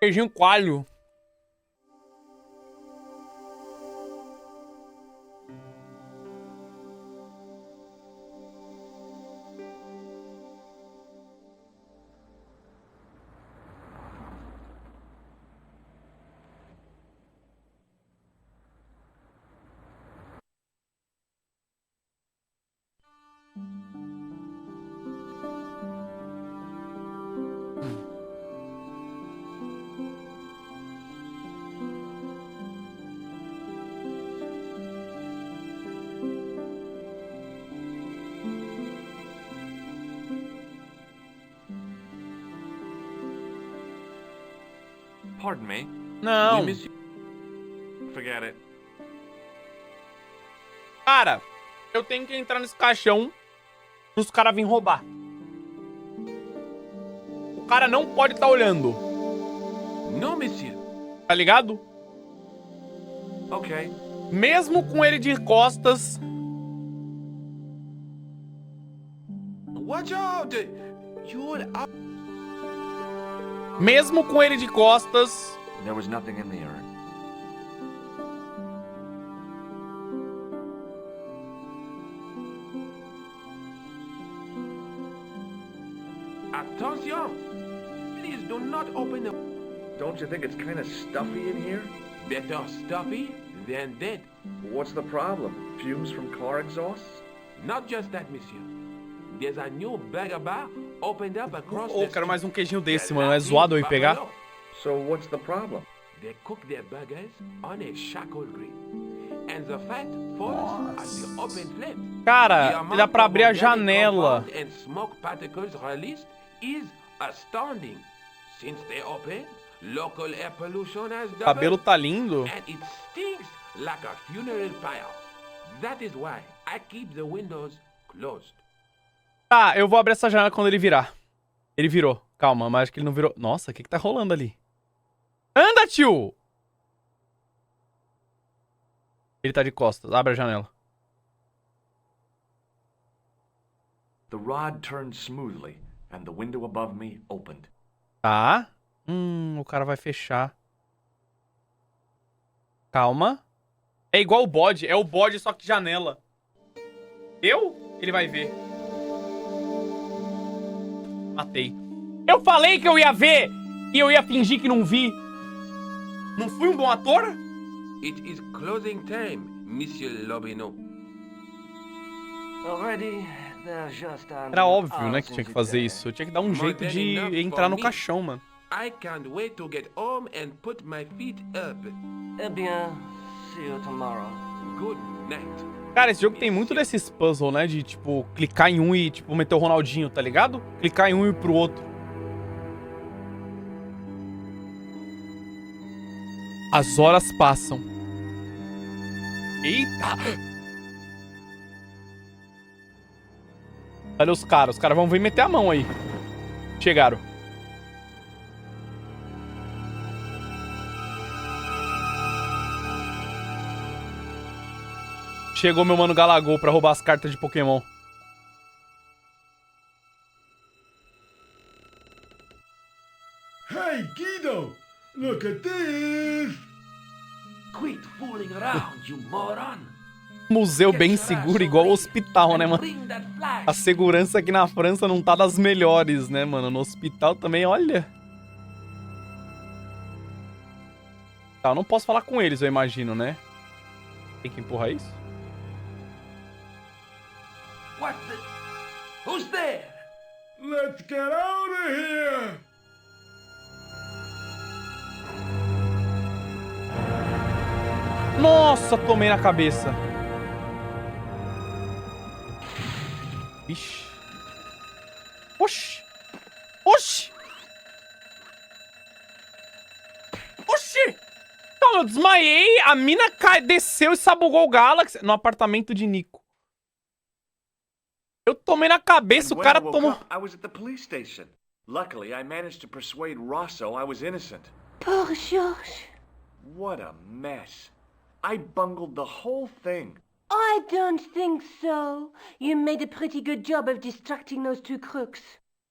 Queijinho coalho. Pardon me. Não. We miss you. Forget it. Cara, eu tenho que entrar nesse caixão os caras virem roubar. O cara não pode estar olhando. No, monsieur. Tá ligado? Okay. Mesmo com ele de costas. Watch out! You're up. Mesmo com ele de costas. There was nothing in the urn. Attention! Please do not open the... Don't you think it's kind of stuffy in here? Better stuffy than dead. What's the problem? Fumes from car exhausts? Not just that, monsieur. There's a new burger bar opened up across Oh, the quero mais um street. queijinho desse, The mano. É Latin zoado eu ir pegar. buffalo. So what's the problem? They cook their burgers on a charcoal grill. And the fat falls at the open flame. Cara, dá pra abrir a janela. And smoke particles released is astounding. Since they opened, local air pollution has O cabelo doubled, tá lindo. and it stinks like a funeral pyre. That is why I keep the windows closed. Tá, eu vou abrir essa janela quando ele virar. Ele virou. Calma, mas acho que ele não virou. Nossa, o que tá rolando ali? Anda, tio! Ele tá de costas. Abre a janela. The rod turned smoothly, and the window above me opened. Tá. O cara vai fechar. Calma. É igual o bode. É o bode, só que janela. Ele vai ver. Matei. Eu falei que eu ia ver! E eu ia fingir que não vi. Não fui um bom ator? It is closing time, Monsieur Lobino. Already, they're just Era óbvio, né, que tinha que fazer isso. Eu tinha que dar um jeito de entrar no caixão, mano. I can't wait to get home and put my feet up. Eh bien, see you tomorrow. Good night. Cara, esse jogo tem muito desses puzzles, né? De, tipo, clicar em um e, tipo, meter o Ronaldinho, tá ligado? Clicar em um e ir pro outro. As horas passam. Eita! Olha os caras vão vir meter a mão aí. Chegaram. Chegou meu mano Galagol pra roubar as cartas de Pokémon. Hey, Guido! Look at this! Quit fooling around, you moron! Museu bem seguro, igual o hospital, né, mano? Bring that flag. A segurança aqui na França não tá das melhores, né, mano? No hospital também, olha. Tá, eu não posso falar com eles, eu imagino, né? Tem que empurrar isso? What the... Who's there? Let's get out of here! Nossa, tomei na cabeça. Ixi. Oxi. Oxi. Oxi. Então, eu desmaiei, a mina desceu e sabugou o Galaxy no apartamento de Nico. Eu tomei na cabeça, And o when cara I woke tomou... up, I was at the police station. Luckily, I managed to persuade Rosso I was innocent. Poor Georges. What a mess. I bungled the whole thing. I don't think so. You made a pretty good job of distracting those two crooks.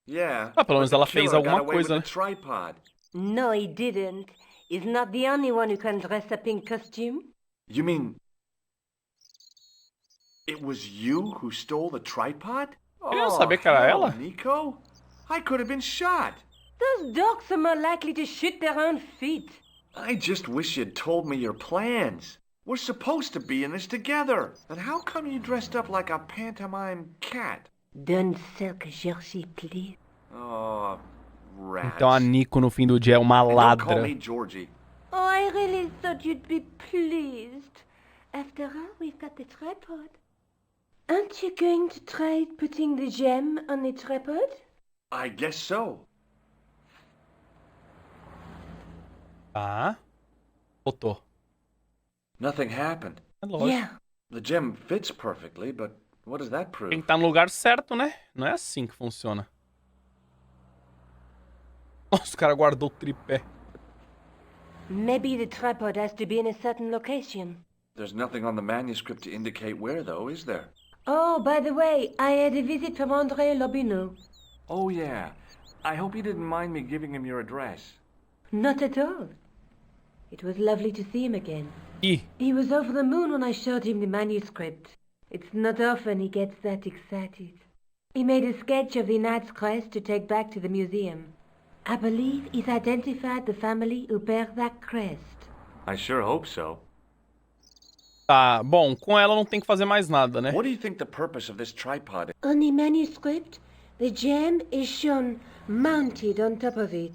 Yeah. Ah, pelo menos but the ela fez killer alguma got away coisa, with né? the tripod. No, he didn't. He's not the only one who can dress up in costume. You mean... it was you who stole the tripod? Eu não sabia que era hell, ela. Nico. I could have been shot. Those dogs are more likely to shoot their own feet. I just wish you'd told me your plans. We're supposed to be in this together. And how come you dressed up like a pantomime cat? Don't sulk, Georgie, please. Oh, rats. Então a Nico no fim do dia é uma And don't call ladra. me Georgie. Oh, I really thought you'd be pleased. After all, we've got the tripod. Aren't you going to try putting the gem on the tripod? I guess so. Tá. Botou. Nothing happened. É lógico. Yeah. The gem fits perfectly, but what does that prove? Tem que estar no lugar certo, né? Não é assim que funciona. Nossa, o cara guardou o tripé. Maybe the tripod has to be in a certain location. There's nothing on the manuscript to indicate where, though, is there? Oh, by the way, I had a visit from André Lobineau. Oh, yeah. I hope you didn't mind me giving him your address. Not at all. It was lovely to see him again. Ih, He was over the moon when I showed him the manuscript. It's not often he gets that excited. He made a sketch of the knight's crest to take back to the museum. I believe he's identified the family who bear that crest. I sure hope so. tá. Bom, com ela não tem que fazer mais nada, né? What do you think the purpose of this tripod is? On the manuscript, the gem is shown mounted on top of it.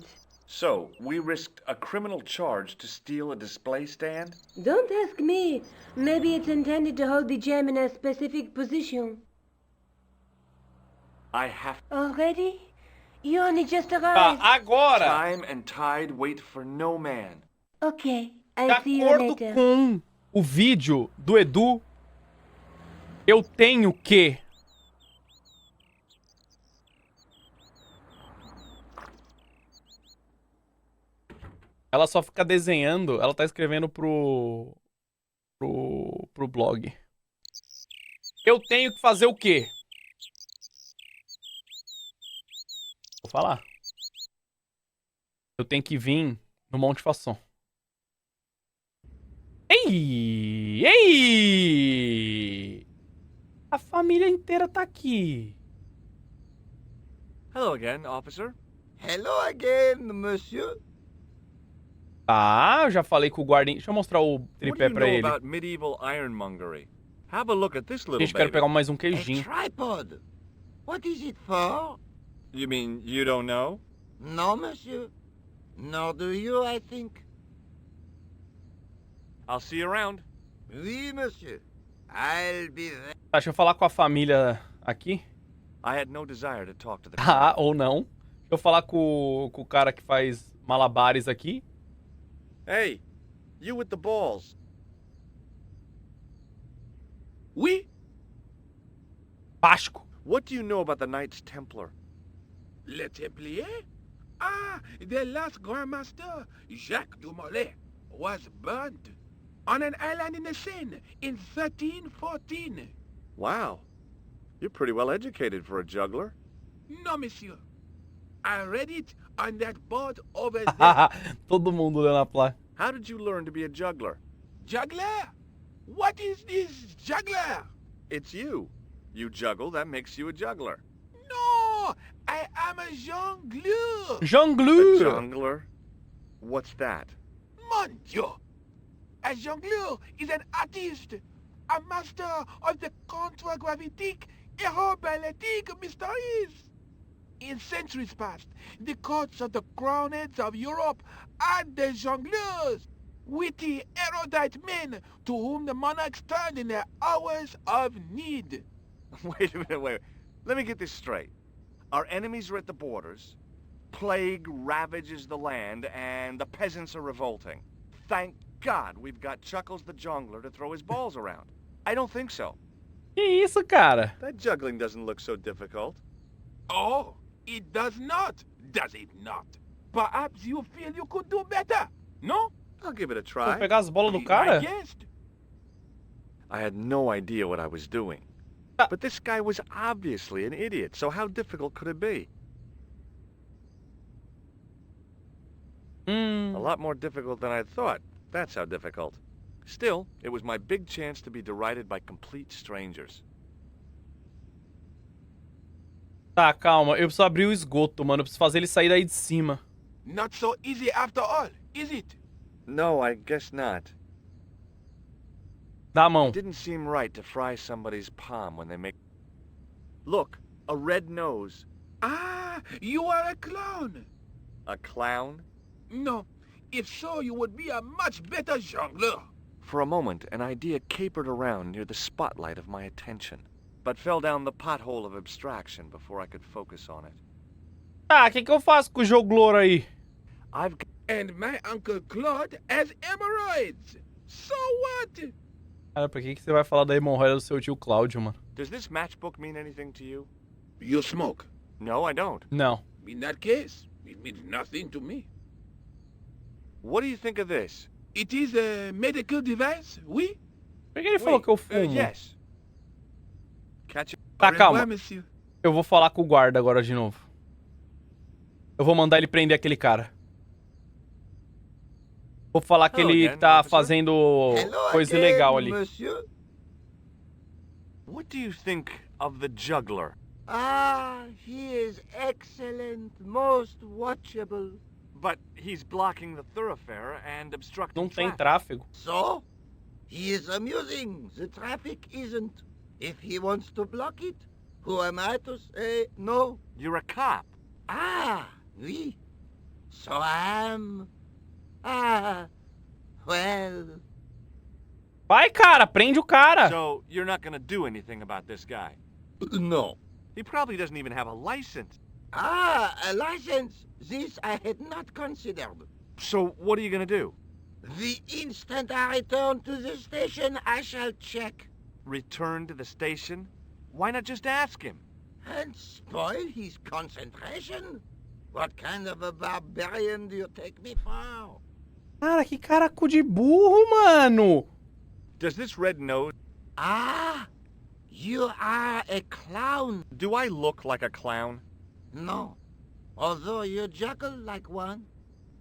So, we risked a criminal charge to steal a display stand? Don't ask me. Maybe it's intended to hold the gem in a specific position. I have Already? You only just Tá, arrived. agora, time and tide wait for no man. Okay, de I'll see you acordo later. com o vídeo do Edu, eu tenho que... Ela só fica desenhando, ela tá escrevendo pro blog. Eu tenho que fazer o quê? Vou falar. Eu tenho que vir no Monte Façon. Ei! Ei! A família inteira tá aqui. Hello again, officer. Hello again, monsieur. Tá, eu já falei com o guardinha. Deixa eu mostrar o What do tripé you pra know ele. about medieval ironmongery? Have a look at this little Gente, eu quero baby. pegar mais um A queijinho. tripod. What is it for? You mean you don't know? No, monsieur. Nor do you, I think. I'll see you around. Oui, monsieur. I'll be there. Tá, deixa eu falar com a família aqui. I had no desire to talk to the Ah, ou não. Deixa eu falar com o cara que faz malabares aqui. Hey, you with the balls. Oui, Páscoa. What do you know about the Knights Templar? le Templier? Ah, the last Grand Master, Jacques du Molay, was burned on an island in the Seine in 1314. Wow. You're pretty well educated for a juggler. No, monsieur. I read it on that board over there. Todo mundo lendo a placa. How did you learn to be a juggler? Juggler? What is this juggler? It's you. You juggle, that makes you a juggler. No, I am a jongleur. A Jongleur. jungler? What's that? Mon Dieu. A jongleur is an artist, a master of the contragravitic aeroballetic mysteries. In centuries past, the courts of the crowned heads of Europe had the jongleurs, witty, erudite men to whom the monarchs turned in their hours of need. Wait a minute, wait. Let me get this straight. Our enemies are at the borders, plague ravages the land, and the peasants are revolting. Thank God we've got Chuckles the Jongler to throw his balls around. I don't think so. Que isso, cara? That juggling doesn't look so difficult. Oh, it does not it not? Perhaps you feel you could do better, no? I'll give it a Vou try. pegar as bolas do Be my cara? guest. I had no idea what I was doing. Ah. But this guy was obviously an idiot, so how difficult could it be? A lot more difficult than I thought. That's how difficult. Still, it was my big chance to be derided by complete strangers. Tá, calma. Eu preciso abrir o esgoto, mano. Eu preciso fazer ele sair daí de cima. Not so easy after all, is it? No, I guess not. Dá a mão. It didn't seem right to fry somebody's palm when they make... Look, a red nose. Ah, you are a clown. A clown? No, if so, you would be a much better jongleur. For a moment, an idea capered around near the spotlight of my attention, but fell down the pothole of abstraction before I could focus on it. Tá, o que eu faço com o joglor aí? I've... And my Uncle Claude has hemorrhoids. So what? Cara, pra que você vai falar da hemorroida do seu tio Cláudio, mano? Does this matchbook mean anything to you? You smoke. No, I don't. Não. In that case, it means nothing to me. What do you think of this? It is a medical device, oui? Por que ele falou que eu fumo? Yes. Catch it. Tá, Au revoir, calma. monsieur. Eu vou falar com o guarda agora de novo. Eu vou mandar ele prender aquele cara. Vou falar que Hello ele again, tá officer. fazendo coisa again, ilegal ali. monsieur. What do you think of the juggler? Ah, he is excellent, most watchable. But he's blocking the thoroughfare and obstructing Não tem traffic. tráfego. So, he is amusing. The traffic isn't. If he wants to block it, who am I to say no? You're a cop. Ah, oui. So I am. Ah, well. Vai, cara, prende o cara. So you're not gonna do anything about this guy. No. He probably doesn't even have a license. Ah, a license. This I had not considered. So what are you gonna do? The instant I return to the station, I shall check. Return to the station? Why not just ask him? And spoil his concentration? What kind of a barbarian do you take me for? Cara, que caracu de burro, mano. Does this red nose... Ah, you are a clown. Do I look like a clown? No, although you juggle like one.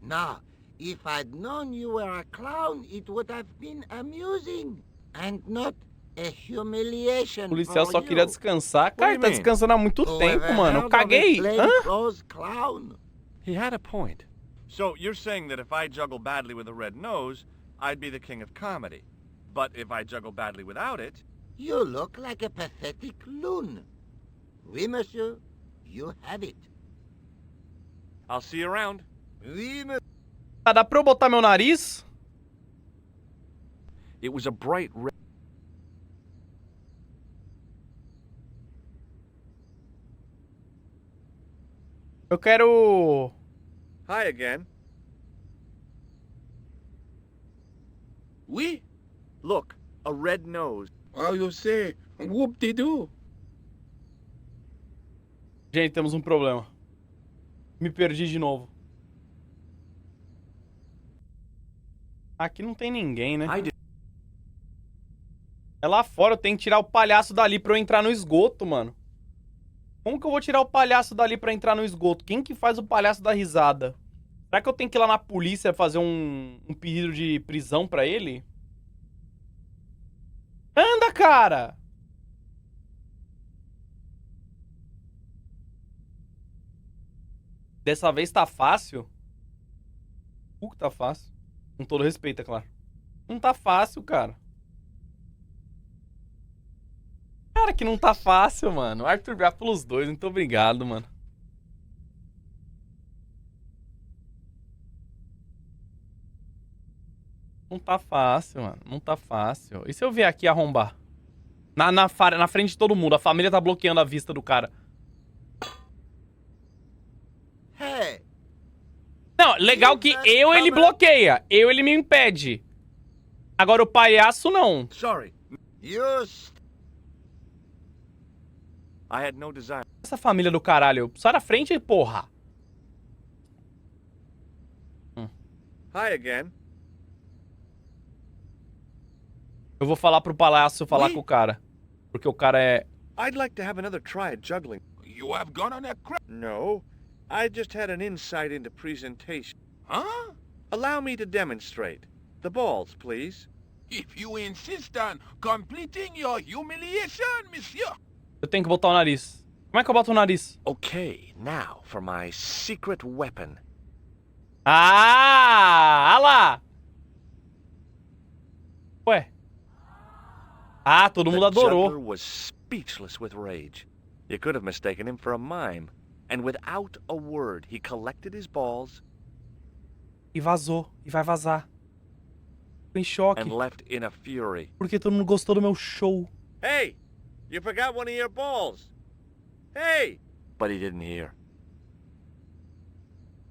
Now, if I'd known you were a clown, it would have been amusing and not a humiliation O policial for só queria you. descansar. do Cara, you ele tá mean? descansando há muito tempo, Whoever mano. Eu heard of a caguei. Hã? plainclothes clown? He had a point. So you're saying that if I juggle badly with a red nose, I'd be the king of comedy. But if I juggle badly without it... You look like a pathetic loon. Oui, monsieur, you have it. I'll see you around. Oui, monsieur. Tá, dá pra eu botar meu nariz? It was a bright red... Eu quero... Hi again. Oui? Look, a red nose. Oh, you say, whoop-de-doo. Gente, temos um problema. Me perdi de novo. Aqui não tem ninguém, né? É lá fora, eu tenho que tirar o palhaço dali pra eu entrar no esgoto, mano. Como que eu vou tirar o palhaço dali pra entrar no esgoto? Quem que faz o palhaço da risada? Será que eu tenho que ir lá na polícia fazer um pedido de prisão pra ele? Anda, cara! Dessa vez tá fácil? Que tá fácil. Com todo respeito, é claro. Não tá fácil, cara. Cara, que não tá fácil, mano. Arthur Bra pelos dois. Muito obrigado, mano. Não tá fácil, mano. Não tá fácil. E se eu vier aqui arrombar? Na frente de todo mundo. A família tá bloqueando a vista do cara. Hey, Não, legal que ele bloqueia. Ele me impede. Agora o palhaço não. Sorry, you I had no desire. Essa família do caralho. Sai da frente, porra. Hi again. Eu vou falar pro palhaço falar com o cara. Porque o cara é... I'd like to have another try at juggling. You have gone on a crack. No, I just had an insight into presentation. Huh? Allow me to demonstrate. The balls, please. If you insist on completing your humiliation, monsieur. Eu tenho que botar o nariz. Como é que eu boto o nariz? Okay, now for my secret weapon. Ah! Ah lá! Ué. Ah, todo mundo The adorou. juggler was speechless with rage. You could have mistaken him for a mime. And without a word, he collected his balls E vazou. E vai vazar. Tô em choque. and left in a fury. Porque todo mundo gostou do meu show. Hey! You forgot one of your balls! Hey! But he didn't hear.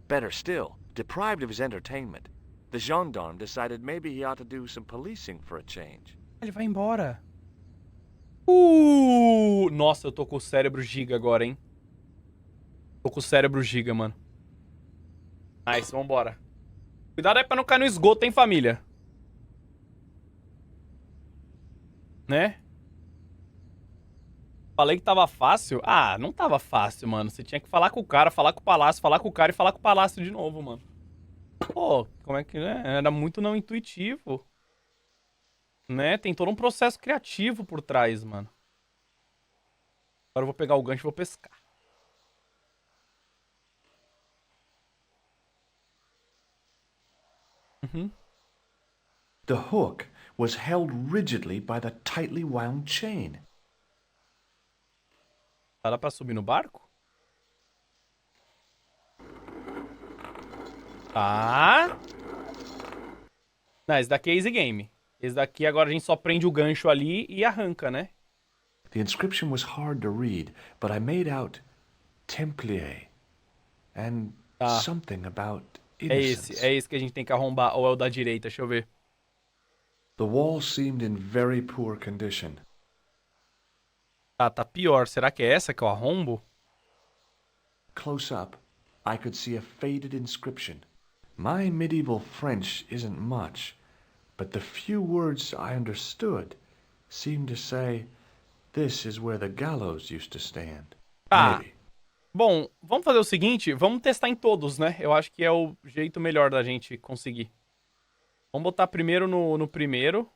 Better still, deprived of his entertainment, the gendarme decided maybe he ought to do some policing for a change. Ele vai embora. Nossa, eu tô com o cérebro giga agora, hein? Tô com o cérebro giga, mano. Nice, vambora. Cuidado aí pra não cair no esgoto, hein, família? Né? Falei que tava fácil? Ah, não tava fácil, mano. Você tinha que falar com o cara, falar com o palácio, falar com o cara e falar com o palácio de novo, mano. Pô, como é que... Né? Era muito não intuitivo. Né? Tem todo um processo criativo por trás, mano. Agora eu vou pegar o gancho e vou pescar. The hook was held rigidly by the tightly wound chain. Dá pra subir no barco? Tá. Não, esse daqui é easy game. Esse daqui agora a gente só prende o gancho ali e arranca, né? The inscription was hard to read, but I made out Templier and something about innocence. É esse que a gente tem que arrombar. Ou é o da direita? Deixa eu ver. The wall seemed in very poor condition. Tá pior. Será que é essa que eu arrombo? Close up, I could see a faded inscription. My medieval French isn't much, but the few words I understood seemed to say, "This is where the gallows used to stand." Ah. Maybe. Bom, vamos fazer o seguinte. Vamos testar em todos, né? Eu acho que é o jeito melhor da gente conseguir. Vamos botar primeiro no primeiro.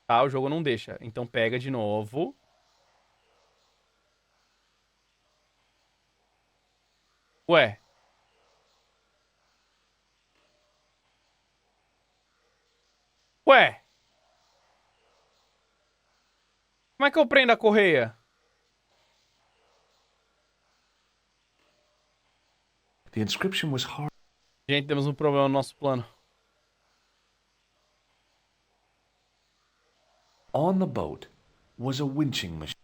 Tá, o jogo não deixa. Então pega de novo. Ué. Ué. Como é que eu prendo a correia? The inscription was hard. Gente, temos um problema no nosso plano. On the boat was a winching machine.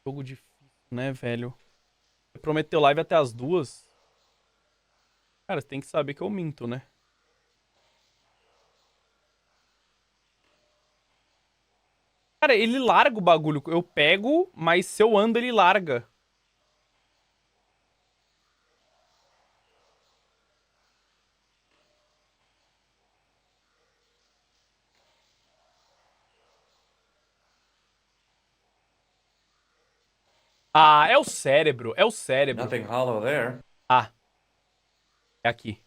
Jogo difícil, né, velho? Você prometeu live até as 2. Cara, você tem que saber que eu minto, né? Cara, ele larga o bagulho. Eu pego, mas se eu ando, ele larga. Ah, é o cérebro. É o cérebro. Nothing hollow there. Ah. É aqui.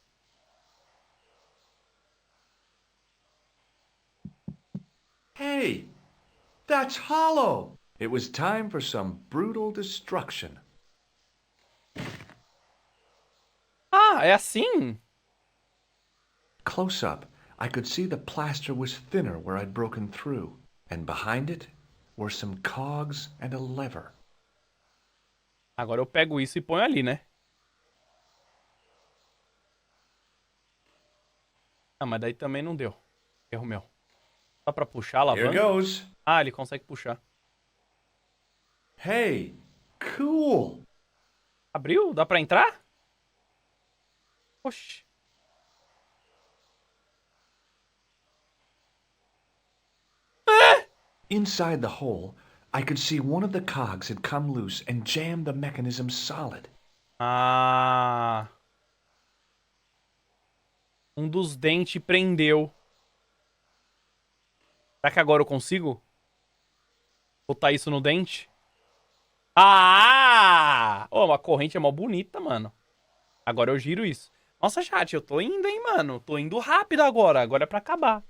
Hey, that's hollow. It was time for some brutal destruction. Ah, é assim? Close up, I could see the plaster was thinner where I'd broken through, and behind it were some cogs and a lever. Agora eu pego isso e ponho ali, né? Ah, mas daí também não deu. Erro meu. Dá pra puxar a Here alavanca? goes. Ah, ele consegue puxar. Hey, cool. Abriu? Dá pra entrar? Oxi. Inside the hole, I could see one of the cogs had come loose and jammed the mechanism solid. Ah. Um dos dentes prendeu. Será que agora eu consigo botar isso no dente? Ah! Oh, uma corrente é mó bonita, mano. Agora eu giro isso. Nossa, chat, eu tô indo, hein, mano. Tô indo rápido agora. Agora é pra acabar.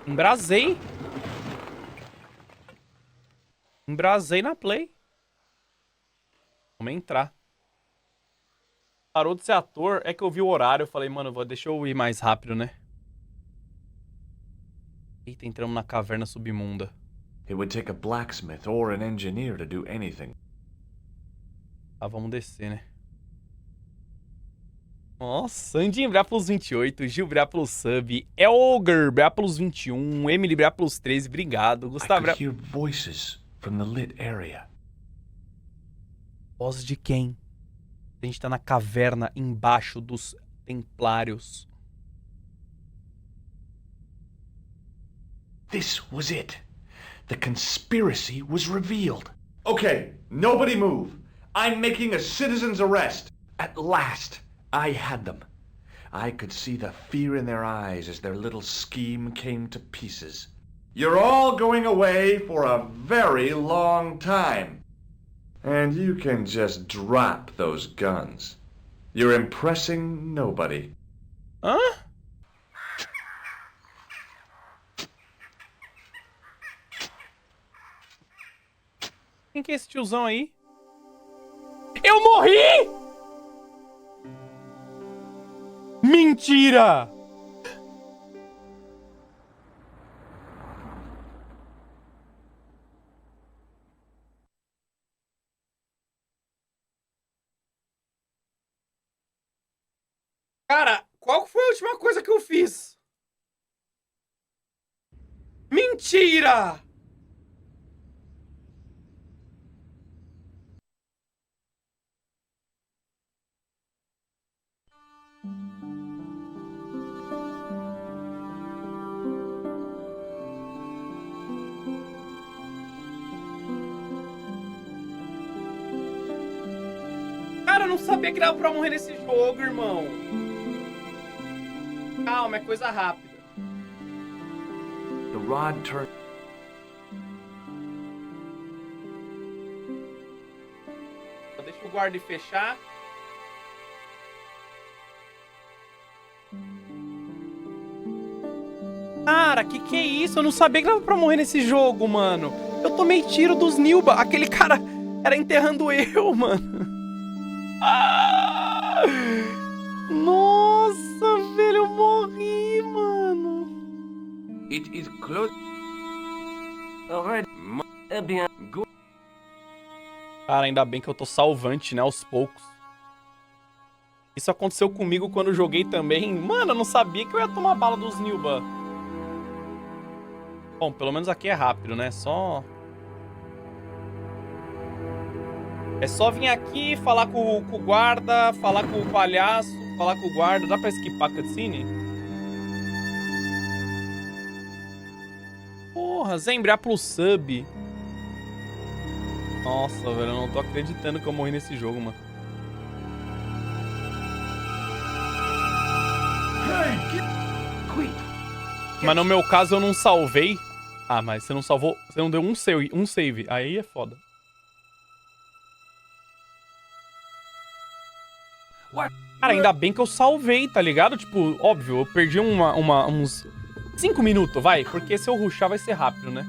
Embrasei. Embrasei na play. Vamos entrar. Parou de ser ator. É que eu vi o horário. Eu falei, mano, deixa eu ir mais rápido, né? Eita, entramos na caverna subimunda. It would take a blacksmith or an engineer to do anything. Tá, vamos descer, né? Nossa, Andinho Brá plus 28, Gil Brá plus sub, Elger Brá plus 21, Emily Brá plus 13, obrigado. I Gustavo Brá... could hear voices from the lit area. Voz de quem? A gente tá na caverna embaixo dos templários. This was it. The conspiracy was revealed. Okay, nobody move. I'm making a citizen's arrest. At last, I had them. I could see the fear in their eyes as their little scheme came to pieces. You're all going away for a very long time. And you can just drop those guns. You're impressing nobody. Hã? Quem que é esse tiozão aí? Eu morri! Mentira! Cara, qual foi a última coisa que eu fiz? Mentira! Cara, eu não sabia que dava pra morrer nesse jogo, irmão. Calma, é coisa rápida. The rod turned. Deixa o guarda fechar. Cara, que é isso? Eu não sabia que dava pra morrer nesse jogo, mano. Eu tomei tiro dos Nilba. Aquele cara era enterrando eu, mano. Ah! Nossa, velho, eu morri, mano. It is close. Alright. É bien. Good. Cara, ainda bem que eu tô salvante, né, aos poucos. Isso aconteceu comigo quando eu joguei também. Mano, eu não sabia que eu ia tomar bala dos Nilba. Bom, pelo menos aqui é rápido, né? É só vir aqui, falar com o guarda, falar com o palhaço, falar com o guarda. Dá pra esquipar a cutscene? Porra, Zembrar pro sub. Nossa, velho, eu não tô acreditando que eu morri nesse jogo, mano. Mas no meu caso eu não salvei. Ah, mas você não salvou. Você não deu um save. Aí é foda. Cara, ainda bem que eu salvei, tá ligado? Tipo, óbvio, eu perdi uns 5 minutos, vai. Porque se eu rushar vai ser rápido, né?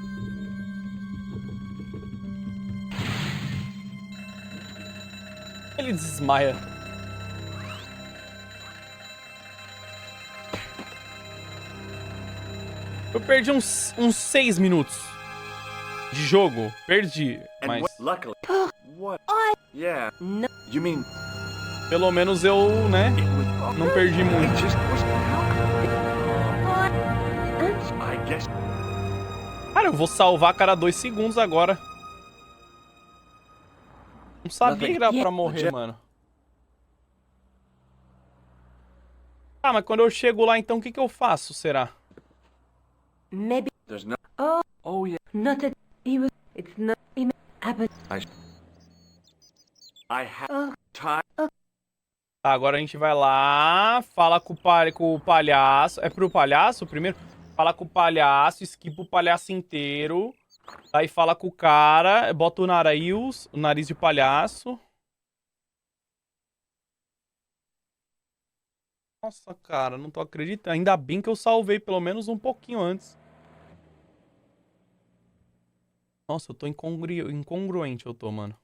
Ele desmaia. Eu perdi uns 6 minutos de jogo. Perdi, mas... Luckily. What? Yeah. You mean... Pelo menos eu, né, não perdi muito. I guess... Cara, eu vou salvar a cada 2 segundos agora. Não sabia que dava pra morrer, mano. Ah, mas quando eu chego lá, então, o que eu faço, será? Maybe. There's no... Oh, yeah. Not that he was. It's not. He happened. I have time. Tá, agora a gente vai lá, fala com o palhaço. É pro palhaço primeiro? Fala com o palhaço, esquipa o palhaço inteiro. Aí fala com o cara, bota o nariz de palhaço. Nossa, cara, não tô acreditando. Ainda bem que eu salvei pelo menos um pouquinho antes. Nossa, eu tô incongruente, eu tô, mano.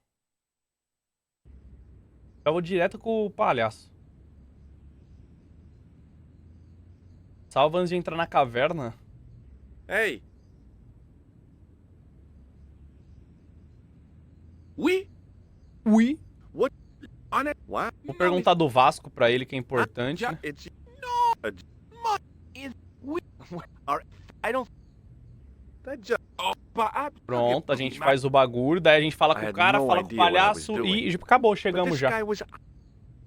Eu vou direto com o palhaço. Salva antes de entrar na caverna. Hey, Oui? Ui. what? On it? What? Vou perguntar do Vasco pra ele, que é importante, né? It's No. Is we? I don't. That just. Oh, but Pronto, a gente faz o bagulho, daí a gente fala com o cara, fala com o palhaço e acabou, chegamos já.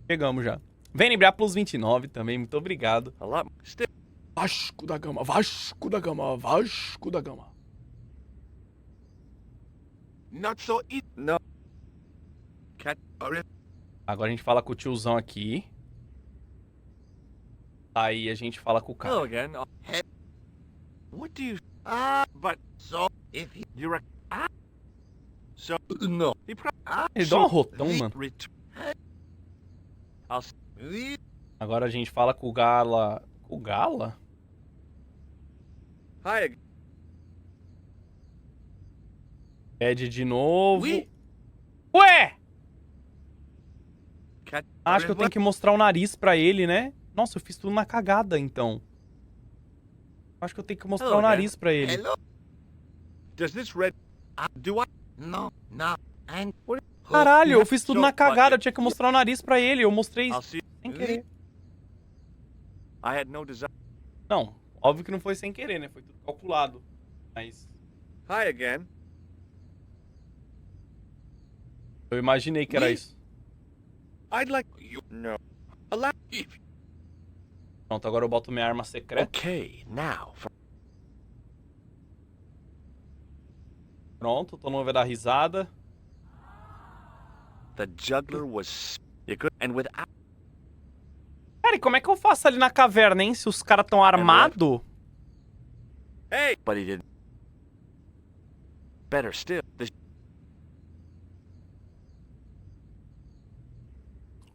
Chegamos já. Vem lembrar plus 29 também, muito obrigado. A lot. Still. Vasco da Gama, Vasco da Gama, Vasco da Gama. not so easy. No. Cat. Agora a gente fala com o tiozão aqui. Aí a gente fala com o Hello cara. again. What do you? But so if You're a. So no. He Ele dá um rotão, mano. I'll. Agora a gente fala com o Gala. O Gala? Hi. Pede de novo. Oui? Ué! Cat. Acho que eu tenho que mostrar o nariz pra ele, né? Nossa, eu fiz tudo na cagada, então. Acho que eu tenho que mostrar Hello, o nariz pra ele. hello, Does this red? Do I? no, and Caralho, eu fiz tudo So, na cagada. but- Eu tinha que mostrar o nariz pra ele. Eu mostrei I'll see. sem querer. I had no desire. Não, óbvio que não foi sem querer, né? Foi tudo calculado. Mas Hi again. eu imaginei que era Oui. isso. I'd like you. No. Allow. Pronto, agora eu boto minha arma secreta. Okay, now for Pronto, todo mundo vai dar risada. The juggler was. You could. And without. Cara, e como é que eu faço ali na caverna, hein? Se os caras tão armados? Hey. But he didn't. Better still. The.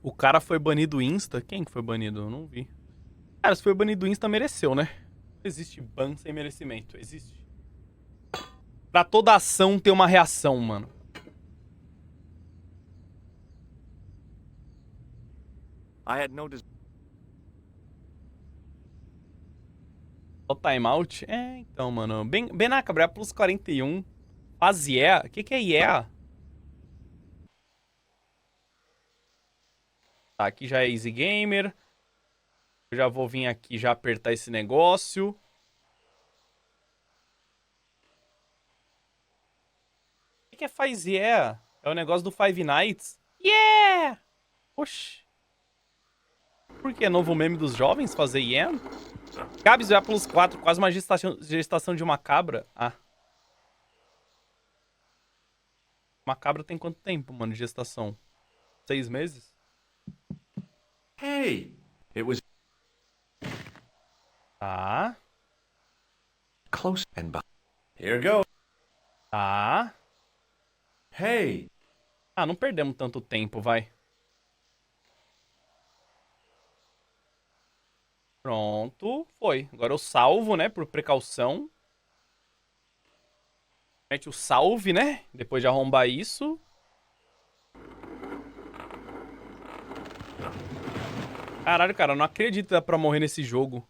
O cara foi banido Insta? Quem que foi banido? Eu não vi. Cara, se foi banido Insta, mereceu, né? Não existe ban sem merecimento. Existe. Pra toda ação ter uma reação, mano. I had no desire. Só timeout? É, então, mano. Bem na cabra, plus 41. Faz yeah. O que é yeah? Tá, aqui já é Easy Gamer. Eu já vou vir aqui já apertar esse negócio. O que é faz yeah? É o negócio do Five Nights? Yeah! Oxi. Por que? Novo meme dos jovens fazer yeah? Gabs já plus 4, quase uma gestação de uma cabra. Ah. Uma cabra tem quanto tempo, mano, de gestação? 6 meses? Hey, it was Tá. close and here goes. Tá. Hey, Ah, não perdemos tanto tempo, vai. Pronto, foi. Agora eu salvo, né, por precaução. Mete o salve, né? Depois de arrombar isso. Caralho, cara, eu não acredito que dá pra morrer nesse jogo.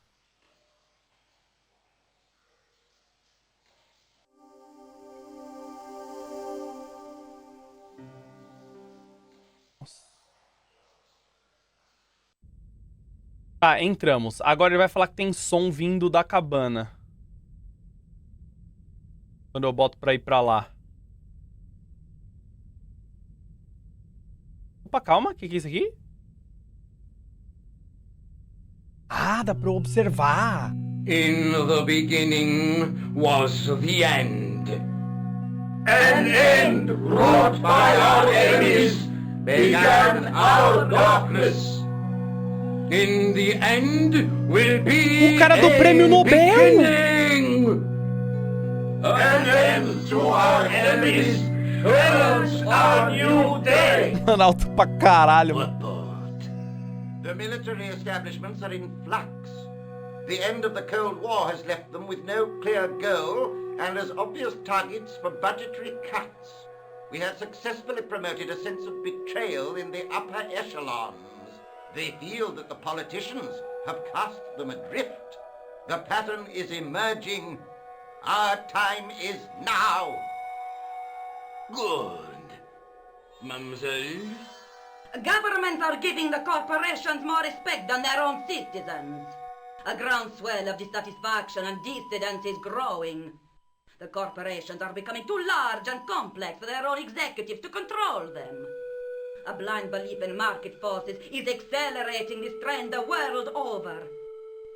Nossa. Tá, entramos. Agora ele vai falar que tem som vindo da cabana. Quando eu boto pra ir pra lá. Opa, calma. O que é isso aqui? Ah, dá pra eu observar. In the beginning was the end. An end wrought by our enemies began our darkness. In the end will be O cara do prêmio Nobel! beginning. An end to our enemies heralds our new day. Mano, alto pra caralho, mano. But The military establishments are in flux. The end of the Cold War has left them with no clear goal and as obvious targets for budgetary cuts. We have successfully promoted a sense of betrayal in the upper echelons. They feel that the politicians have cast them adrift. The pattern is emerging. Our time is now. Good. Mademoiselle? Governments are giving the corporations more respect than their own citizens. A groundswell of dissatisfaction and dissidence is growing. The corporations are becoming too large and complex for their own executives to control them. A blind belief in market forces is accelerating this trend the world over.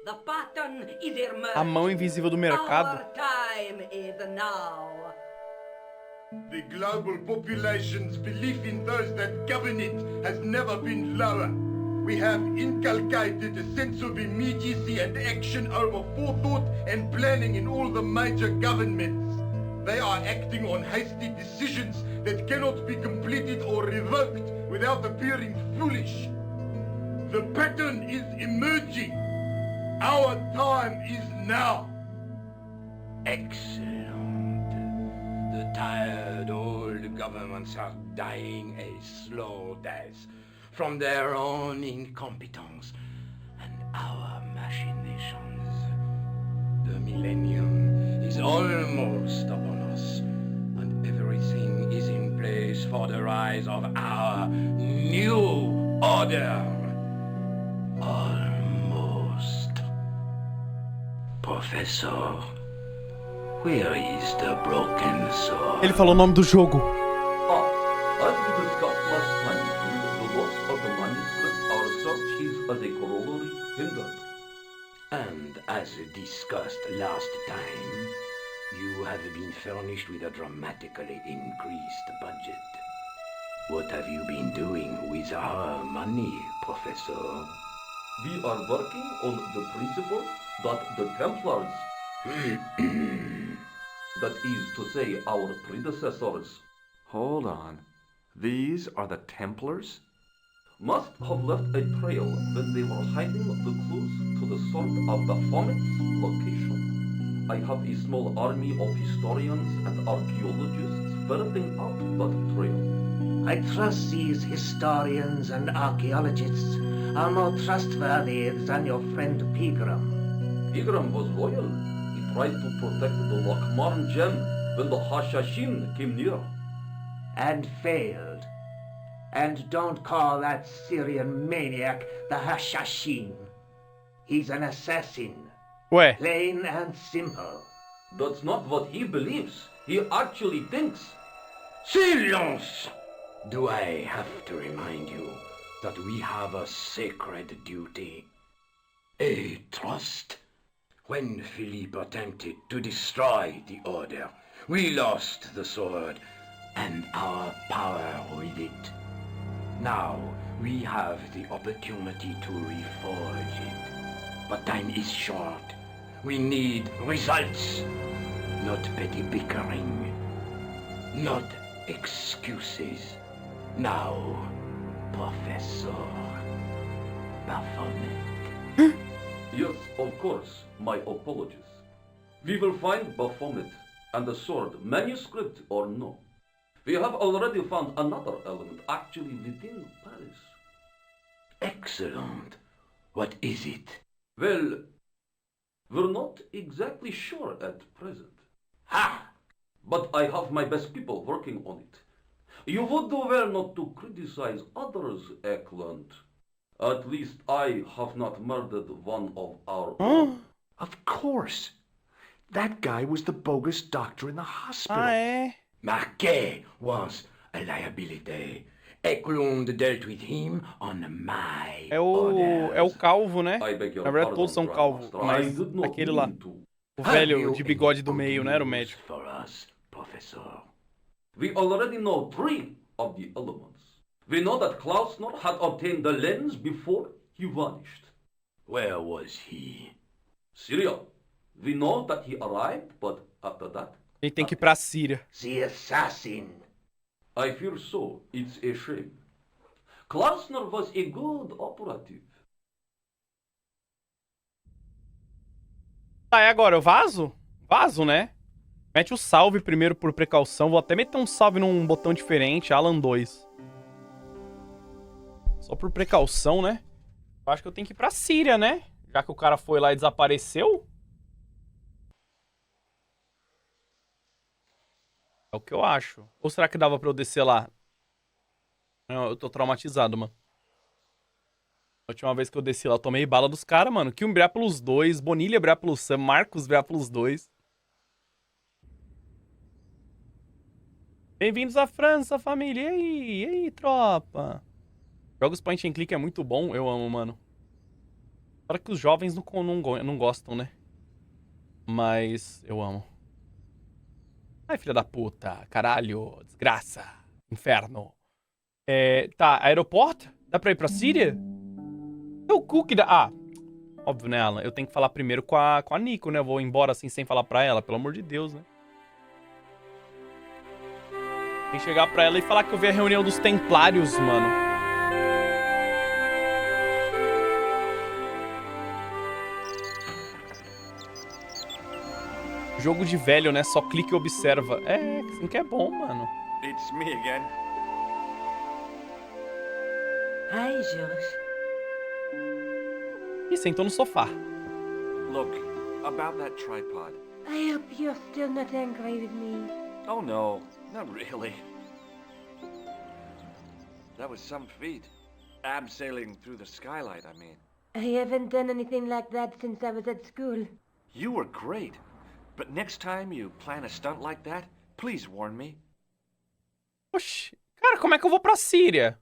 The pattern is emerging. A mão invisível do mercado. Our time is now. The global population's belief in those that govern it has never been lower. We have inculcated a sense of immediacy and action over forethought and planning in all the major governments. They are acting on hasty decisions that cannot be completed or revoked without appearing foolish. The pattern is emerging. Our time is now. Excellent. The tired old governments are dying a slow death from their own incompetence and our machinations. The millennium is almost upon us, and everything is in place for the rise of our new order. Almost. Professor, where is the broken sword? Ele falou o nome do jogo. As we discussed last time, with the loss of the manuscript, our search is as a corollary hindered. And as discussed last time, you have been furnished with a dramatically increased budget. What have you been doing with our money, Professor? We are working on the principle that the Templars, that is to say our predecessors, Hold on. These are the Templars? must have left a trail when they were hiding the clues to the sword of Baphomet's location. I have a small army of historians and archaeologists ferreting out that trail. I trust these historians and archaeologists are more trustworthy than your friend Pegram. Pegram was loyal. He tried to protect the Lakmarn gem when the Hashashin came near. And failed. And don't call that Syrian maniac the Hashashin. He's an assassin. Ué, Plain and simple. That's not what he believes. He actually thinks. Silence! Do I have to remind you that we have a sacred duty? A trust? When Philippe attempted to destroy the order, we lost the sword and our power with it. Now we have the opportunity to reforge it. But time is short. We need results, not petty bickering, not excuses. Now, Professor Baphomet. Yes, of course, my apologies. We will find Baphomet and the sword, manuscript or no. We have already found another element actually within Paris. Excellent. What is it? Well, we're not exactly sure at present. Ha! But I have my best people working on it. You would do well not to criticize others, Eklund. At least I have not murdered one of our own. Of course. That guy was the bogus doctor in the hospital. ah é? Marquet was a liability. Eklund dealt with him on my É o calvo, né? I beg your Na verdade pardon, todos são calvos, Grandmaster. I mas did not aquele lá, mean to. o Have velho you de bigode do any meio, good né? Era o news médico. for us, Professor? We already know 3 of the elements. We know that Klausner had obtained the lens before he vanished. Where was he? Syria. We know that he arrived, but after that, Ele tem que ir pra Síria. The assassin. I fear so. It's a shame. Klausner was a good operative. Tá, e agora? Eu vazo? Vazo, né? Mete o salve primeiro por precaução. Vou até meter um salve num botão diferente. Alan 2. Só por precaução, né? Eu acho que eu tenho que ir pra Síria, né? Já que o cara foi lá e desapareceu. É o que eu acho. Ou será que dava pra eu descer lá? Não, eu tô traumatizado, mano. A última vez que eu desci lá, eu tomei bala dos caras, mano. Kilm brilhar pelos dois, Bonilha brilhar pelos Sam, Marcos brilhar pelos dois. Bem-vindos à França, família. E aí, tropa? Jogos point and click é muito bom, eu amo, mano. Claro que os jovens não gostam, né? Mas eu amo. Ai, filha da puta. Caralho. Desgraça. Inferno. Tá, aeroporto? Dá pra ir pra Síria? É o cu que dá... Ah, óbvio, né, Alan? Eu tenho que falar primeiro com a Nico, né? Eu vou embora assim sem falar pra ela, pelo amor de Deus, né? Tem que chegar pra ela e falar que eu vi a reunião dos templários, mano. Jogo de velho, né? Só clica e observa. É, assim que é bom, mano. It's me again. Hi, George. Ih, sentou no sofá. Look, about that tripod. I hope you're still not angry with me. Oh no, not really. That was some feat. Abseiling through the skylight, I mean. I haven't done anything like that since I was at school. You were great. But next time you plan a stunt like that, please warn me. Oxi. Cara, como é que eu vou pra Síria?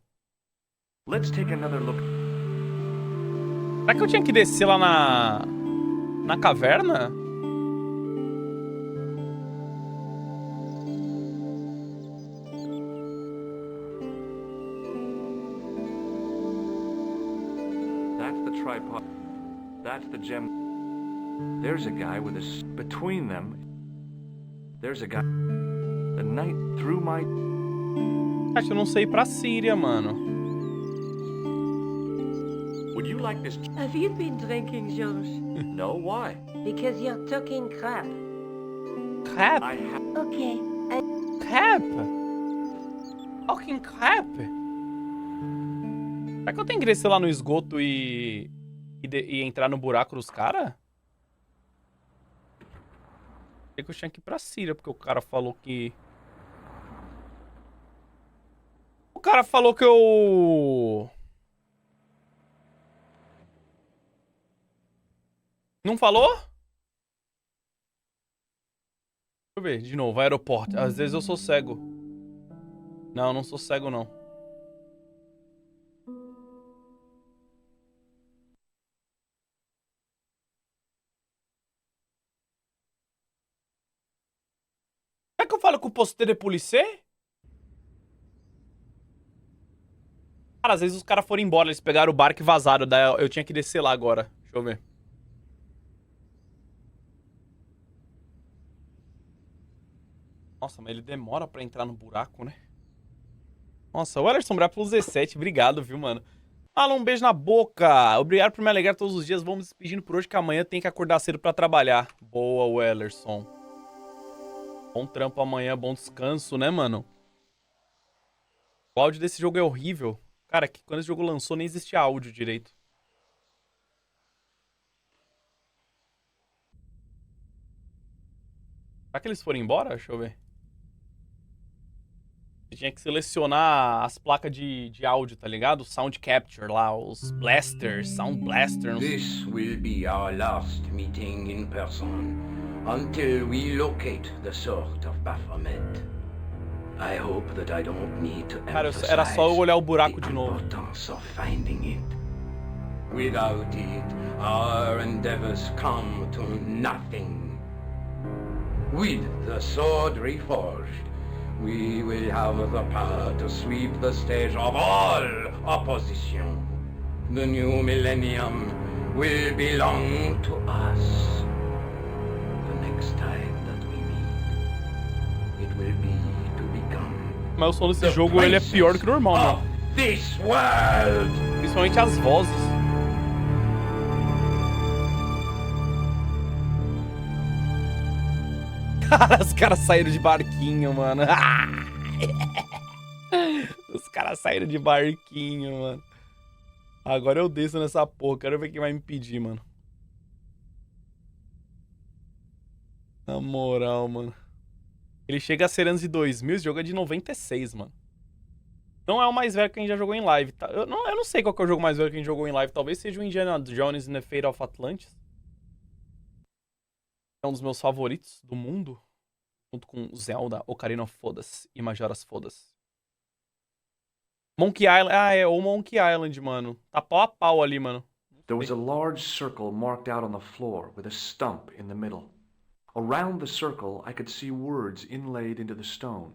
Let's take another look. Será que eu tinha que descer lá na caverna? That's the tripod. That's the gem. There's a guy with a... Between them, there's a guy... The night through my... Acho que eu não sei ir pra Síria, mano. Would you like this? Have you been drinking, George? No, why? Because you're talking crap. Crap? I have... Okay, Crap? Fucking crap? Será que eu tenho que descer lá no esgoto e entrar no buraco dos caras? Achei que eu tinha que ir pra Síria, porque o cara falou que... O cara falou que eu... Não falou? Deixa eu ver, de novo, aeroporto. Às vezes eu sou cego. Não, não sou cego, não. Será que eu falo com o poste de policier? Cara, às vezes os caras foram embora, eles pegaram o barco e vazaram. Daí eu tinha que descer lá agora. Deixa eu ver. Nossa, mas ele demora pra entrar no buraco, né? Nossa, o Ellerson Bra pelos 17. Obrigado, viu, mano? Fala, um beijo na boca. Obrigado por me alegrar todos os dias. Vamos despedindo por hoje, que amanhã tem que acordar cedo pra trabalhar. Boa, Wellerson. Bom trampo amanhã, bom descanso, né, mano? O áudio desse jogo é horrível. Cara, que quando esse jogo lançou nem existia áudio direito. Será que eles foram embora? Deixa eu ver. Você tinha que selecionar as placas de áudio, tá ligado? Sound Capture lá, os blasters, Sound Blaster. This will be our last meeting in person until we locate the sword of Baphomet. I hope that I don't need to Cara, era só eu olhar o buraco de novo. of finding it. Without it, our endeavors come to nothing. With the sword reforged, we will have the power to sweep the stage of all opposition. The new millennium will belong to us. The next time that we meet, it will be to become... Mas o som desse jogo, ele é pior do que o normal, mano. This world! Principalmente as vozes. Os caras saíram de barquinho, mano. Os caras saíram de barquinho, mano. Agora eu desço nessa porra. Quero ver quem vai me pedir, mano. Na moral, mano. Ele chega a ser anos de 2000, esse jogo é de 96, mano. Não é o mais velho que a gente já jogou em live, tá? Eu não sei qual que é o jogo mais velho que a gente jogou em live. Talvez seja o Indiana Jones and the Fate of Atlantis. É um dos meus favoritos do mundo. Junto com Zelda, Ocarina of Fodas e Majora's Fodas. Monkey Island. Ah, é o Monkey Island, mano. Tá pau a pau ali, mano. There was a large circle marked out on the floor with a stump in the middle. Around the circle, I could see words inlaid into the stone.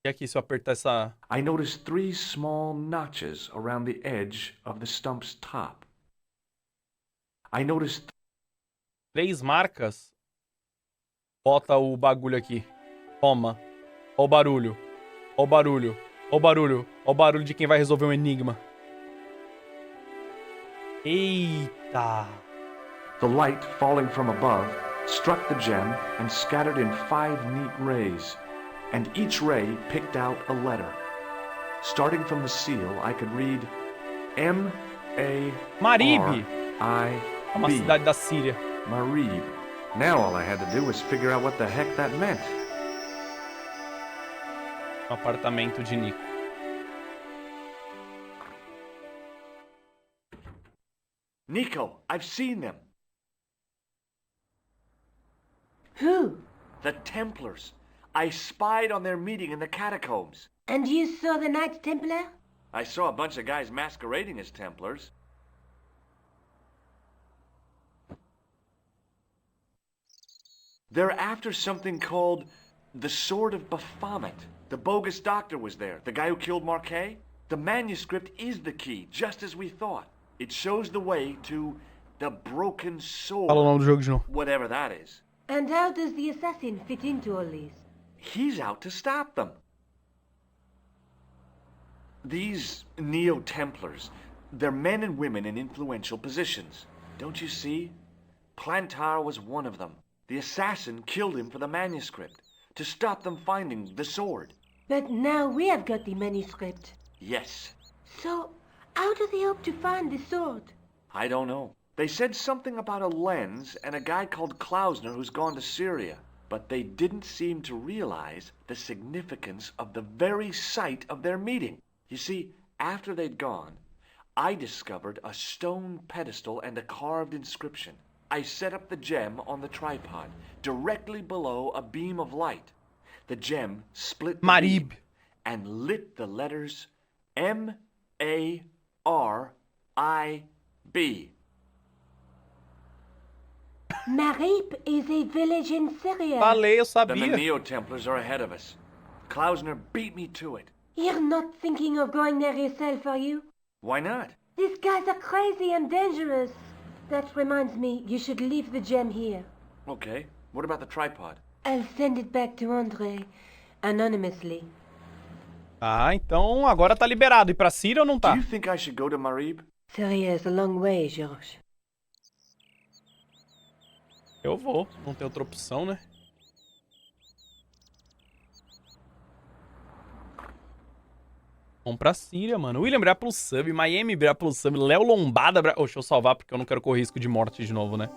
E aqui, se eu apertar essa... I noticed 3 small notches around the edge of the stump's top. I noticed 3 marcas. Bota o bagulho aqui. Toma. Ó o barulho. Ó o barulho. Ó o barulho. Ó o barulho de quem vai resolver um enigma. Eita. the light falling from above struck the gem and scattered in 5 neat rays, and each ray picked out a letter. Starting from the seal, I could read M-A-R-I-B. Marib. É uma cidade da Síria. Marib. Now all I had to do was figure out what the heck that meant. Um apartamento de Nico. Nico, I've seen them. Who? The Templars. I spied on their meeting in the catacombs. And you saw the Knights Templar? I saw a bunch of guys masquerading as Templars. They're after something called the Sword of Baphomet. The bogus doctor was there, the guy who killed Marquet. The manuscript is the key, just as we thought. It shows the way to the broken sword. Fala o nome do jogo de novo. Whatever that is. And how does the assassin fit into all this? He's out to stop them. These Neo-Templars, they're men and women in influential positions. Don't you see? Plantar was one of them. The assassin killed him for the manuscript, to stop them finding the sword. But now we have got the manuscript. Yes. So, how do they hope to find the sword? I don't know. They said something about a lens and a guy called Klausner who's gone to Syria. But they didn't seem to realize the significance of the very site of their meeting. You see, after they'd gone, I discovered a stone pedestal and a carved inscription. I set up the gem on the tripod, directly below a beam of light. The gem split the Marib. beam and lit the letters M-A-R-I-B. Marib is a village in Syria. Falei, eu Then the sabia. Neo-Templars are ahead of us. Klausner beat me to it. You're not thinking of going there yourself, are you? Why not? These guys are crazy and dangerous. That reminds me, you should leave the gem here. Okay. What about the tripod? I'll send it back to André, anonymously. Ah, então agora tá liberado. Ir pra Síria ou não tá? Do you think I should go to Marib? Syria is a long way, George. Eu vou. Não tem outra opção, né? Vamos pra Síria, mano. William, obrigado pelo sub. Miami, obrigado pelo sub. Léo Lombada, oh, deixa eu salvar porque eu não quero correr risco de morte de novo, né?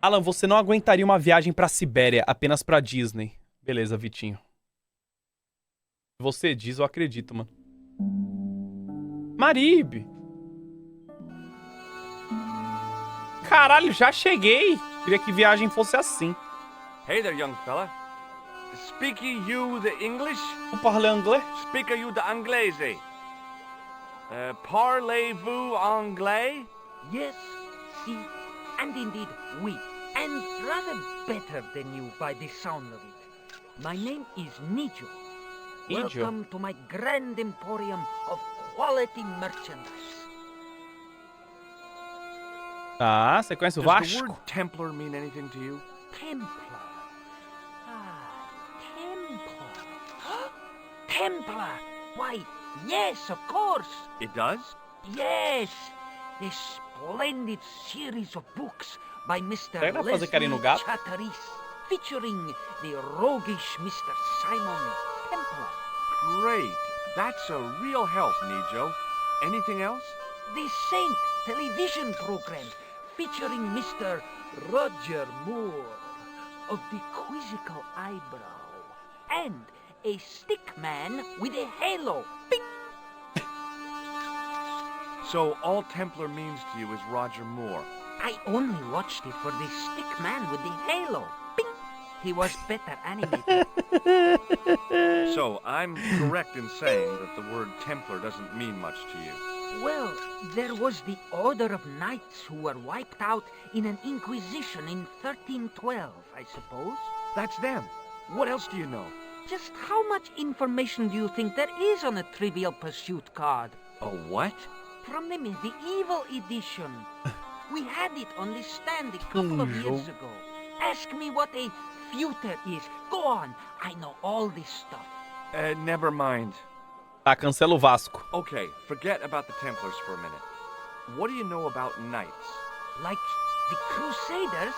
Alan, você não aguentaria uma viagem pra Sibéria, apenas pra Disney. Beleza, Vitinho. Se você diz, eu acredito, mano. Marib! Caralho, já cheguei! Queria que viagem fosse assim. Hey there, young fella. Speak you the English? Vous parlez anglais? Speak you the Anglais? Parlez-vous anglais? Yes, si, and indeed oui, and rather better than you by the sound of it. My name is Nijo. Nijo? Welcome to my grand emporium of quality merchandise. Ah, você conhece o Does the Vasco? word Templar mean anything to you? Templar. Ah, Templar. Templar! Why, yes, of course. It does? Yes, the splendid series of books by Mr. Será que dá pra fazer carinho no gato? Chatteris, featuring the roguish Mr. Simon Templar. Great. That's a real help, Nijo. Anything else? The Saint television program featuring Mr. Roger Moore of the quizzical eyebrow and a stick man with a halo. Bing! So all Templar means to you is Roger Moore. I only watched it for the stick man with the halo. Bing! He was better animated. So I'm correct in saying that the word Templar doesn't mean much to you. Well, there was the Order of Knights who were wiped out in an inquisition in 1312, I suppose. That's them. What else do you know? Just how much information do you think there is on a Trivial Pursuit card? A what? From the medieval edition. We had it on the stand a couple of years ago. Ask me what a feuter is. Go on, I know all this stuff. Never mind. Tá, cancela o Vasco. Okay, forget about the Templars for a minute. What do you know about knights? Like the Crusaders,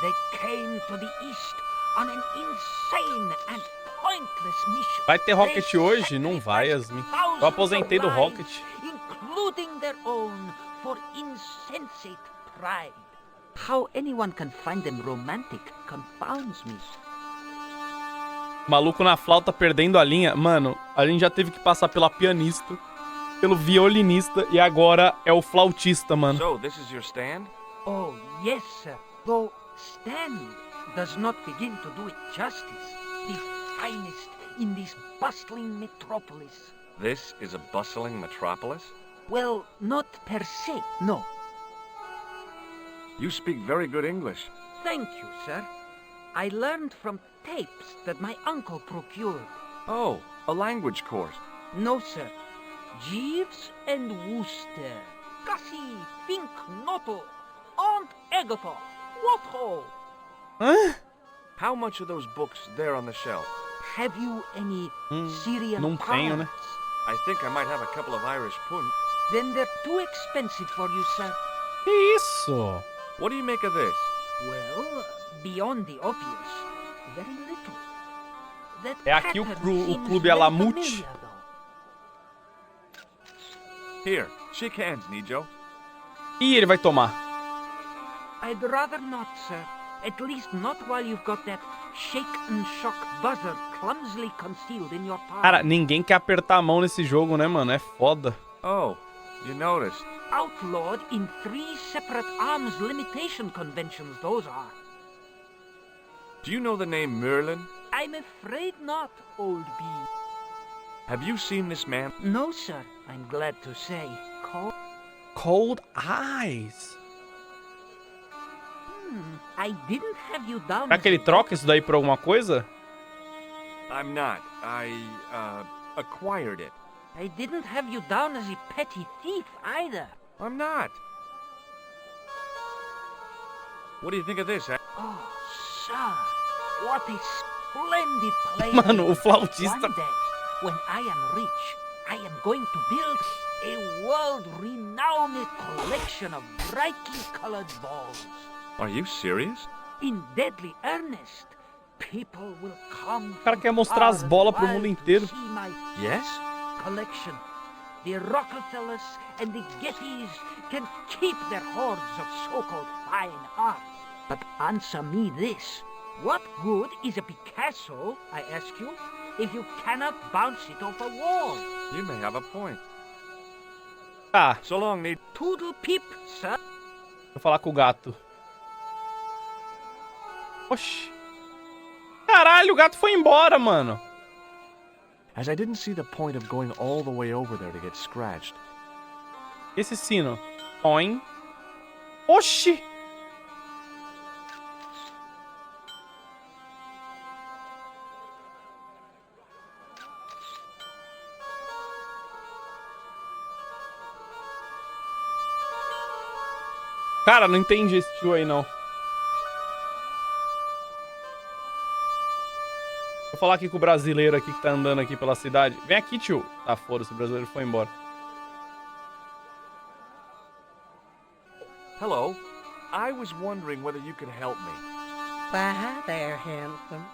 they came to the East on an insane and pointless mission. Vai ter Rocket hoje? Não vai, Yasmin. Eu aposentei do Rocket. Including their own for insensate pride. How anyone can find them romantic confounds me. Maluco na flauta perdendo a linha. Mano, a gente já teve que passar pela pianista, pelo violinista e agora é o flautista, mano. So, this is your stand? Oh, yes, sir. Though stand does not begin to do it justice. The finest in this bustling metropolis. This is a bustling metropolis? Well, not per se, no. You speak very good English. Thank you, sir. I learned from tapes that my uncle procured. Oh, a language course. No, sir. Jeeves and Wooster. Cassie, Fink, Noto, Aunt Agatha. What ho? Hã? How much are those books there on the shelf? Have you any Syrian não tenho, né? pounds? I think I might have a couple of Irish pund. Then they're too expensive for you, sir. Que isso? What do you make of this? Well, beyond the obvious, very little. That É aqui o pattern seems clube very Alamute. familiar, though. Here, shake hands, Nijo. Ih, ele vai tomar. I'd rather not, sir. At least not while you've got that shake and shock buzzer clumsily concealed in your palm. Cara, ninguém quer apertar a mão nesse jogo, né, mano? É foda. Oh, you noticed. Outlawed in 3 separate arms limitation conventions, those are. Do you know the name Merlin? I'm afraid not, old bee. Have you seen this man? No, sir. I'm glad to say. Cold Eyes. I didn't have you down. Será que ele troca isso daí por alguma coisa? I'm not. I acquired it. I didn't have you down as a petty thief either. I'm not. What do you think of this, eh? Oh, sir, what a splendid place. Mano, o flautista. One day, when I am rich, I am going to build a world-renowned collection of brightly colored balls. Are you serious? In deadly earnest, people will come. O cara quer mostrar as bolas pro mundo inteiro. Yes? Collection. The Rockefellers and the Gettys can keep their hordes of so-called fine art. But answer me this. What good is a Picasso, I ask you, if you cannot bounce it off a wall? You may have a point. Tá, So long, Need. Toodle pip, sir. vou falar com o gato. Oxi. Caralho, o gato foi embora, mano. As I didn't see the point of going all the way over there to get scratched. Esse sino. Oin. Oxi. Cara, não entendi esse tio aí, não. Vou falar aqui com o brasileiro aqui que tá andando aqui pela cidade. Vem aqui, tio. Tá, foda-se, o brasileiro foi embora. Hello. I was wondering whether you could help me. Why, hi there, handsome.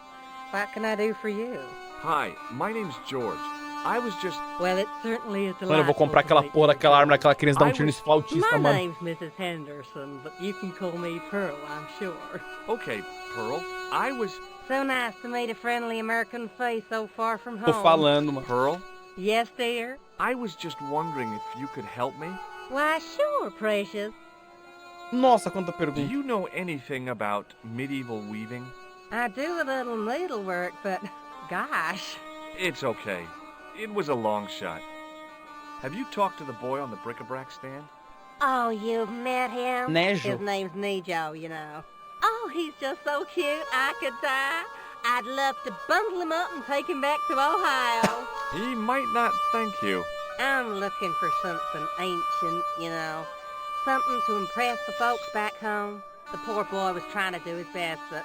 What can I do for you? Hi, my name's George. I was just... Well, it certainly is Mano, eu vou comprar aquela porra daquela arma daquela criança e dar um tiro nesse flautista, My mano. name's Mrs. Henderson, but you can call me Pearl, I'm sure. Okay, Pearl. I was... So nice to meet a friendly American face so far from Tô home. falando, mano. Pearl? Yes, dear? I was just wondering if you could help me. Why, sure, precious. Nossa, quanta Do pergunta. you know anything about medieval weaving? I do a little needlework, but gosh. It's okay. It was a long shot. Have you talked to the boy on the bric-a-brac stand? Oh, you've met him? Nejo. His name's Nejo, you know. Oh, he's just so cute, I could die. I'd love to bundle him up and take him back to Ohio. He might not thank you. I'm looking for something ancient, you know. Something to impress the folks back home. The poor boy was trying to do his best, but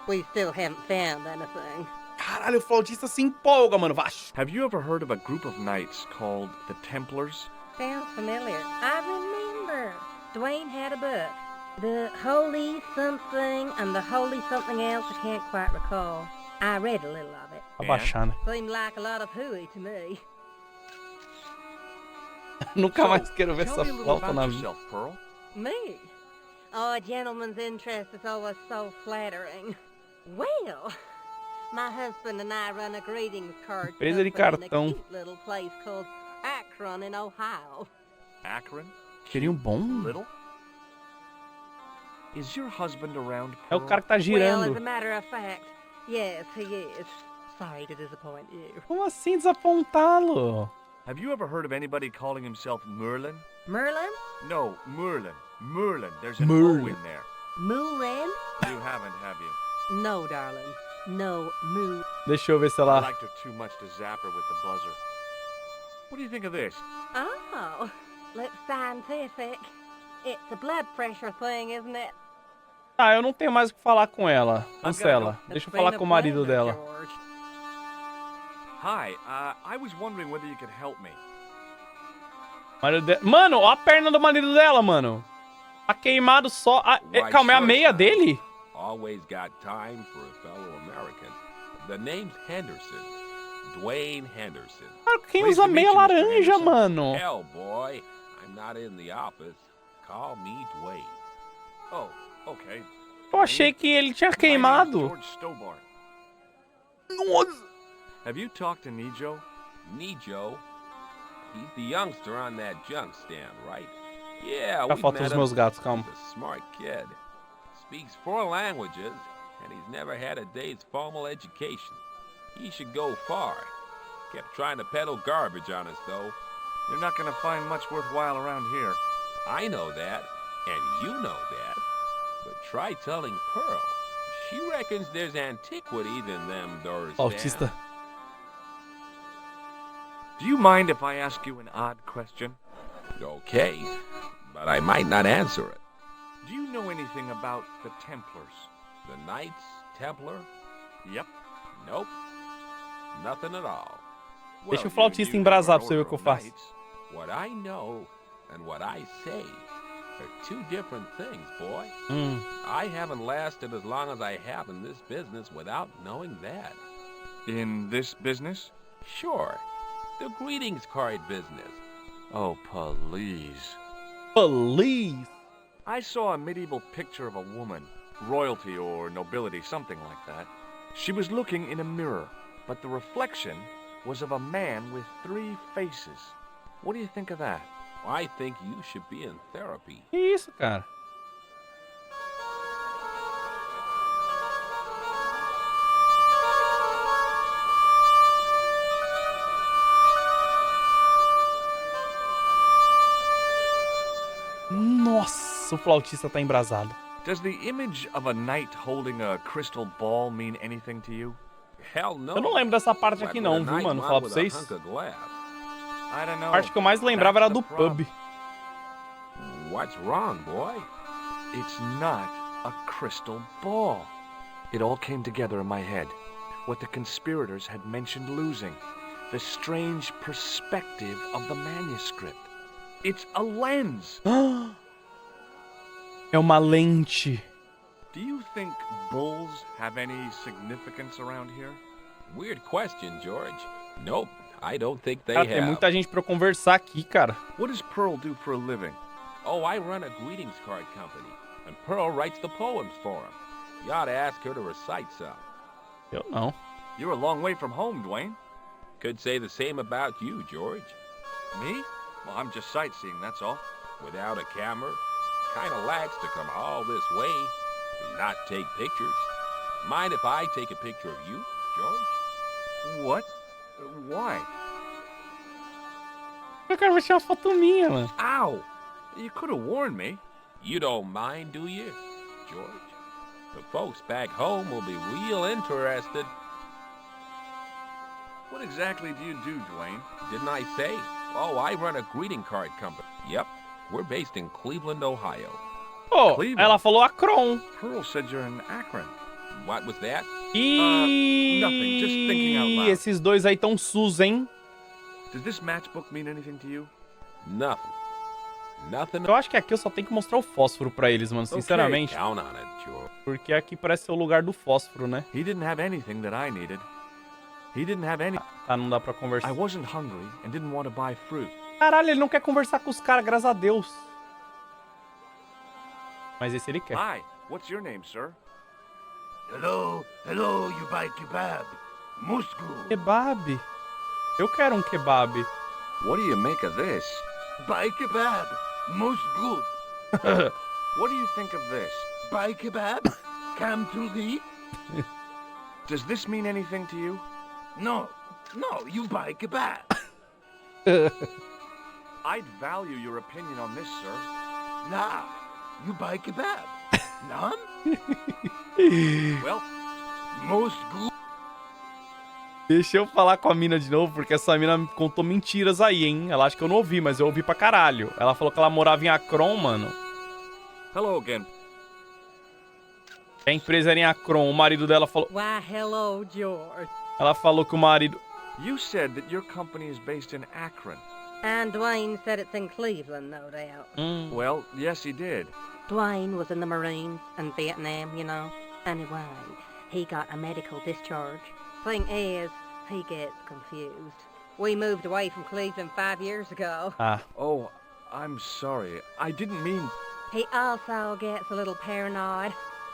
we still haven't found anything. Caralho, o flautista se empolga, mano. Vash. Have you ever heard of a group of knights called the Templars? Sounds familiar. I remember. Dwayne had a book. The Holy Something and the Holy Something Else, I can't quite recall. I read a little of it. Abaixando. Seemed like a lot of hooey to me. Nunca mais quero ver Tell essa me a little flauta about na vida. yourself, Pearl. Me? Oh, a gentleman's interest is always so flattering. Well, my husband and I run a greetings card Empresa de company in a cartão. cute little place called Akron in Ohio. Akron? Cheirinho bom. Little? Is your husband around, É o Pearl? cara que tá Well, as girando. a matter of fact, yes, he is. Sorry to disappoint you. Como assim desapontá-lo? Have you ever heard of anybody calling himself Merlin? Merlin? No, Merlin. Merlin. There's an O Merlin. in there. Moulin? You haven't, have you? No, darling. No, moo. Deixa eu ver se I ela... liked her too much to zap her with the buzzer. What do you think of this? Oh, looks scientific. It's a blood pressure thing, isn't it? Ah, eu não tenho mais o que falar com ela. Cancela. Deixa eu falar com o marido dela. Hi, I was wondering whether you could help me. Mano, ó a perna do marido dela, mano. Tá queimado só... Ah, calma, é a meia dele? Always got time for a fellow American. The name's Henderson. Dwayne Henderson. Cara, quem usa meia laranja, mano? Hell, boy. I'm not in the office. Call me Dwayne. Oh, okay. Eu achei que ele tinha queimado. George Stobart. Nossa. Have you talked to Nejo? Nejo? He's the youngster on that junk stand, right? Yeah, Já we faltam met os him. meus gatos, calma. He's a smart kid. Speaks 4 languages, and he's never had a day's formal education. He should go far. Kept trying to peddle garbage on us, though. You're not gonna find much worthwhile around here. I know that, and you know that. But try telling Pearl. She reckons there's antiquities in them doors. Autista. Do you mind if I ask you an odd question? Okay, but I might not answer it. Do you know anything about the Templars? The Knights Templar? Yep. Nope. Nothing at all. Deixa o flautista embrasar pra você ver o que eu faço. What I know and what I say are 2 different things, boy. I haven't lasted as long as I have in this business without knowing that. In this business? Sure. The greetings card business. Oh, please. Please. I saw a medieval picture of a woman, royalty or nobility, something like that. She was looking in a mirror, but the reflection was of a man with 3 faces. What do you think of that? I think you should be in therapy. Que isso, cara? Nossa, o flautista tá embrasado. Does the image of a knight holding a crystal ball mean anything to you? Hell no. Eu não lembro dessa parte aqui não, viu, mano? Falar pra vocês. I don't know. A parte que eu mais lembrava era do pub. What's wrong, boy? It's not a crystal ball. It all came together in my head. What the conspirators had mentioned losing. The strange perspective of the manuscript. It's a lens. É uma lente. Do you think bulls have any significance around here? Weird question, George. Nope, I don't think they Cara, tem have. muita gente pra eu conversar aqui, cara. What does Pearl do for a living? Oh, I run a greetings card company, and Pearl writes the poems for him. You ought to ask her to recite some. Eu não. You're a long way from home, Dwayne. Could say the same about you, George. Me? Well, I'm just sightseeing, that's all. Without a camera, kinda lax to come all this way and not take pictures. Mind if I take a picture of you, George? What? Why? Eu quero tirar uma foto minha, mano. Ow! You could have warned me. You don't mind, do you, George? The folks back home will be real interested. What exactly do you do, Dwayne? Didn't I say? Oh, I run a greeting card company. Yep, we're based in Cleveland, Ohio. Oh, Cleveland. ela falou Akron. Pearl said you're in Akron. What was that? Nothing, just thinking out loud. Esses dois aí tão sus, hein? Does this matchbook mean anything to you? Nothing. Nothing. Eu acho que aqui eu só tenho que mostrar o fósforo pra eles, mano, sinceramente. Count on it, George. Porque aqui parece ser o lugar do fósforo, né? He didn't have anything that I needed. He didn't have any... Tá, não dá pra conversar. I wasn't hungry and didn't want to buy fruit. Caralho, ele não quer conversar com os caras, graças a Deus. Mas esse ele quer. Hi, what's your name, sir? Hello, you buy kebab. Musku. Kebab? Eu quero um kebab. What do you make of this? Buy kebab. Most good. What do you think of this? Buy kebab. Come to the... Does this mean anything to you? No, you buy kebab. I'd value your opinion on this, sir. Now, you buy kebab. None? Well, most good. Deixa eu falar com a mina de novo, porque essa mina me contou mentiras aí, hein? Ela acha que eu não ouvi, mas eu ouvi pra caralho. Ela falou que ela morava em Akron, mano. hello again. A empresa era em Akron. O marido dela falou... Why, hello, George. Ela falou que o marido... You said that your company is based in Akron. And Dwayne said it's in Cleveland, no doubt. Well, yes, he did. Dwayne was in the Marines and Vietnam, you know. Anyway, he got a medical discharge. Thing is, he gets confused. We moved away from Cleveland 5 years ago. Oh, I'm sorry. I didn't mean... He also gets a little paranoid.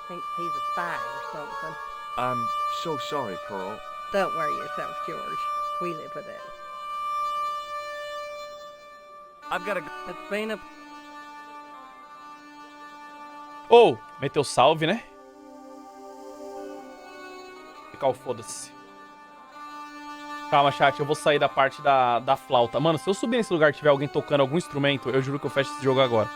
Thinks he's a spy or something. I'm so sorry, Pearl. Don't worry yourself, George. We live with it. I've got to... It's been a... Oh, meteu salve, né? Ficar o foda-se. Calma, chat, eu vou sair da parte da flauta. Mano, se eu subir nesse lugar e tiver alguém tocando algum instrumento, eu juro que eu fecho esse jogo agora.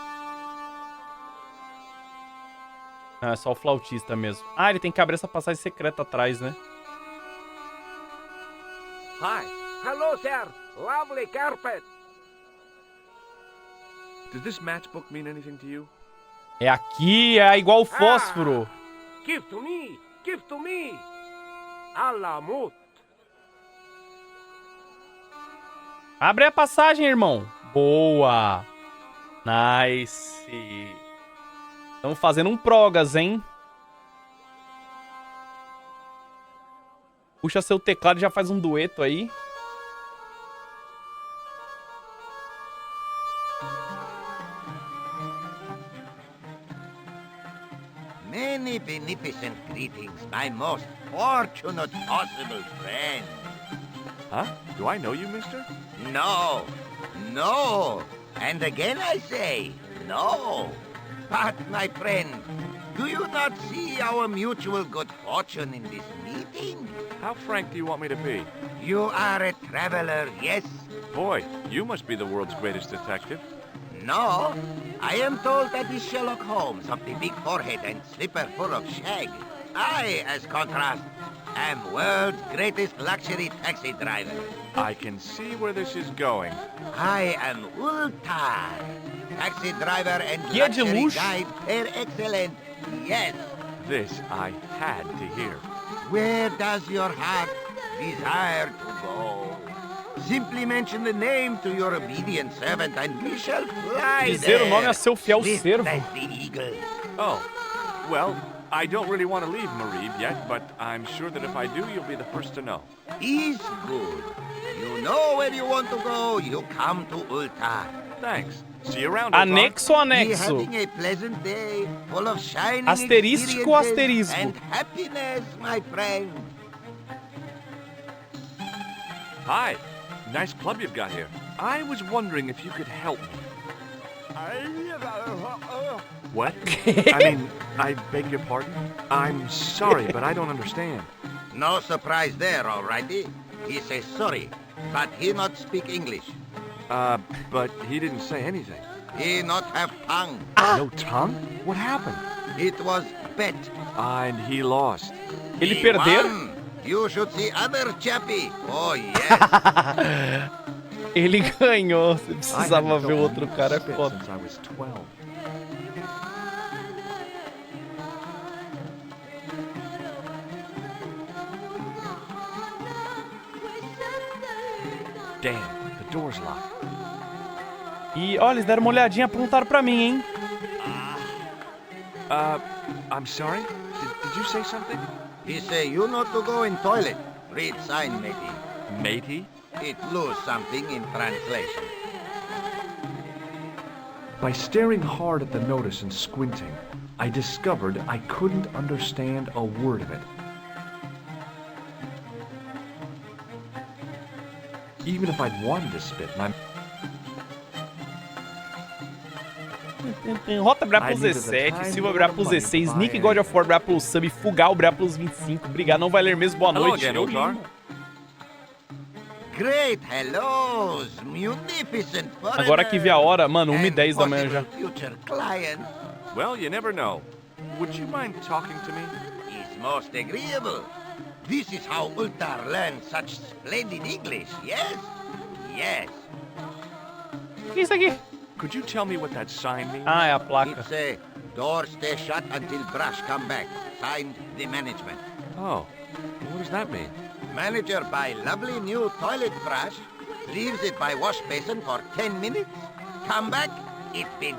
Não, é só o flautista mesmo. Ah, ele tem que abrir essa passagem secreta atrás, né? Hi. Hello, sir. Lovely carpet. Does this matchbook mean anything to you? É aqui, é igual o fósforo. Give to me. Give to me. Alamut. Abre a passagem, irmão. Boa. Nice. Estamos fazendo um progas, hein? Puxa seu teclado e já faz um dueto aí. Many beneficent greetings, my most fortunate possible friend. Huh? Do I know you, mister? No, no. And again I say, no. But, my friend, do you not see our mutual good fortune in this meeting? How frank do you want me to be? You are a traveler, yes? Boy, you must be the world's greatest detective. No, I am told that is Sherlock Holmes of the big forehead and slipper full of shag. I, as contrast, am world's greatest luxury taxi driver. I can see where this is going. I am Ulta, taxi driver and Guia de luxury luxo. guide per excellent. Yes. This I had to hear. Where does your heart desire to go? Simply mention the name to your obedient servant and we shall fly Dizer o nome a seu fiel swift servo. as the eagle. Oh, well, I don't really want to leave Marib yet, but I'm sure that if I do, you'll be the first to know. Is good. You know where you want to go, you come to Ultar. Thanks. See you around. Anexo, Be anexo. having a pleasant day, full of shining Asterístico, experiences asterisco. and happiness, my friend. Hi. Nice club you've got here. I was wondering if you could help me. What? I mean, I beg your pardon? I'm sorry, but I don't understand. No surprise there, alrighty. He says sorry, but he not speak English. But he didn't say anything. He not have tongue. No tongue? What happened? It was bet. And he lost. Ele He perder? won. You should see other chappy. Oh, yes. Ele ganhou. Você precisava ver o outro cara, é foda. Since I was 12. Damn, the door's locked. E olha, eles deram uma olhadinha e apontaram pra mim, hein? I'm sorry? Did you say something? He say you not to go in toilet. Read sign, matey. Matey? It lose something in translation. By staring hard at the notice and squinting, I discovered I couldn't understand a word of it. Even if I'd wanted to spit, my... Rota brilhar pro Z7, Silva brilhar pro Z6, Nick God of War brilhar pro sub, Fugal brilhar pros 25. Obrigado, não vai ler mesmo, boa noite. Hello again, Ultar. Great hellos, munificent foreigner. Agora que vi a hora, mano, 1h10 da manhã já. Future client. Well, you never know. Would you mind talking to me? Is most agreeable. This is how Ultar learned such splendid English, yes? Yes. O que é isso aqui? Could you tell me what that sign means? Ah, é a placa. It's a door stay shut until brush come back. Signed, the management. Oh, what does that mean? Manager buy lovely new toilet brush, leaves it by wash basin for 10 minutes, come back, it been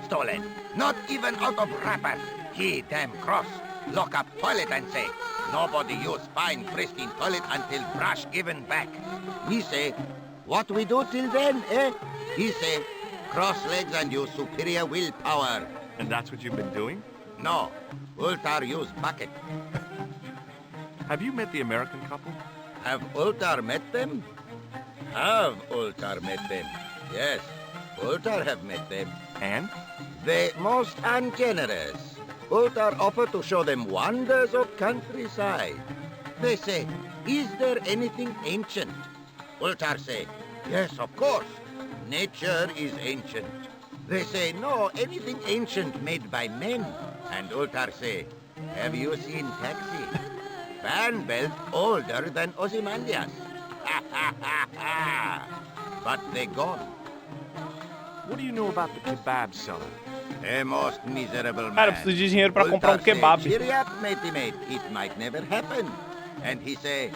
stolen. Not even out of wrapper. He damn cross. Lock up toilet and say, nobody use fine pristine toilet until brush given back. Me say, what we do till then, eh? He say, cross legs and use superior willpower. And that's what you've been doing? No, Ultar use bucket. Have you met the American couple? Have Ultar met them? Have Ultar met them? Yes, Ultar have met them. And? They most ungenerous. Ultar offer to show them wonders of countryside. They say, is there anything ancient? Ultar say, yes, of course. Nature is ancient. They say, no, anything ancient made by men. And Ultar say, have you seen taxi? Fan belt older than Ozymandias. But they gone. What do you know about the kebab seller? A most miserable man. Cara, eu preciso de dinheiro pra comprar um kebab. Say, cheery up, matey mate. It might never happen. And he say,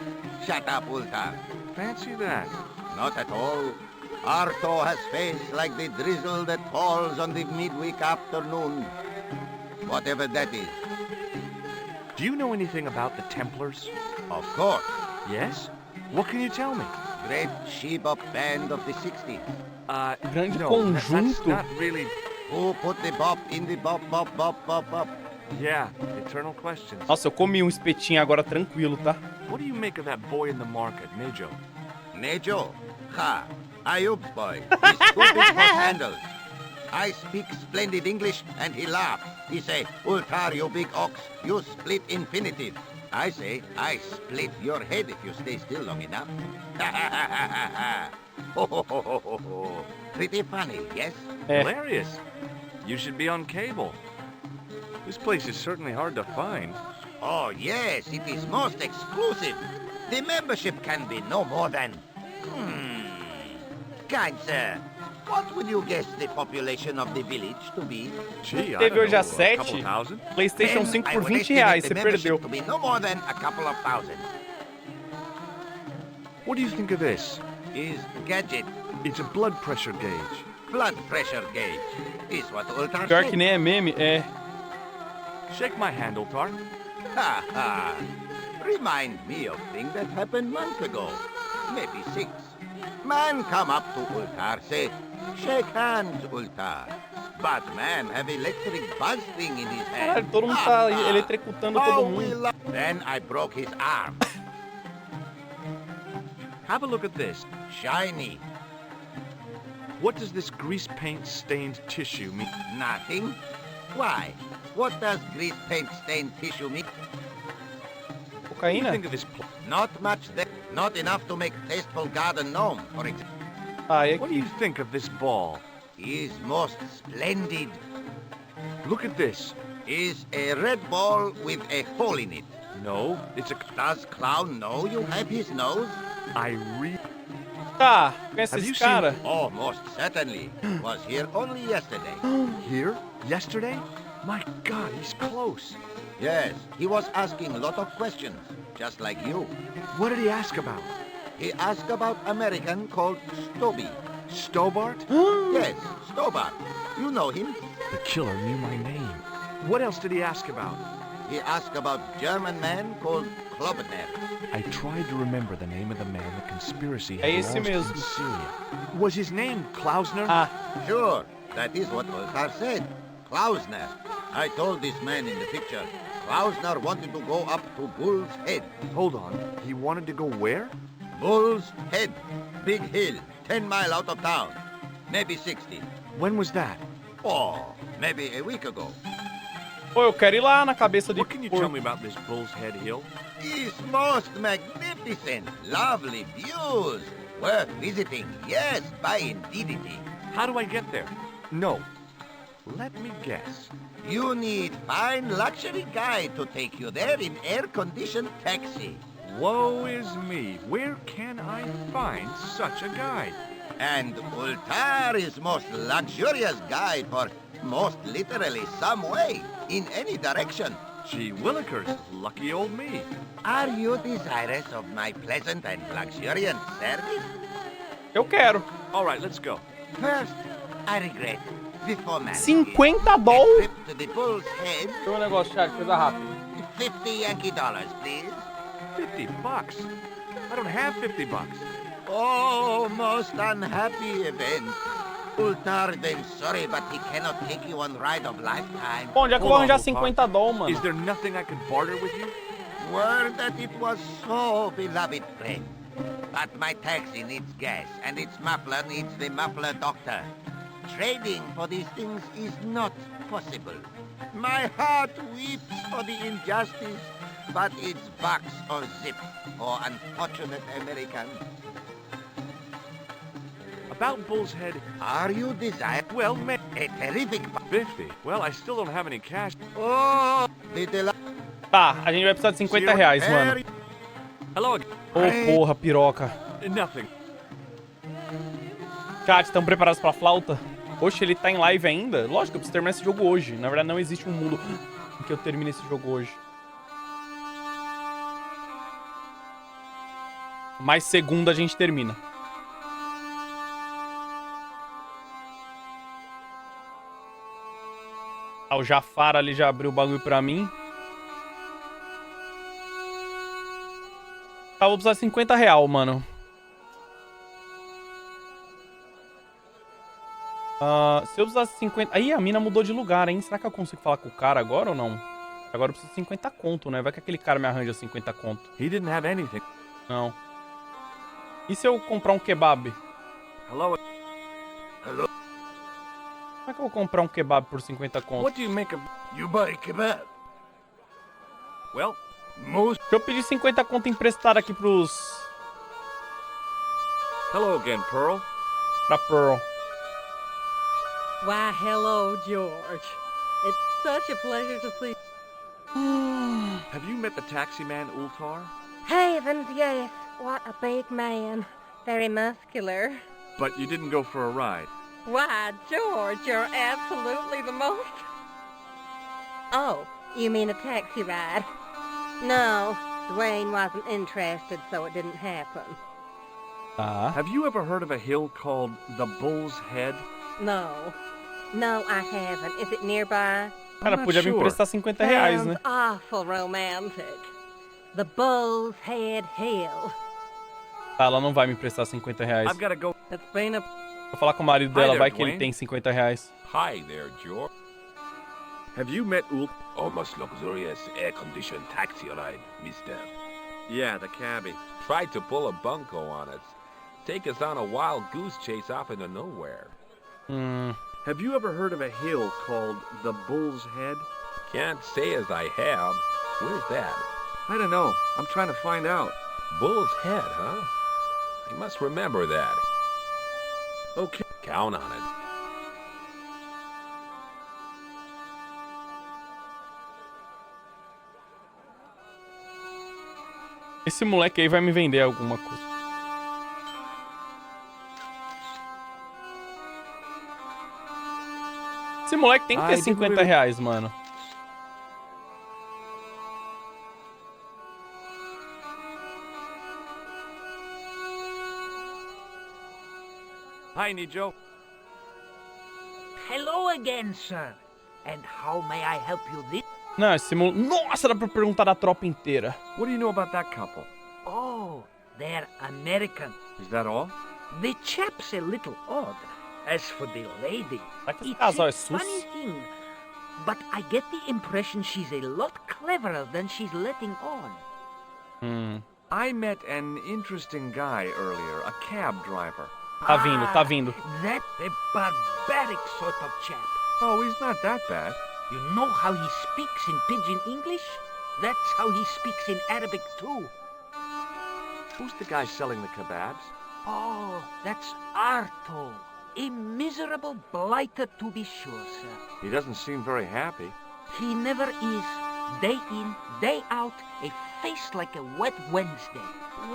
shut up, Ultar. Fancy that. Not at all. Arto has face like the drizzle that falls on the midweek afternoon. Whatever that is. Do you know anything about the Templars? Of course. Yes? What can you tell me? Great she-bop band of the 60s. Grande No, that's conjunto. not really... Who put the bop in the bop, bop, bop, bop, bop? Yeah, eternal questions. Nossa, eu comi um espetinho agora tranquilo, tá? What do you make of that boy in the market, Nejo? Nejo? Ha! Ayub's boy. He's too big for handles. I speak splendid English and he laugh. He say, Ultar, you big ox, you split infinitive. I say, I split your head if you stay still long enough. Ho, ho, ho, ho, ho, ho. Pretty funny, yes? Hilarious. You should be on cable. This place is certainly hard to find. Oh, yes, it is most exclusive. The membership can be no more than... Kind sir, what would you guess the population of the village to be? Gee, I Teve don't hoje a know, a 7, couple thousand? PlayStation 5 I por would 20 estimate reais, the você membership perdeu. to be no more than a couple of thousand. What do you think of this? Is gadget. It's a blood pressure gauge. Blood pressure gauge. Is what Ultar Pior said. que nem é meme, é. Shake my hand, Ultar. Ha ha. Remind me of things that happened months ago. Maybe 6. Man come up to Ultar, say, shake hands, Ultar. But man have electric buzz thing in his hand. Caralho, todo mundo tá eletricutando todo mundo. Then I broke his arm. Have a look at this. Shiny. What does this grease paint stained tissue mean? Nothing. Why? What does grease paint stained tissue mean? What do you Cocaína? think of this Not much there. Not enough to make tasteful garden gnome, for example. Ah, e What do you aqui? think of this ball? Is most splendid. Look at this. Is a red ball with a hole in it. No, it's a... Does clown know you have his nose? I re... Tá, conhece Have you esse cara? Oh, most certainly. Was here only yesterday. Here? Yesterday? My God, he's close. Yes, he was asking a lot of questions, just like you. What did he ask about? He asked about American called Stoby. Stobart? Yes, Stobart. You know him. The killer knew my name. What else did he ask about? He asked about German man called Klobner. I tried to remember the name of the man the conspiracy had É esse launched mesmo. in Syria. Was his name Klausner? Ah, Sure, that is what Ultar said. Klausner. I told this man in the picture. Klausner wanted to go up to Bull's Head. Hold on. He wanted to go where? Bull's Head. Big hill, 10 miles out of town. Maybe 60. When was that? Oh, maybe a week ago. pô, eu quero ir lá na cabeça de What can you tell porco. me about this Bull's Head Hill? It's most magnificent. Lovely views. Worth visiting. Yes, by indeedity. How do I get there? No. Let me guess. You need fine luxury guide to take you there in air-conditioned taxi. Woe is me. Where can I find such a guide? And Ultar is most luxurious guide for most literally some way, in any direction. Gee willikers, lucky old me. Are you desirous of my pleasant and luxuriant service? Eu quero. All right, let's go. First, I regret, before marriage, 50 a doll? trip to the Bull's Head, Deixa eu ver um negócio, chat, coisa rápida. 50 Yankee dollars, please. 50 bucks? I don't have 50 bucks. Oh, most unhappy event. Ultar then sorry, but he cannot take you on ride of lifetime. Bom, onde é que eu vou arranjar 50 doll, mano? Is there nothing I could barter with you? Word that it was so beloved friend. But my taxi needs gas, and its muffler needs the muffler doctor. Trading for these things is not possible. My heart weeps for the injustice, but it's box or zip, or unfortunate American. About Bull's Head, Are you desired? well, A terrific... 50. Well, I still don't have any cash. Oh, the Tá, a gente vai precisar de 50 reais, mano. Hello. Ô, porra, piroca. Nothing. Chat, estão preparados pra flauta? Oxe, ele tá em live ainda? Lógico, eu preciso terminar esse jogo hoje. Na verdade, não existe um mundo em que eu termine esse jogo hoje. Mais segunda a gente termina. Ah, o Jafar ali já abriu o bagulho pra mim. Tá, vou precisar de 50 real, mano. Se eu precisasse de 50... Aí a mina mudou de lugar, hein? Será que eu consigo falar com o cara agora ou não? Agora eu preciso de 50 conto, né? Vai que aquele cara me arranja 50 conto. He didn't have anything. Não. E se eu comprar um kebab? Hello. Como é que eu vou comprar um kebab por 50 conto? What do you make of... You buy kebab? Well, Most... Deixa eu pedir 50 conto emprestado aqui pros... hello again, Pearl. Pra Pearl. Why, hello, George. It's such a pleasure to see. Have you met the taxi man, Ultar? Heavens, yes. What a big man. Very muscular. But you didn't go for a ride. Why, George, you're absolutely the most... Oh, you mean a taxi ride? No, Dwayne wasn't interested, so it didn't happen. Tá. Have you ever heard of a hill called the Bull's Head? No. No, I haven't. Is it nearby? Cara, podia me emprestar 50 reais, né? Sounds awful romantic. The Bull's Head Hill. Tá, ela não vai me emprestar 50 reais. I've gotta go. It's been a... Vou falar com o marido dela, vai que ele tem 50 reais. Hi there, George. Have you met Ulf? Almost luxurious air-conditioned taxi ride, mister. Yeah, the cabbie. Tried to pull a bunco on us. Take us on a wild goose chase off into nowhere. Have you ever heard of a hill called the Bull's Head? Can't say as I have. Where's that? I don't know. I'm trying to find out. Bull's Head, huh? I must remember that. Okay. Count on it. Esse moleque aí vai me vender alguma coisa. Esse moleque tem que ter 50 reais, mano. Hi, Nijo. Hello again, sir. And how may I help you this? Não, esse moleque... Nossa, dá pra perguntar da tropa inteira. What do you know about that couple? Oh, they're American. Is that all? The chap's a little odd. As for the lady, Será que esse it's casal a é sus? funny thing, but I get the impression she's a lot cleverer than she's letting on. I met an interesting guy earlier, a cab driver. Tá vindo, tá vindo. That's a barbaric sort of chap. Oh, he's not that bad. You know how he speaks in pidgin English? That's how he speaks in Arabic too. Who's the guy selling the kebabs? Oh, that's Arto. A miserable blighter to be sure, sir. He doesn't seem very happy. He never is. Day in, day out, a face like a wet Wednesday.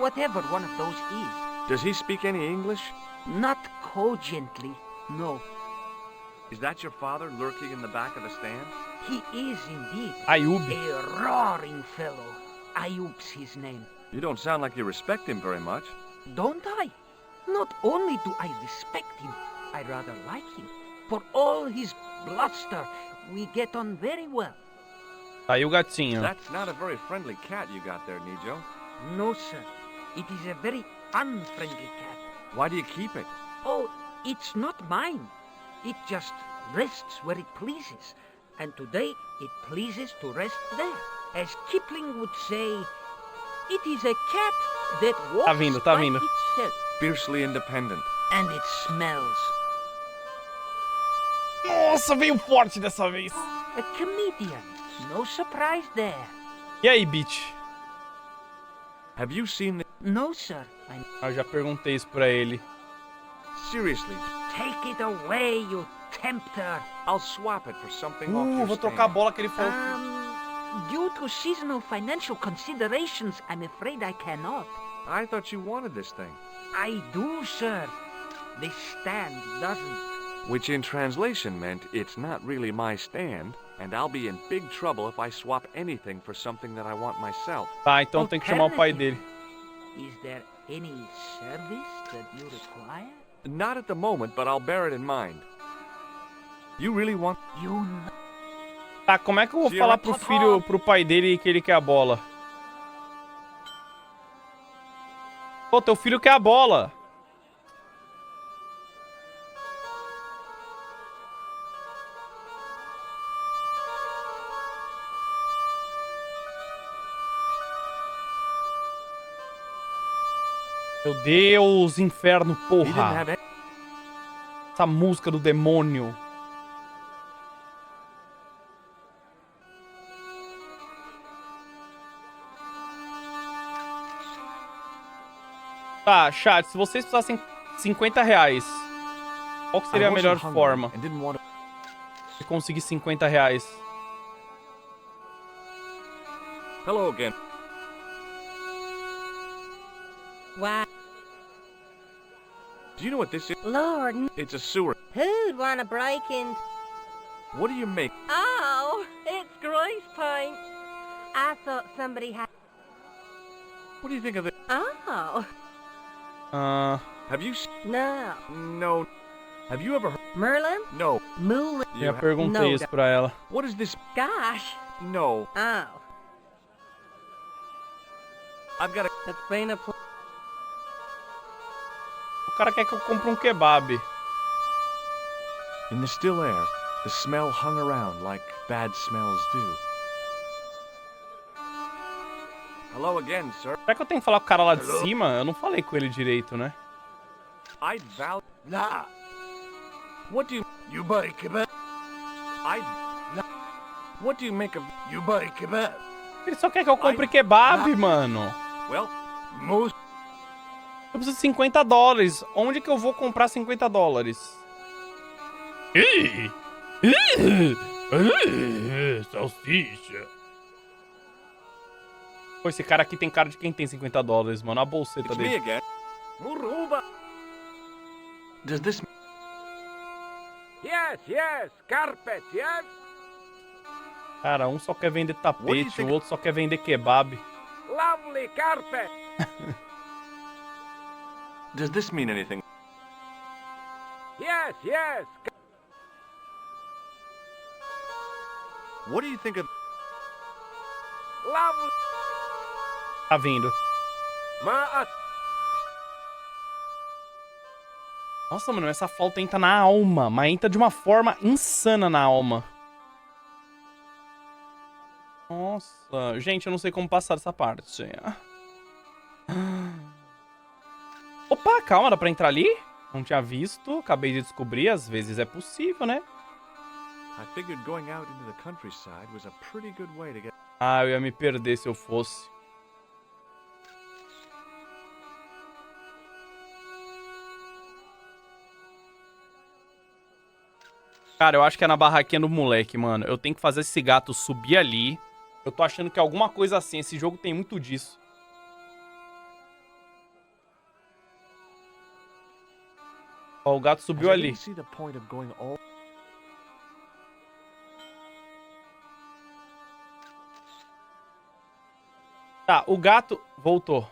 Whatever one of those is. Does he speak any English? Not cogently, no. Is that your father lurking in the back of the stand? He is indeed. Ayub. A roaring fellow. Ayub's his name. You don't sound like you respect him very much. Don't I? Not only do I respect him, I rather like him. For all his bluster, we get on very well. Tá aí o gatinho. That's not a very friendly cat you got there, Nijo. No, sir. It is a very unfriendly cat. Why do you keep it? Oh, it's not mine. It just rests where it pleases. And today it pleases to rest there. As Kipling would say, it is a cat that walks Tá by vindo. itself. Fiercely independent. And it smells. Nossa, veio forte dessa vez. A comedian. No surprise there. E aí, bitch? Have you seen the... No, sir. Eu já perguntei isso pra ele. Seriously, Take it away, you tempter. I'll swap it for something off your Vou trocar a stand. bola que ele falou. Due to seasonal financial considerations, I'm afraid I cannot. I thought you wanted this thing. I do, sir. The stand doesn't. Which in translation meant it's not really my stand, and I'll be in big trouble if I swap anything for something that I want myself. Tá, então tem que chamar o pai dele. Is there any service that you require? Not at the moment, but I'll bear it in mind. You really want... You Tá, como é que eu vou falar pro pai dele que ele quer a bola? Pô, teu filho quer a bola. Meu Deus, inferno, porra. Essa música do demônio. Tá, chat, se vocês precisassem 50 reais, qual que seria a melhor forma de conseguir 50 reais? Hello again. Why? Do you know what this is? Lord, It's a sewer. who'd want to break in? What do you make? Oh, it's grease paint. I thought somebody had... What do you think of it? Oh. Have you... No. No. Have you ever heard... Merlin? No. Moulin? Já perguntei isso pra ela. What is this? Gosh. No. Oh. I've got a... It's been a... O cara quer que eu compre um kebab. In the still air, the smell hung around like bad smells do. Hello again, sir. Será que eu tenho que falar com o cara lá de cima? Eu não falei com ele direito, né? I'd value... Nah. What do you... You buy kebab? What do you make of... You buy kebab? Ele só quer que eu compre kebab, mano. Well, Most... Eu preciso de 50 dólares. Onde que eu vou comprar 50 dólares? Salsicha. Pô, esse cara aqui tem cara de quem tem 50 dólares, mano. A bolseta it's me dele. again. Muruba. Does this... Yes, carpet, yes? Cara, um só quer vender What do you tapete, think- o outro só quer vender kebab. Lovely carpet. Does this mean anything? Yes. What do you think of... Lovely. Tá vindo. Ma... Nossa, mano, essa flauta entra na alma. Mas entra de uma forma insana na alma. Nossa. Gente, eu não sei como passar essa parte. Opa, calma, dá pra entrar ali? Não tinha visto, acabei de descobrir. Às vezes é possível, né? I figured going out into the countryside was a pretty good way to get... Ah, eu ia me perder se eu fosse. Cara, eu acho que é na barraquinha do moleque, mano. Eu tenho que fazer esse gato subir ali. Eu tô achando que é alguma coisa assim. Esse jogo tem muito disso. Ó, o gato subiu I ali. didn't see the point of going all... Tá, o gato voltou.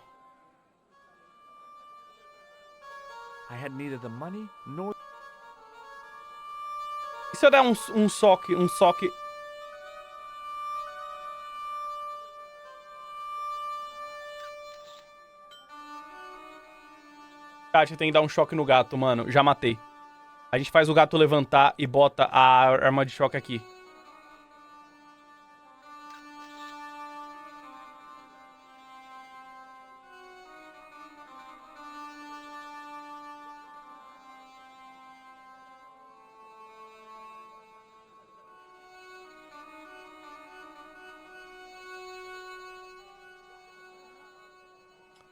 I had neither the money nor... E se eu der um soque, Kátia, tem que dar um choque no gato, mano. Já matei. A gente faz o gato levantar e bota a arma de choque aqui.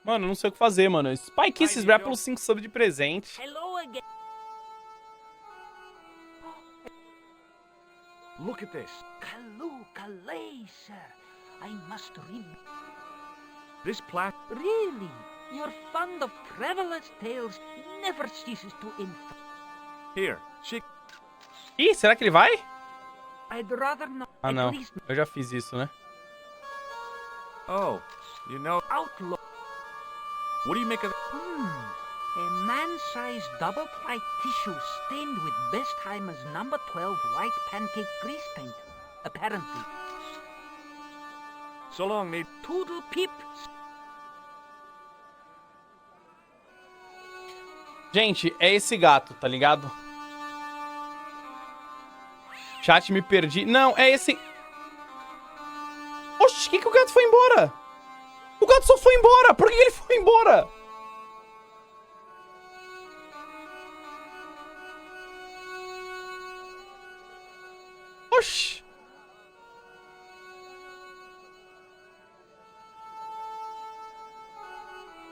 Mano, eu não sei o que fazer, mano. Spike esses rap pelos 5 subs de presente. Hello again. Look at this. Kaloo, sir. I must read. This plat... Really? Your fund of traveler's tales never ceases to info. Here, she... Ih, será que ele vai? I'd rather not. Ah, At não. least Eu já fiz isso, né? Oh, you know... outlaw. What do you make of... A man-sized double-ply tissue stained with Bestheimer's number 12 white pancake grease paint. Apparently. So long, Nate. Toodle peep. Gente, é esse gato, tá ligado? Chat, me perdi. Não, é esse... Oxi, que o gato foi embora? O gato só foi embora. Por que ele foi embora? Oxi.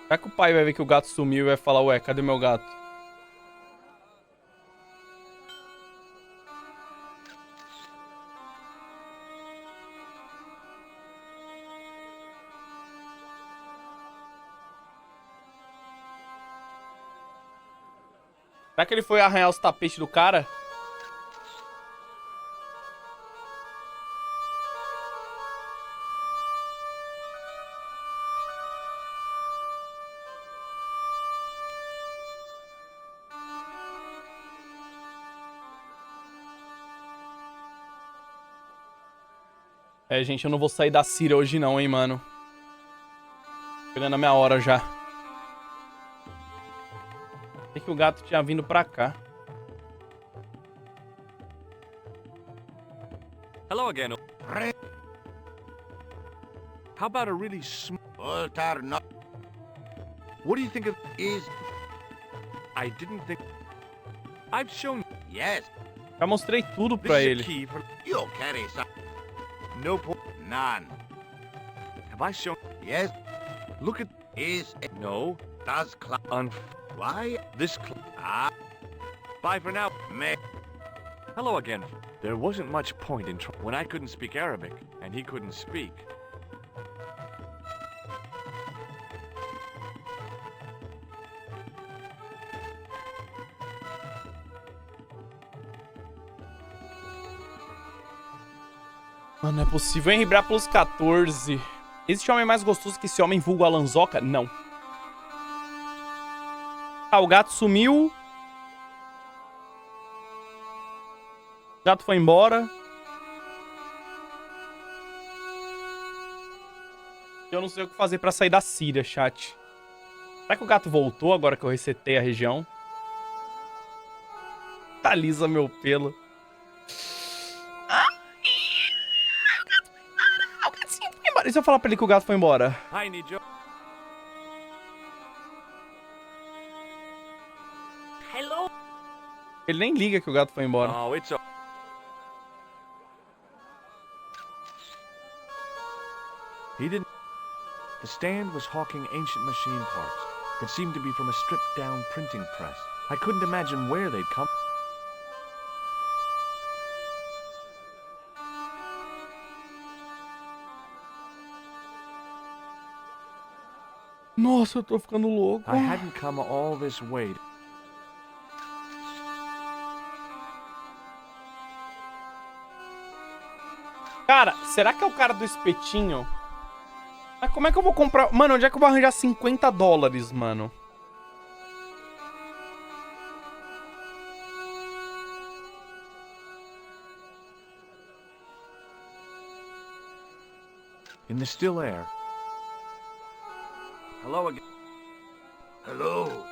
Será que o pai vai ver que o gato sumiu e vai falar, ué, cadê meu gato? Será que ele foi arranhar os tapetes do cara? É, gente, eu não vou sair da Síria hoje não, hein, mano. Chegando a minha hora já. Achei que o gato tinha vindo pra cá. Hello again. How about a really small... What do you think of... I didn't think... I've shown... Yes. Já mostrei tudo pra ele. You carry some. No point. None. Have I shown... Yes. Look at... No. Does Why? This... Bye for now. Hello again. There wasn't much point in when I couldn't speak Arabic, and he couldn't speak. Mano, não é possível. Henry Bra plus 14. Existe homem mais gostoso que esse homem vulgo alanzoka? Não. Ah, o gato sumiu. O gato foi embora. Eu não sei o que fazer pra sair da Síria, chat. Será que o gato voltou agora que eu resetei a região? Alisa meu pelo. E se eu falar pra ele que o gato foi embora? I need you. Hello? Ele nem liga que o gato foi embora. Oh, it's a... He didn't... The stand was hawking ancient machine parts that seemed to be from a stripped-down printing press. I couldn't imagine where they'd come... Nossa, eu tô ficando louco. I hadn't come all this way. Cara, será que é o cara do espetinho? Mas como é que eu vou comprar... Mano, onde é que eu vou arranjar 50 dólares, mano? In the still air. Hello again. Hello.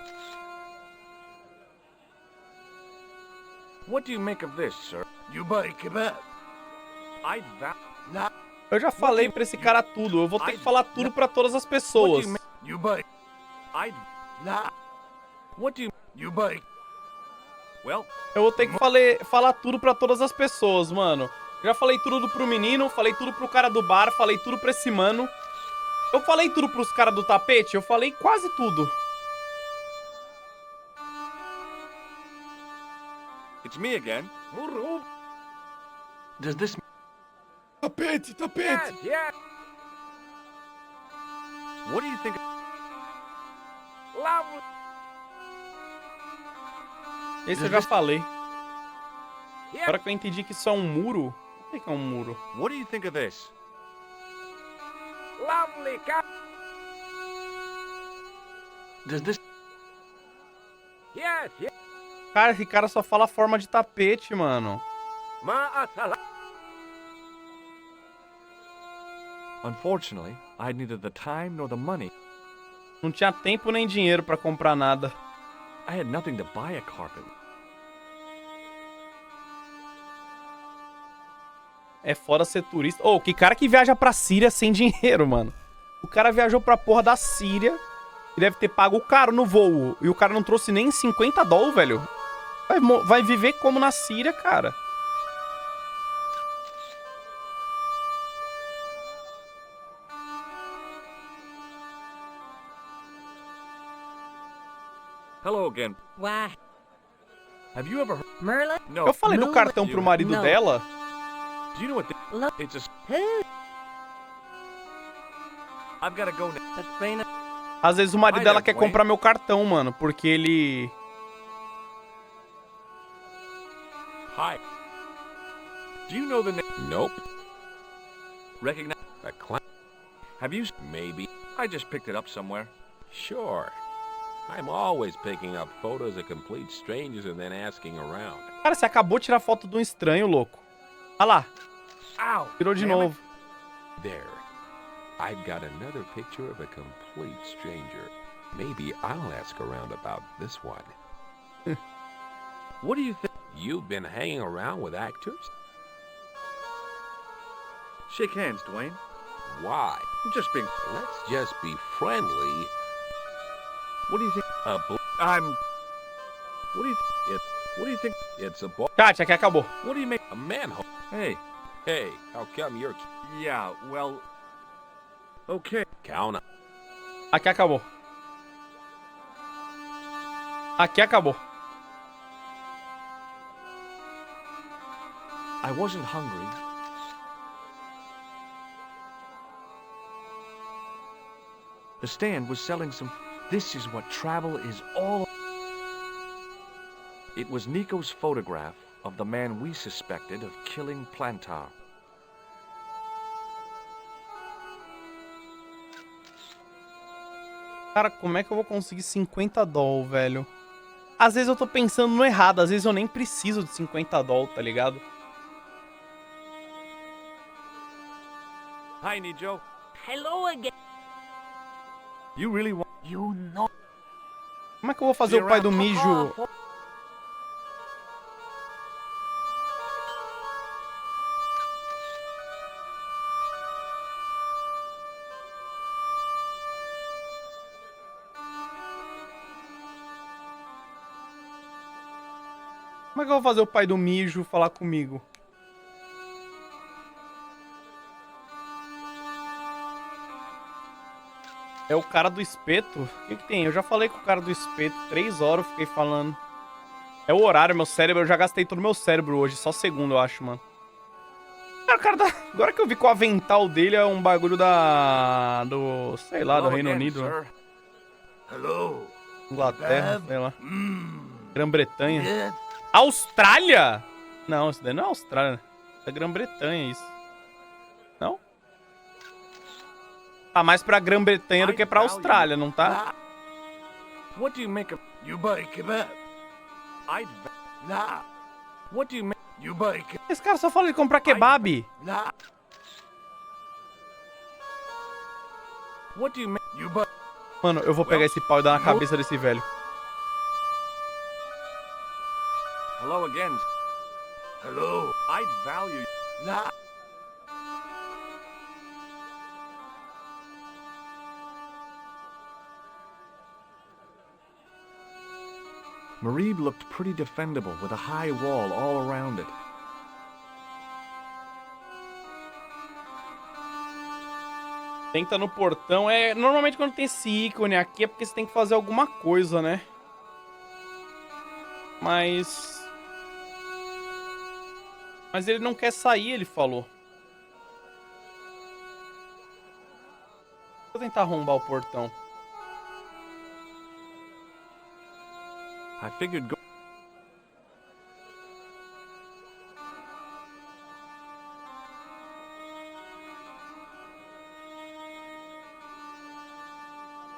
What do you make of this, sir? You buy kebab? I'd Nah. Eu já falei pra esse cara tudo. Eu vou ter que falar tudo pra todas as pessoas. You buy? I'd... Nah. What do You buy? Well... Eu vou ter que falar tudo pra todas as pessoas, mano. Já falei tudo pro menino, falei tudo pro cara do bar, falei tudo pra esse mano. Eu falei tudo pros caras do tapete, eu falei quase tudo. It's me again. Does this... Tapete, tapete. Yeah. What do you think... Lovely. Esse eu já falei. Agora que eu entendi que isso é um muro. O que é um muro? What do you think of this? Lovely. Does this... Yes, yes. Cara, esse cara só fala forma de tapete, mano. Unfortunately, I had neither the time nor the money. Não tinha tempo nem dinheiro pra comprar nada. I had nothing to buy a carpet. É foda ser turista. Ô, que cara que viaja pra Síria sem dinheiro, mano. O cara viajou pra porra da Síria e deve ter pago caro no voo. E o cara não trouxe nem 50 dólares, velho. Vai viver como na Síria, cara. Hello again. Why? Have you ever heard... Merlin? No. Eu falei do cartão pro marido Não. dela. Do you know what... Look. It's a... Who? I've gotta go now. That's been Às vezes o marido Vai, dela Dad, quer vai. comprar meu cartão, mano. Porque ele... Hi. Do you know the name? Nope. Recognize... A clown? Have you... Maybe. I just picked it up somewhere. Sure. I'm always picking up photos of complete strangers and then asking around. Cara, você acabou de tirar foto de um estranho, louco. Olha lá. Ow! Tirou de Damn it. novo. There. I've got another picture of a complete stranger. Maybe I'll ask around about this one. What do you think? You've been hanging around with actors? Shake hands, Dwayne. Why? I'm just being... Let's just be friendly. What do you think? What do you think? It's a boy. Chat, aqui acabou. What do you make... A manhole. Hey. Hey, how come you're... Yeah, well... Okay. Count up. Aqui acabou. Aqui acabou. I wasn't hungry. The stand was selling some... This is what travel is all... It was Nico's photograph of the man we suspected of killing Plantar. Cara, como é que eu vou conseguir 50 doll, velho? Às vezes eu tô pensando no errado, às vezes eu nem preciso de 50 doll, tá ligado? Hi, Nijo. Hello again. You really want... You know. Como é que eu vou fazer o pai do mijo? Como é que eu vou fazer o pai do mijo falar comigo? É o cara do espeto? O que tem? Eu já falei com o cara do espeto. 3 horas eu fiquei falando. É o horário, meu cérebro. Eu já gastei todo o meu cérebro hoje. Só segundo, eu acho, mano. Cara, o cara da... Agora que eu vi que o avental dele é um bagulho do... Sei lá, do Reino Unido. Né? Hello. Inglaterra, sei lá. Grã-Bretanha. Austrália? Não, isso daí não é Austrália. É Grã-Bretanha, isso. Não? Tá mais pra Grã-Bretanha do que pra Austrália, não tá? What do you make of... You buy kebab? Nah. What do you make... You buy kebab? Esse cara só fala de comprar kebab. Nah. What do you make... You buy... Mano, eu vou pegar esse pau e dar na cabeça desse velho. Hello again. Hello. I'd value... Nah. Marib looked pretty defendable with a high wall all around it. Tenta no portão. Normalmente quando tem esse ícone aqui é porque você tem que fazer alguma coisa, né? Mas ele não quer sair, ele falou. Vou tentar arrombar o portão. I figured go...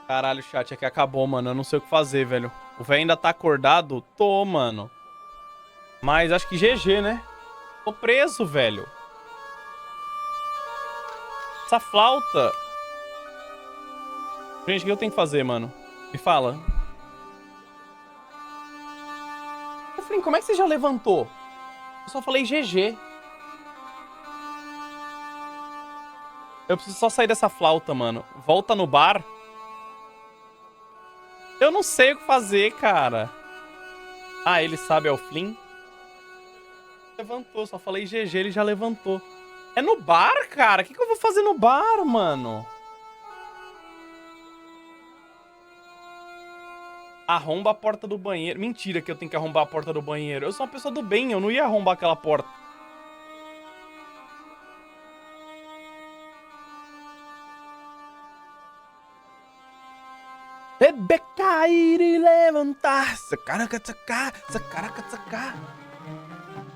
Caralho, chat, aqui acabou, mano. Eu não sei o que fazer, velho. O velho ainda tá acordado? Tô, mano. Mas acho que GG, né? Tô preso, velho. Essa flauta. Gente, o que eu tenho que fazer, mano? Me fala. Efraim, como é que você já levantou? Eu só falei GG. Eu preciso só sair dessa flauta, mano. Volta no bar. Eu não sei o que fazer, cara. Ah, ele sabe, é o Flynn. Levantou, só falei GG, ele já levantou. É no bar, cara? O que eu vou fazer no bar, mano? Arromba a porta do banheiro. Mentira que eu tenho que arrombar a porta do banheiro. Eu sou uma pessoa do bem, eu não ia arrombar aquela porta. Beber, cair e levantar.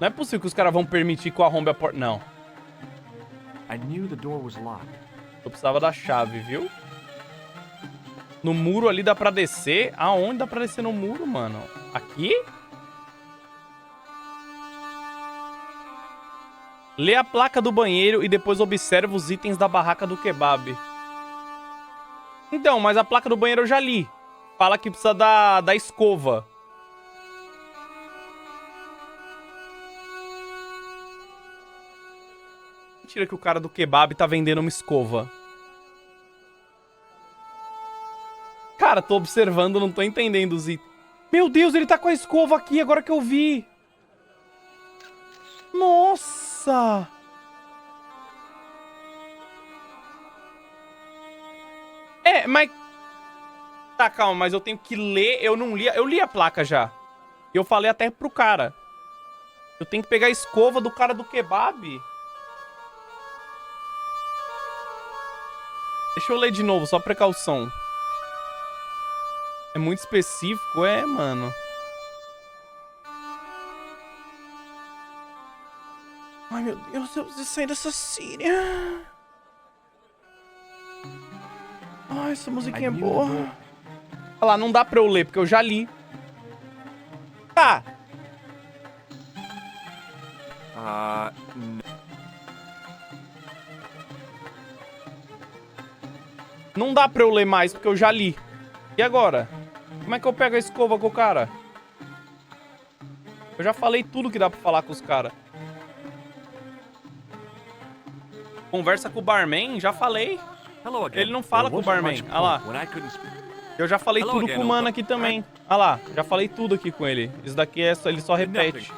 Não é possível que os caras vão permitir que eu arrombe a porta. Não. I knew the door was locked. Eu precisava da chave, viu? No muro ali dá pra descer. Aonde dá pra descer no muro, mano? Aqui? Lê a placa do banheiro e depois observa os itens da barraca do kebab. Então, mas a placa do banheiro eu já li. Fala que precisa da escova. Mentira que o cara do kebab tá vendendo uma escova. Cara, tô observando, não tô entendendo os itens. Meu Deus, ele tá com a escova aqui, agora que eu vi. Nossa! É, mas... Tá, calma, mas eu tenho que ler, eu não li... Eu li a placa já. E eu falei até pro cara. Eu tenho que pegar a escova do cara do kebab. Deixa eu ler de novo, só precaução. É muito específico, é, mano. Ai, meu Deus, eu preciso sair dessa Síria. Ai, essa musiquinha é boa. Olha lá, não dá pra eu ler, porque eu já li. Tá. Não dá pra eu ler mais, porque eu já li. E agora? Como é que eu pego a escova com o cara? Eu já falei tudo que dá pra falar com os caras. Conversa com o barman? Já falei. Ele não fala com o barman. Olha lá. Eu já falei tudo com o mano aqui também. Olha lá. Já falei tudo aqui com ele. Isso daqui é só, ele só repete.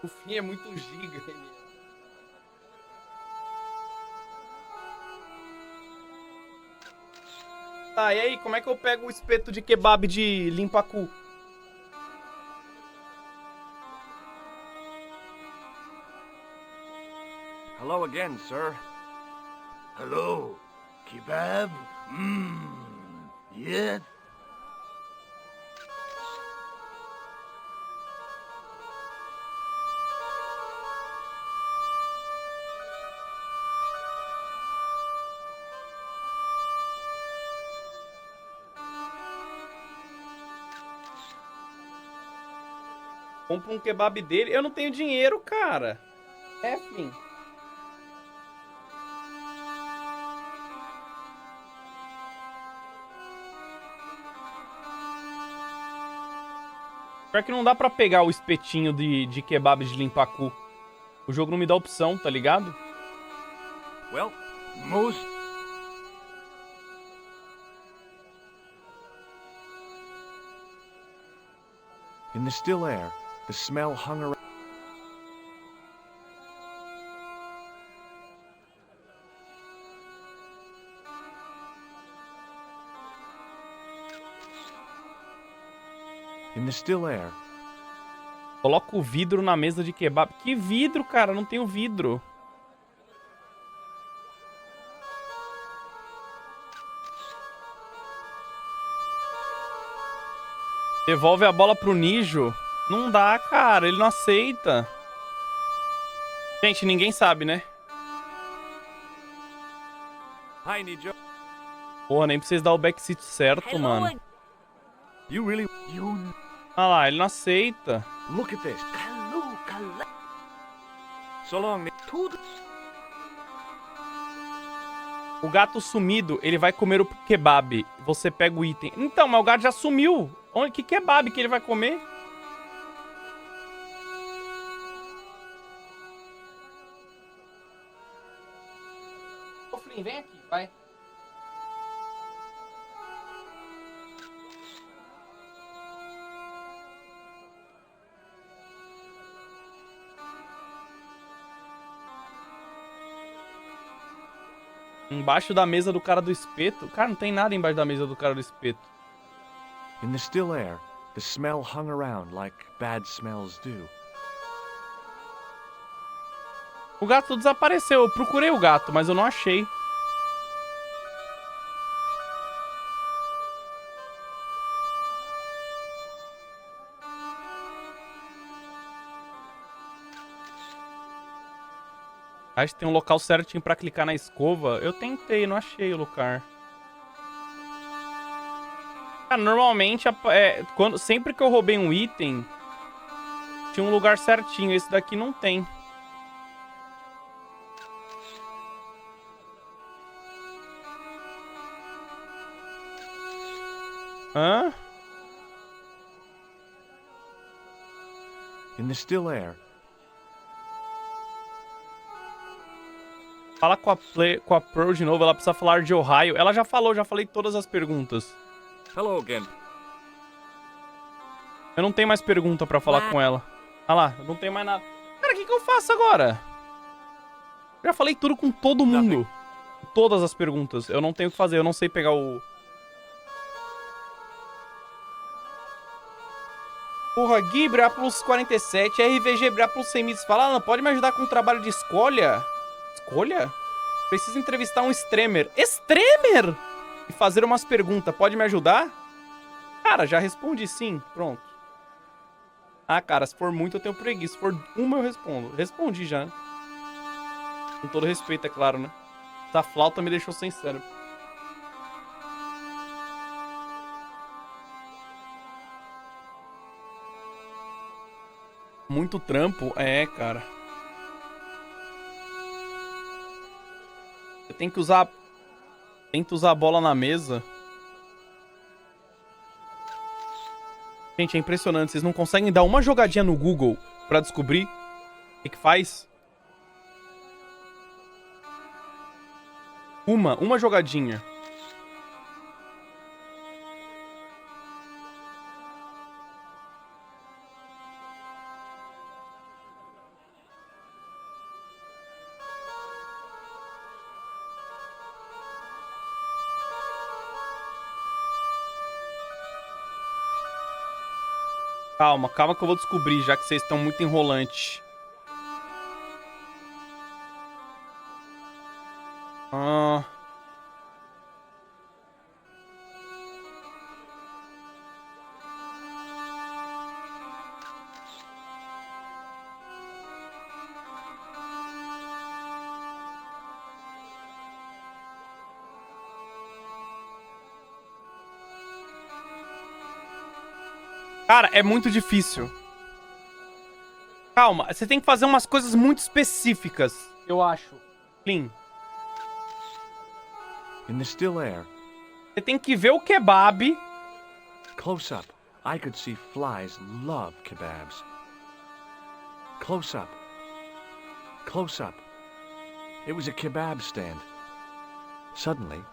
O fim é muito giga. Tá, e aí, como é que eu pego o espeto de kebab de limpa-cu? Hello again, sir. Hello. Kebab? Yes? Compra um kebab dele. Eu não tenho dinheiro, cara. É, fim. Pior que não dá pra pegar o espetinho de kebab de limpar-cu. O jogo não me dá opção, tá ligado? Well, most... In the still air, the smell hung around. In the still air. Coloca o vidro na mesa de kebab. Que vidro, cara? Não tenho vidro. Devolve a bola pro Nijo. Não dá, cara. Ele não aceita. Gente, ninguém sabe, né? Hi, Nijo. Porra, nem precisa dar o backseat certo, mano. You really... Ah lá, ele não aceita. Look at this. So long, Nijo. O gato sumido, ele vai comer o kebab. Você pega o item. Então, mas o gato já sumiu. Onde, que kebab que ele vai comer? Ô, Flynn, vem aqui, vai. Embaixo da mesa do cara do espeto? Cara, não tem nada embaixo da mesa do cara do espeto. In the still air, the smell hung around like bad smells do. O gato desapareceu. Eu procurei o gato, mas eu não achei. Acho que tem um local certinho pra clicar na escova. Eu tentei, não achei o lugar. Cara, normalmente, sempre que eu roubei um item, tinha um lugar certinho. Esse daqui não tem. Hã? In the still air. Fala com a Pearl de novo, ela precisa falar de Ohio. Ela já falou, já falei todas as perguntas. Hello again. Eu não tenho mais pergunta pra falar com ela. Ah lá, não tem mais nada. Cara, o que eu faço agora? Já falei tudo com todo mundo. Todas as perguntas. Eu não tenho o que fazer, eu não sei pegar o... Porra, Gui, Brápulos 47, RVG Brápulos 100 mitos. Fala, Alan, pode me ajudar com o trabalho de escolha? Escolha? Preciso entrevistar um streamer. Streamer? E fazer umas perguntas. Pode me ajudar? Cara, já respondi sim. Pronto. Ah, cara, se for muito eu tenho preguiça. Se for uma eu respondo. Respondi já. Com todo respeito, é claro, né? Essa flauta me deixou sem cérebro. Muito trampo? É, cara. Você tem que usar... Tenta usar a bola na mesa. Gente, é impressionante. Vocês não conseguem dar uma jogadinha no Google pra descobrir o que faz? Uma jogadinha. Calma, calma que eu vou descobrir, já que vocês estão muito enrolantes. Cara, é muito difícil. Calma, você tem que fazer umas coisas muito específicas, eu acho. Clean. In the still air. Você tem que ver o kebab. Close up, I could see flies love kebabs. Close up. Close up. It was a kebab stand. Suddenly,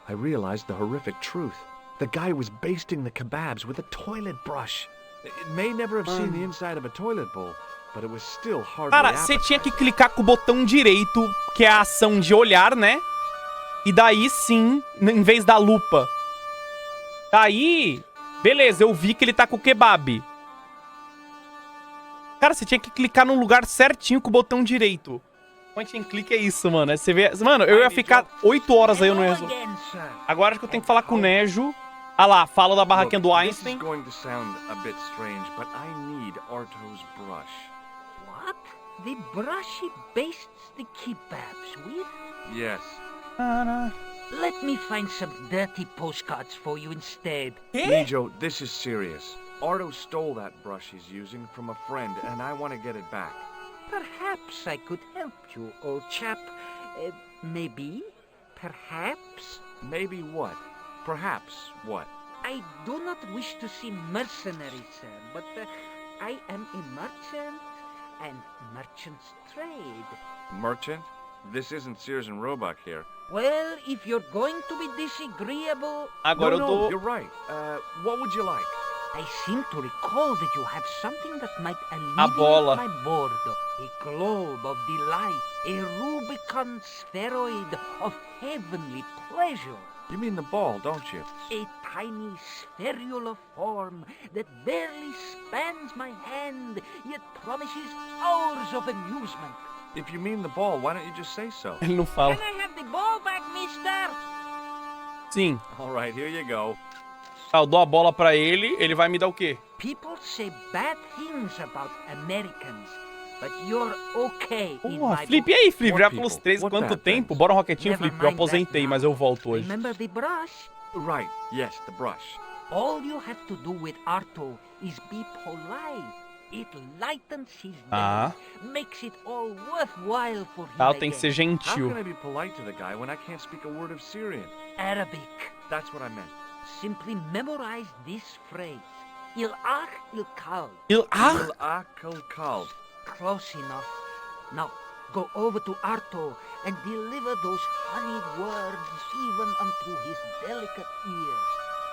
I realized the horrific truth. The guy was basting the kebabs with a toilet brush. It may never have seen the inside of a toilet bowl, but it was still hardly Cara, você tinha que clicar com o botão direito, que é a ação de olhar, né? E daí sim, em vez da lupa. Daí, beleza, eu vi que ele tá com o kebab. Cara, você tinha que clicar no lugar certinho com o botão direito. Point and click é isso, mano. É você vê... Mano, eu ia ficar 8 horas aí, eu não ia... Agora acho que eu tenho que falar com o Nejo. Ah lá, fala da barraquinha do Einstein. This is going to sound a bit strange, but I need Arto's brush. What? The brush he bastes the kebabs with? Yes. Let me find some dirty postcards for you instead. Nijo, this is serious. Arto stole that brush he's using from a friend, and I want to get it back. Perhaps I could help you, old chap. Maybe? Perhaps? Maybe what? Perhaps what? I do not wish to seem mercenary, sir, but I am a merchant, and merchants trade. Merchant? This isn't Sears and Roebuck here. Well, if you're going to be disagreeable... Agora No, you're right. What would you like? I seem to recall that you have something that might A bola. alleviate my boredom. A globe of delight, a Rubicon spheroid of heavenly pleasure. You mean the ball, don't you? A tiny spherular form that barely spans my hand, yet promises hours of amusement. If you mean the ball, why don't you just say so? Ele não fala. Can I have the ball back, mister? Sim. All right, here you go. Ah, eu dou a bola pra ele, ele vai me dar o quê? People say bad things about Americans, but you're okay in Pô, my Flip, e book. aí, Flip? What Já people? pelos 3, What quanto bad tempo? things? Bora um roquetinho, Never Flip. Eu mind that aposentei, now. mas eu volto hoje. Remember the brush? Right, yes, the brush. All you have to do with Arto is be polite. It lightens his Ah. day, makes it all worthwhile for him Tá, tem que ser again. How gentil. can I be polite to the guy when I can't speak a word of Syrian? Arabic. That's what I meant. Simply memorize this phrase. Il-ach il-kalb. Il-ach? Akal Kalb. Close enough. Now, go over to Arto and deliver those honeyed words even unto his delicate ears.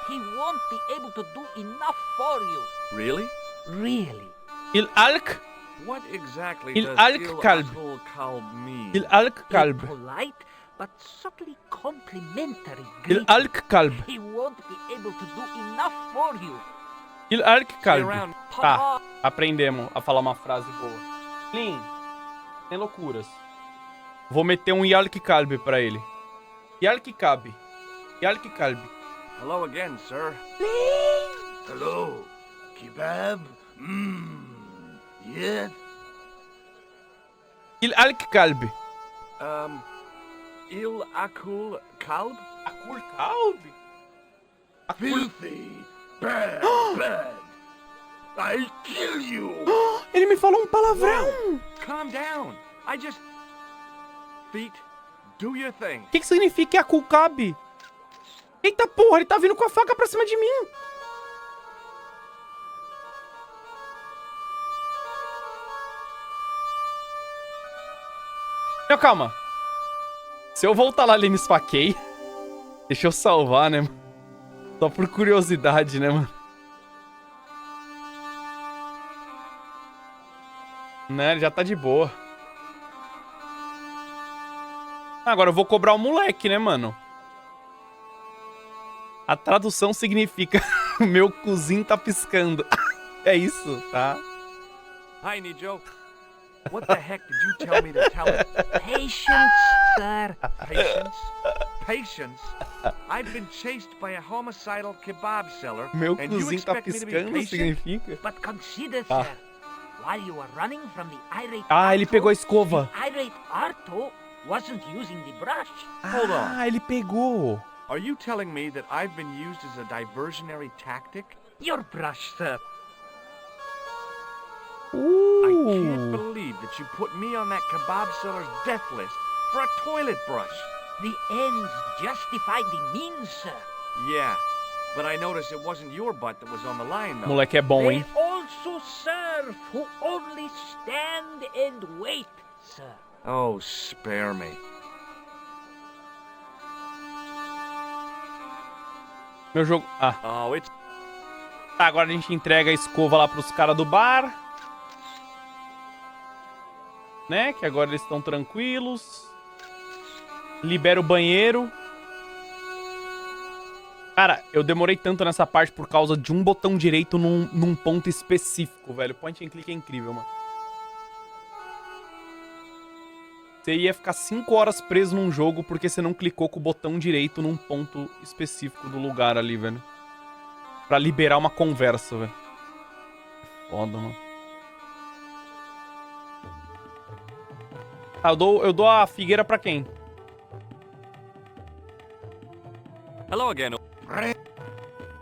He won't be able to do enough for you. Really? Really. Il-alk? What exactly Il does Alk Kalb. Akal Kalb mean? Il-alk kalb. Polite but subtly complimentary greeting. Il-alk kalb. He won't be able to do enough for you. Il-alk Stay kalb. around. Tá, aprendemos a falar uma frase boa. Lin, sem loucuras. Vou meter um Yalk Kalb pra ele. Yalk Kalb. Yalk Kalb. Hello again, sir. Hello. Kebab? Yes? Il-alk Kalb. Il Akul Kalb? Akul Kalb? Filthy. Bad, bad. I'll kill you. Ele me falou um palavrão. Calm down. I just... Feet, do your thing. O que significa Akul Kalb? Eita porra, ele tá vindo com a faca pra cima de mim. Não, calma. Se eu voltar lá, ele me esfaquei. Deixa eu salvar, né, mano? Só por curiosidade, né, mano? Né, ele já tá de boa. Agora eu vou cobrar o moleque, né, mano? A tradução significa meu cozinho tá piscando. É isso, tá? Hi, Nijo. What the heck did you tell me to tell him? Patience, sir. Patience? Patience? I've been chased by a homicidal kebab seller, Meu and you cozinho tá expect me to be piscando patient? significa? But consider, Ah. sir, while you were running from the irate Ah, ele Arto, pegou a escova. the irate Arto wasn't using the brush. Hold on. Ah, ele pegou. Are you telling me that I've been used as a diversionary tactic? Your brush, sir. I can't believe that you put me on that kebab seller's death list for a toilet brush. The ends justify the means, sir. Yeah, but I noticed it wasn't your butt that was on the line, though. Moleque é bom, They hein? also serve who only stand and wait, sir. Oh, spare me. Meu jogo... Ah, Oh, it's... tá, agora a gente entrega a escova lá pros caras do bar. Né? Que agora eles estão tranquilos. Libera o banheiro. Cara, eu demorei tanto nessa parte por causa de um botão direito num ponto específico, velho. Point and click é incrível, mano. Você ia ficar 5 horas preso num jogo porque você não clicou com o botão direito num ponto específico do lugar ali, velho. Pra liberar uma conversa, velho. Foda, mano. Ah, eu dou a figueira pra quem? Hello again.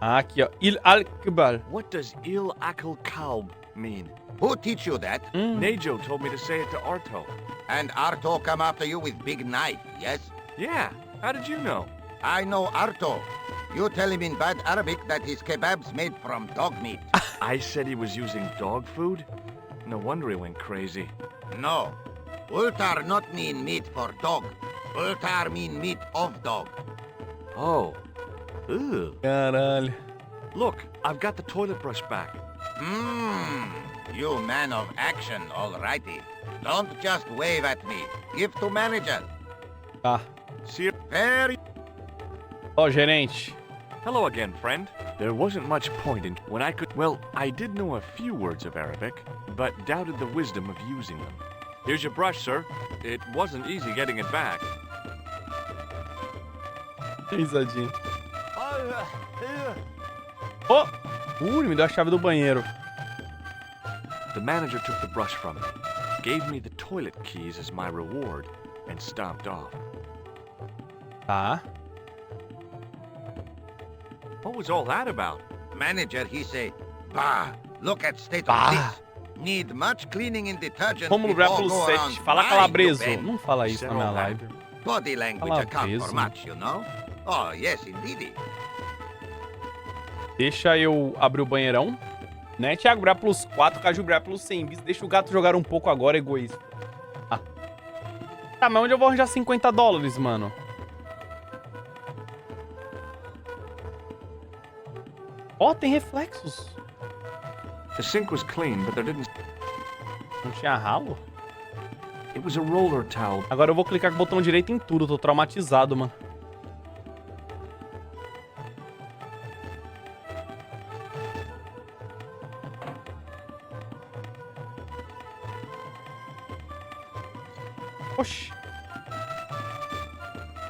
Ah, aqui, ó. Il-Alkbal. What does Il Akal Kalb mean? Who teach you that? Nejo told me to say it to Arto. And Arto come after you with big knife, yes? Yeah, how did you know? I know Arto. You tell him in bad Arabic that his kebab's made from dog meat. I said he was using dog food? No wonder he went crazy. No. Ultar not mean meat for dog. Ultar mean meat of dog. Oh. Ew. Caralho. Look, I've got the toilet brush back. You man of action, alrighty. Don't just wave at me. Give to manager. Tá. See you. Very... Ó, gerente. Hello again, friend. There wasn't much point in when I could... Well, I did know a few words of Arabic, but doubted the wisdom of using them. Here's your brush, sir. It wasn't easy getting it back. Risadinha. Oh! Ele me deu a chave do banheiro. The manager took the brush from me, gave me the toilet keys as my reward, and stomped off. Tá. What was all that about? Manager, he say, bah, look at state of this. Need much cleaning and detergent Rômulo before Brépulo go 7. around Fala flying, calabreso. you Não fala isso na minha live. Body language account for Calabreso. much, you know? Oh, yes, indeed. Deixa eu abrir o banheirão. Né, Thiago? Brépulos 4, Caju Brépulos 100 bis. Deixa o gato jogar um pouco agora, egoísta. Ah. Tá, mas onde eu vou arranjar 50 dólares, mano? Ó, tem reflexos. The sink was clean, but there didn't... Não tinha ralo? It was a roller towel. Agora eu vou clicar com o botão direito em tudo. Tô traumatizado, mano. Oxi.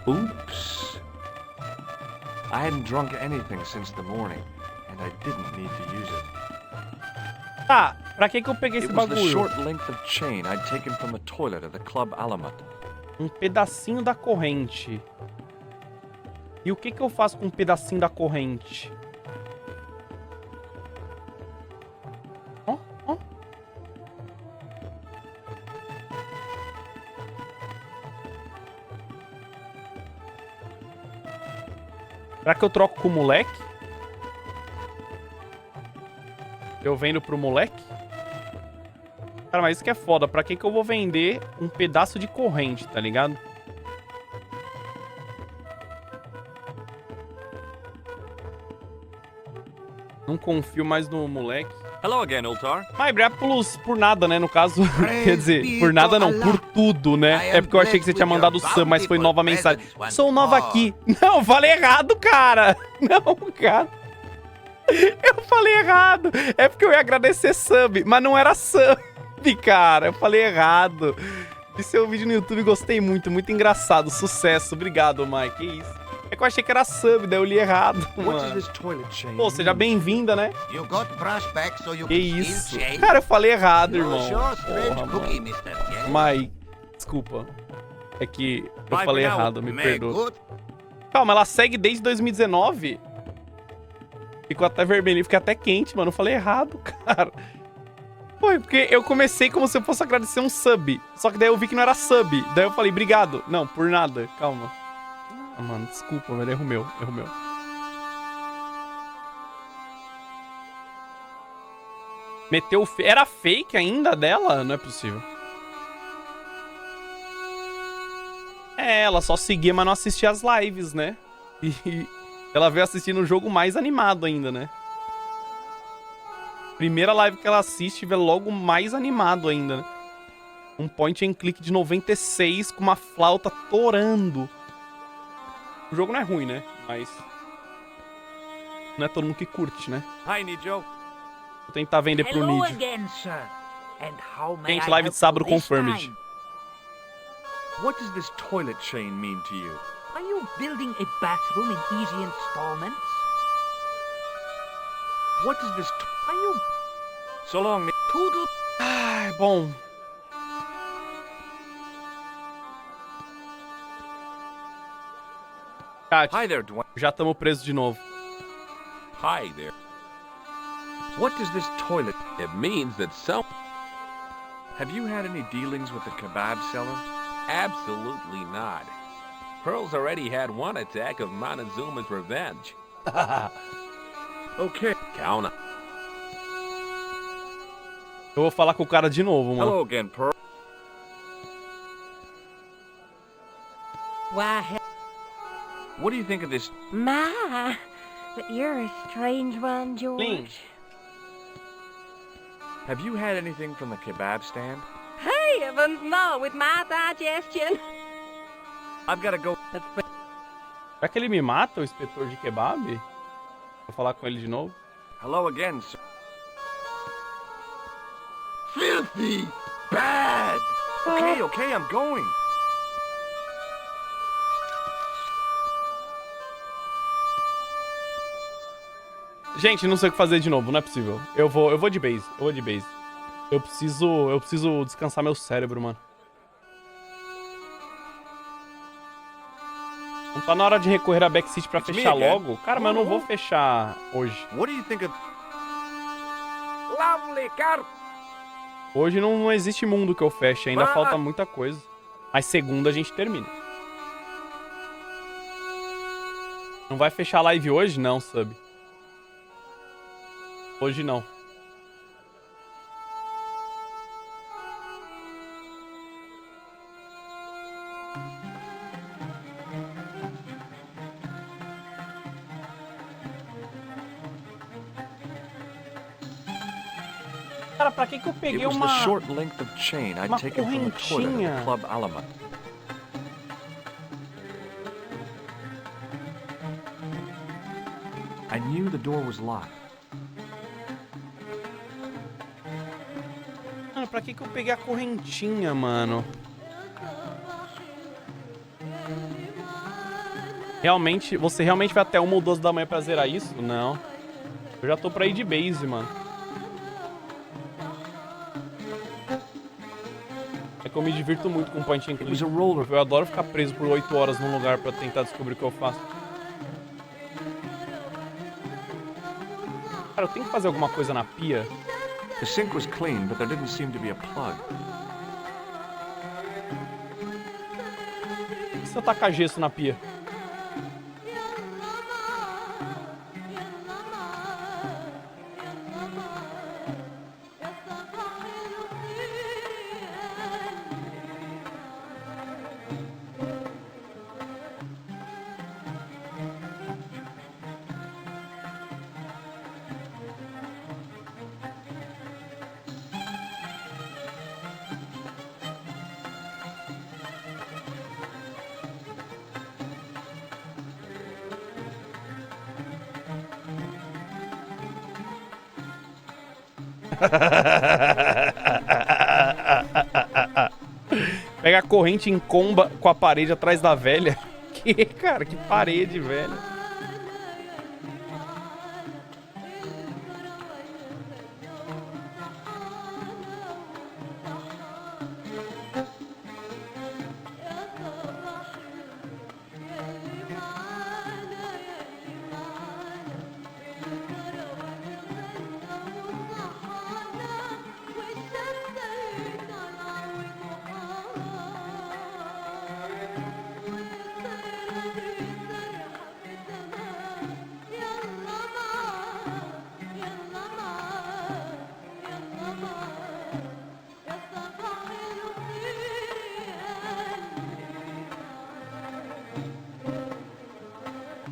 Oops. I hadn't drunk anything since the morning, and I didn't need to use it. Tá, pra que eu peguei esse It was the bagulho? short length of chain I'd taken from the toilet at the Club Alamat. Um pedacinho da corrente. E o que eu faço com um pedacinho da corrente? Ó, ó. Será que eu troco com o moleque? Eu vendo pro moleque? Cara, mas isso que é foda. Pra que eu vou vender um pedaço de corrente, tá ligado? Não confio mais no moleque. Hello again, Ultar. Mas Brépulos por nada, né? No caso, quer dizer, por nada não, por tudo, né? É porque eu achei que você tinha mandado o sub, mas foi nova mensagem. Sou nova aqui. Não, eu falei errado, cara. Não, cara. Eu falei errado. É porque eu ia agradecer sub, mas não era sub, cara. Eu falei errado. Vi seu vídeo no YouTube, gostei muito. Muito engraçado. Sucesso. Obrigado, Mike. Que isso. É que eu achei que era sub, daí eu li errado, mano. Pô, seja bem-vinda, né? Que isso. Cara, eu falei errado, irmão. Porra, mano. Mike, desculpa. É que eu falei errado, me perdoa. Calma, ela segue desde 2019? Ficou até vermelho, fica até quente, mano. Eu falei errado, cara. Pô, porque eu comecei como se eu fosse agradecer um sub. Só que daí eu vi que não era sub. Daí eu falei, obrigado. Não, por nada. Calma. Ah, mano, desculpa, velho. Erro meu, erro meu. Meteu... Era fake ainda dela? Não é possível. É, ela só seguia, mas não assistia as lives, né? E... ela veio assistindo o jogo mais animado ainda, né? Primeira live que ela assiste, vê logo mais animado ainda, né? Um point and click de 96 com uma flauta torando. O jogo não é ruim, né? Mas... não é todo mundo que curte, né? Hi, Nijo. Vou tentar vender pro Hello Nijo. again, sir. And how may Gente, I live help de sábado you this confirmed. time? What does this toilet chain mean to you? Are you building a bathroom in easy installments? What does this... Are you... So long, Nijo. Toodle... Ai, bom... Chat, Hi there, Dwayne. já estamos presos de novo. Hi there. What does this toilet... It means that some... Have you had any dealings with the kebab seller? Absolutely not. Pearl's already had one attack of Montezuma's revenge. Okay. Count on. Eu vou falar com o cara de novo, mano. Hello again, Pearl. Why, What do you think of this... My, but you're a strange one, George. Clean. Have you had anything from the kebab stand? Hey, heavens, no, with my digestion. I've got to go. Será que ele me mata, o inspetor de kebab? Vou falar com ele de novo. Hello again, sir. Filthy! Bad! Okay, I'm going. Gente, não sei o que fazer de novo, não é possível. Eu vou de base, Eu preciso descansar meu cérebro, mano. Não tá na hora de recorrer a backseat pra fechar logo? Cara, mas eu não vou fechar hoje. What do you think of... Lovely car. Hoje não existe mundo que eu feche, ainda falta muita coisa. Mas segunda a gente termina. Não vai fechar a live hoje? Não, sub. Hoje não. Cara, pra que eu peguei uma... It was the short length of chain I'd taken from the toilet at the Club Alamat. I knew the door was locked. Mano, pra que eu peguei a correntinha, mano? Realmente, você realmente vai até 1 ou 2 da manhã pra zerar isso? Não. Eu já tô pra ir de base, mano. É que eu me divirto muito com point and click. Eu adoro ficar preso por 8 horas num lugar pra tentar descobrir o que eu faço. Cara, eu tenho que fazer alguma coisa na pia. The sink was clean, but there didn't seem to be a plug. E se eu tacar gesso na pia? Pega a corrente em comba com a parede atrás da velha. Que, cara? Que parede, velho.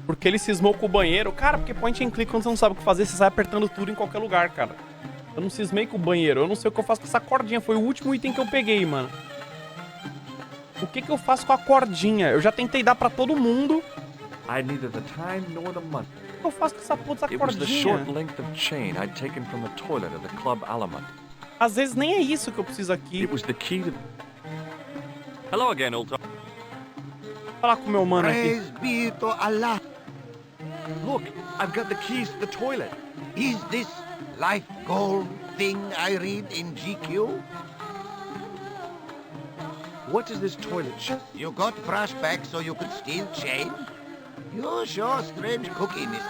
Porque ele cismou com o banheiro. Cara, porque point and click, quando você não sabe o que fazer, você sai apertando tudo em qualquer lugar, cara. Eu não cismei com o banheiro. Eu não sei o que eu faço com essa cordinha. Foi o último item que eu peguei, mano. O que eu faço com a cordinha? Eu já tentei dar pra todo mundo. I neither the time nor the money. O que eu faço com essa porra dessa It was the short cordinha? length of chain I'd taken from the toilet at the Club Alamat. Às vezes nem é isso que eu preciso aqui. It was the key to... Hello again, old top. Vou falar com o meu mano aqui. Praise be to Allah. Look, I've got the keys to the toilet. Is this life goal thing I read in GQ? What does this toilet You got brass back so you could steal chain? You show strange cookiness.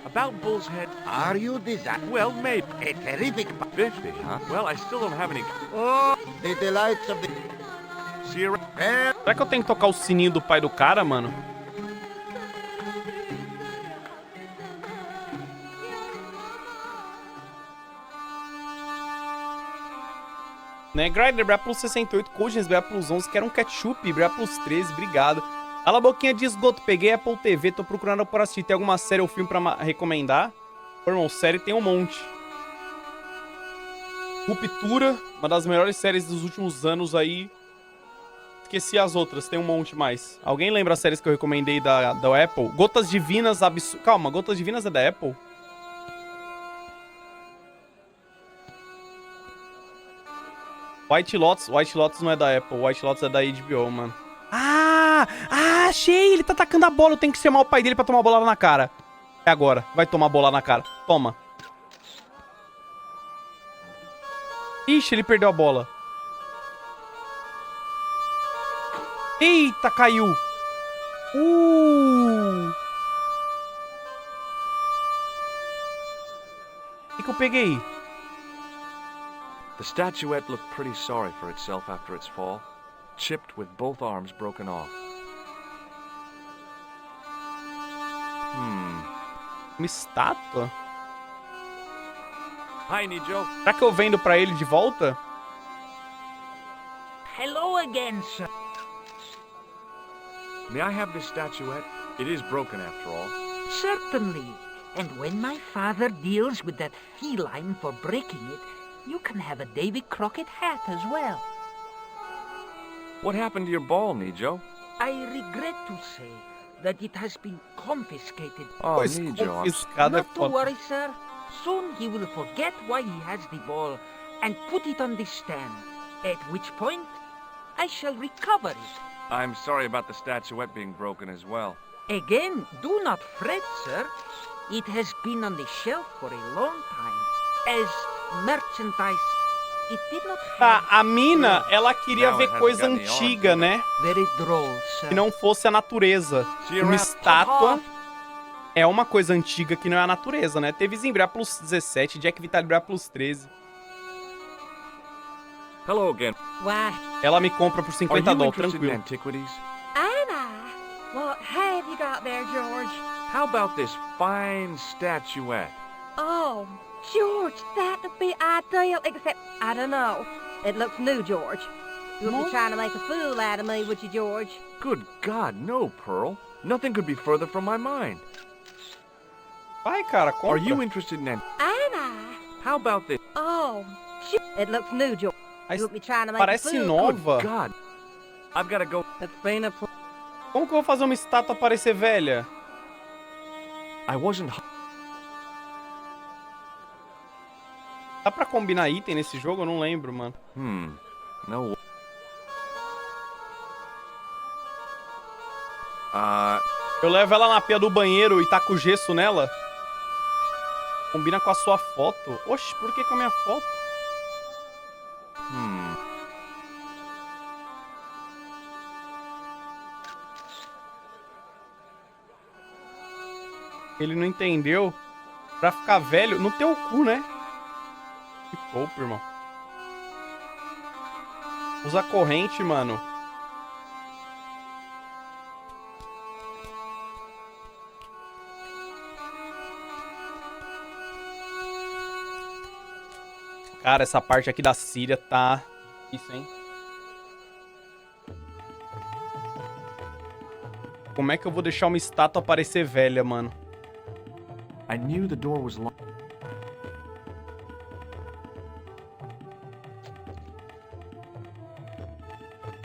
About Bull's Head? Are you designed? Well, maybe. A terrific... 50, huh? Well, I still don't have any... Oh, the delights of the... See you around. Será que eu tenho que tocar o sininho do pai do cara, mano? Né, Grinder, Bra plus 68, Cogens, Bra plus 11, quero um ketchup, Bra plus 13, obrigado. Fala, boquinha de esgoto, peguei Apple TV, tô procurando por assistir, tem alguma série ou filme pra recomendar? Pô, irmão, série tem um monte. Ruptura, uma das melhores séries dos últimos anos aí. Esqueci as outras, tem um monte mais. Alguém lembra as séries que eu recomendei da Apple? Gotas Divinas, Calma, Gotas Divinas é da Apple? White Lotus não é da Apple. White Lotus é da HBO, mano. Ah! Ah, achei! Ele tá atacando a bola. Eu tenho que chamar o pai dele pra tomar a bolada na cara. É agora. Vai tomar a bola na cara. Toma. Ixi, ele perdeu a bola. Eita, caiu. O que eu peguei? The statuette looked pretty sorry for itself after its fall, chipped with both arms broken off. Uma estátua? Hi, Joe. Será que eu vendo pra ele de volta? Hello again, sir. May I have this statuette? It is broken after all. Certainly. And when my father deals with that feline for breaking it, you can have a Davy Crockett hat as well. What happened to your ball, Nijo? I regret to say that it has been confiscated. Oh, Nijo, Not to worry, sir. Soon he will forget why he has the ball and put it on the stand, at which point I shall recover it. I'm sorry about the statuette being broken as well. Again, do not fret, sir. It has been on the shelf for a long time. As merchandise, it did not have... Tá, a mina, ela queria ver coisa antiga, né? Very droll, sir. Que não fosse a natureza. Uma estátua é uma coisa antiga que não é a natureza, né? Teve Zimbra plus 17, Jack Vitalibra plus 13. Hello again. Why? Ela me compra por 50 dólares, tranquilo. Antiquities? Anna! What have you got there, George? How about this fine statuette? Oh, George, that would be ideal, except, I don't know. It looks new, George. You wouldn't be trying to make a fool out of me, would you, George? Good God, no, Pearl. Nothing could be further from my mind. Vai, cara, compra. Are you interested in... Anna! How about this? Oh, it looks new, George. You wouldn't be trying to make a Parece fool. nova. Good God. I've got to go. It's been a... Como que eu vou fazer uma estátua parecer velha? I wasn't... Dá pra combinar item nesse jogo? Eu não lembro, mano. No. Eu levo ela na pia do banheiro e taco gesso nela. Combina com a sua foto. Oxe, por que com a minha foto? Ele não entendeu. Pra ficar velho, no teu cu, né? Que pouco, irmão. Usa corrente, mano. Cara, essa parte aqui da Síria tá... Isso, hein? Como é que eu vou deixar uma estátua parecer velha, mano? I knew the door was locked.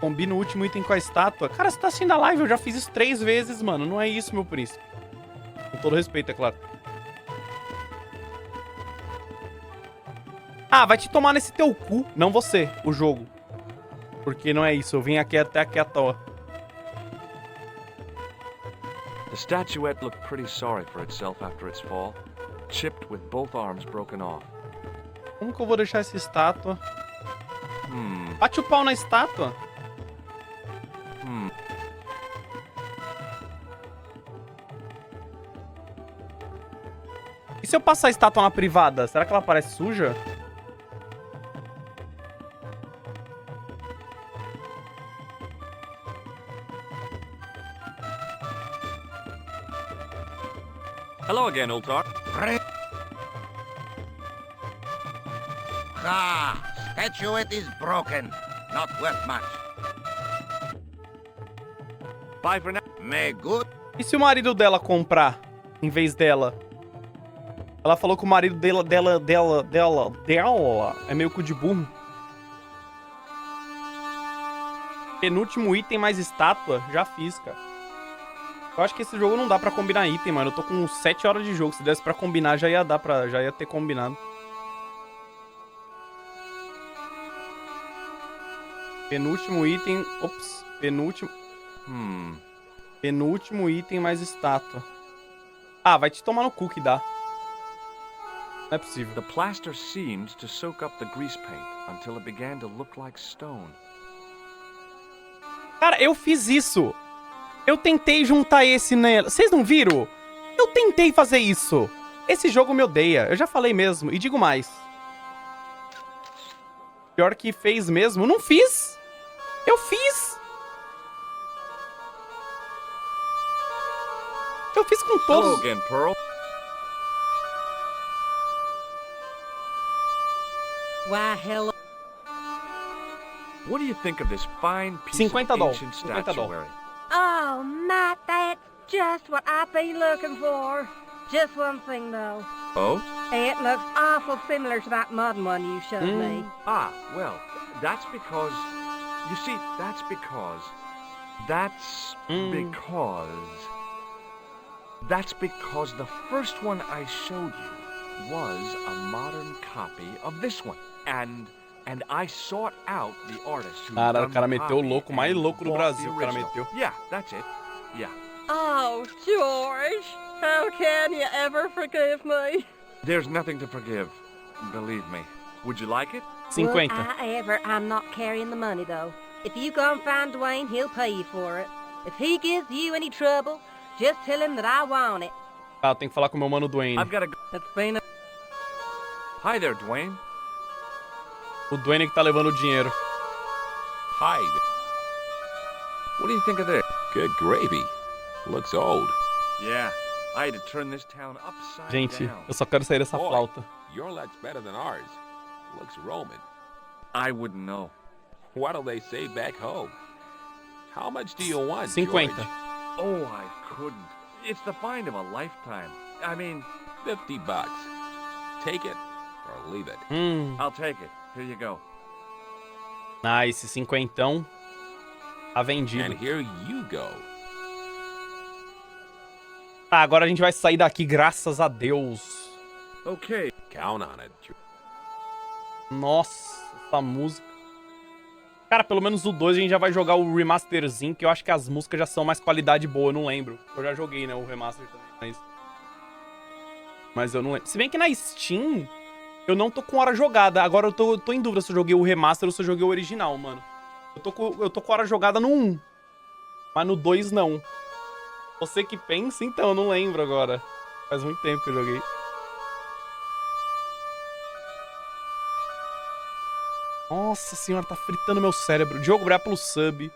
Combina o último item com a estátua. Cara, você tá assistindo a live? Eu já fiz isso 3 vezes, mano. Não é isso, meu príncipe. Com todo respeito, é claro. Ah, vai te tomar nesse teu cu. Não você, o jogo. Porque não é isso. Eu vim aqui até aqui à toa. The statuette looked pretty sorry for itself after its fall, chipped with both arms broken off. Como que eu vou deixar essa estátua? Bate o pau na estátua. E se eu passar a estátua na privada? Será que ela parece suja? Hello again, old talk. Statuette is broken. Not worth much. Bye for now. May good. E se o marido dela comprar em vez dela? Ela falou que o marido dela é meio cu de burro. Penúltimo item mais estátua. Já fiz, cara. Eu acho que esse jogo não dá pra combinar item, mano. Eu tô com 7 horas de jogo. Se desse pra combinar, já ia ter combinado. Penúltimo item... Ops. Penúltimo... Penúltimo item mais estátua. Ah, vai te tomar no cu que dá. Não é possível. The plaster seemed to soak up the grease paint until it began to look like stone. Cara, eu fiz isso. Eu tentei juntar esse nela. Vocês não viram? Eu tentei fazer isso. Esse jogo me odeia. Eu já falei mesmo. E digo mais. Pior que fez mesmo. Não fiz. Eu fiz. Eu fiz com todos. Hello again, Pearl. Why, hello. What do you think of this fine piece $50. of ancient $50. statuary? Oh, Matt, that's just what I've been looking for. Just one thing, though. Oh? It looks awful similar to that modern one you showed me. Ah, well, that's because... You see, that's because... That's because the first one I showed you was a modern copy of this one. And I sought out the artist who Cara, o done cara the meteu o copy louco mais and louco do bought the Brasil. O cara original. meteu. Yeah, that's it. Yeah. Oh, George, how can you ever forgive me? There's nothing to forgive. Believe me. Would you like it? 50. I'm not carrying the money, though. If you go and find Dwayne, he'll pay you for it. If he gives you any trouble, just tell him that I want it. Ah, tem que falar com o meu mano Dwayne. I've got to go. That's been a... Hi there, Dwayne. O Dwayne que tá levando o dinheiro. Hi. What do you think of this? Good gravy. Looks old. Yeah, I had to turn this town upside Gente, down. eu só quero sair dessa Boy, flauta. your luck's better than ours. Looks Roman. I wouldn't know. What'll they say back home? How much do you want, 50. George? Oh, I couldn't. It's the find of a lifetime. I mean... $50. Take it or leave it. I'll take it. Here you go. Nice, 50. Tá vendido. And here you go. Tá, agora a gente vai sair daqui, graças a Deus. Okay. Count on it. Nossa, essa música. Cara, pelo menos o 2 a gente já vai jogar o remasterzinho, que eu acho que as músicas já são mais qualidade boa, eu não lembro. Eu já joguei, né, o remaster também, mas eu não lembro. Se bem que na Steam, eu não tô com hora jogada. Agora eu tô em dúvida se eu joguei o remaster ou se eu joguei o original, mano. Eu tô com hora jogada no 1, mas no 2 não. Você que pensa, então, eu não lembro agora. Faz muito tempo que eu joguei. Nossa senhora, tá fritando meu cérebro. Diogo, obrigado pelo sub.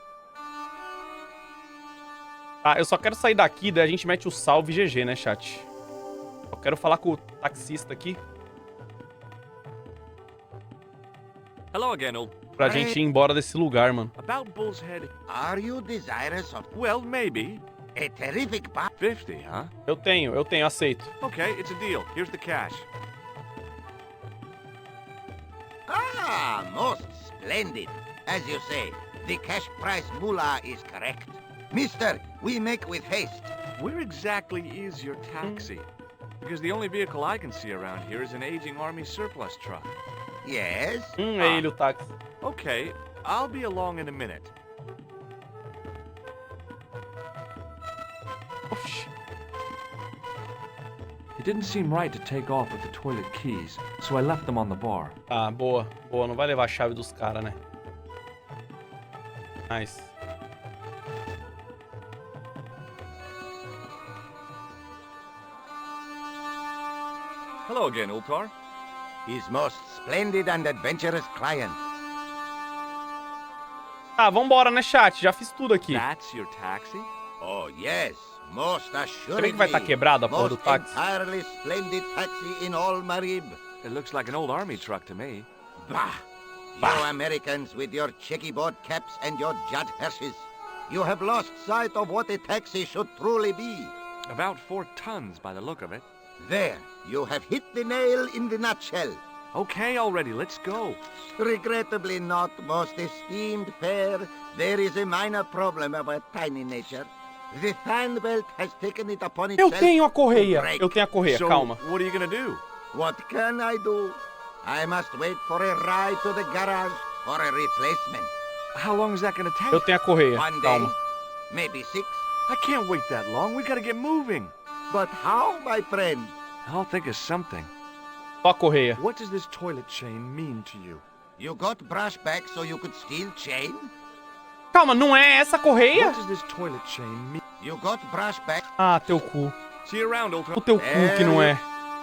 Tá, eu só quero sair daqui, daí a gente mete o salve GG, né, chat? Eu quero falar com o taxista aqui. Hello again, old... Pra gente ir embora desse lugar, mano. About Bull's Head... Are you desirous of Well, maybe. a terrific bar? 50, huh? Eu tenho, aceito. Okay, it's a deal. Here's the cash. Ah, most splendid. As you say, the cash price moolah is correct. Mister, we make with haste. Where exactly is your taxi? Because the only vehicle I can see around here is an aging army surplus truck. Yes? É ele o táxi. Okay, I'll be along in a minute. Oxi. It didn't seem right to take off with the toilet keys, so I left them on the bar. Tá, boa. Boa, não vai levar a chave dos caras, né? Nice. Hello again, Ultar. His most splendid and adventurous client. Tá, vambora, né, chat? Já fiz tudo aqui. That's your taxi? Oh, yes. Most assuredly. Será que vai estar quebrado a porra do Most táxi? entirely splendid taxi in all Marib. It looks like an old army truck to me. Bah! You Americans with your checkerboard caps and your Judd Hershes. You have lost sight of what a taxi should truly be. About 4 tons by the look of it. There, you have hit the nail in the nutshell. Okay, already, let's go. Regrettably not, most esteemed pair. There is a minor problem of a tiny nature. The fan belt has taken it upon Eu itself tenho a correia. to break. Eu tenho a correia, So, calma. what are you gonna do? What can I do? I must wait for a ride to the garage for a replacement. How long is that gonna take? Eu tenho a correia. One day, Calma. maybe 6. I can't wait that long. We gotta get moving. But how, my friend? I'll think of something. Só a correia. What does this toilet chain mean to you? You got brush back so you could steal chain? Calma, não é essa a correia? What does this toilet chain mean? You got brush back. Ah, teu cu. See you around, old O teu cu que não é.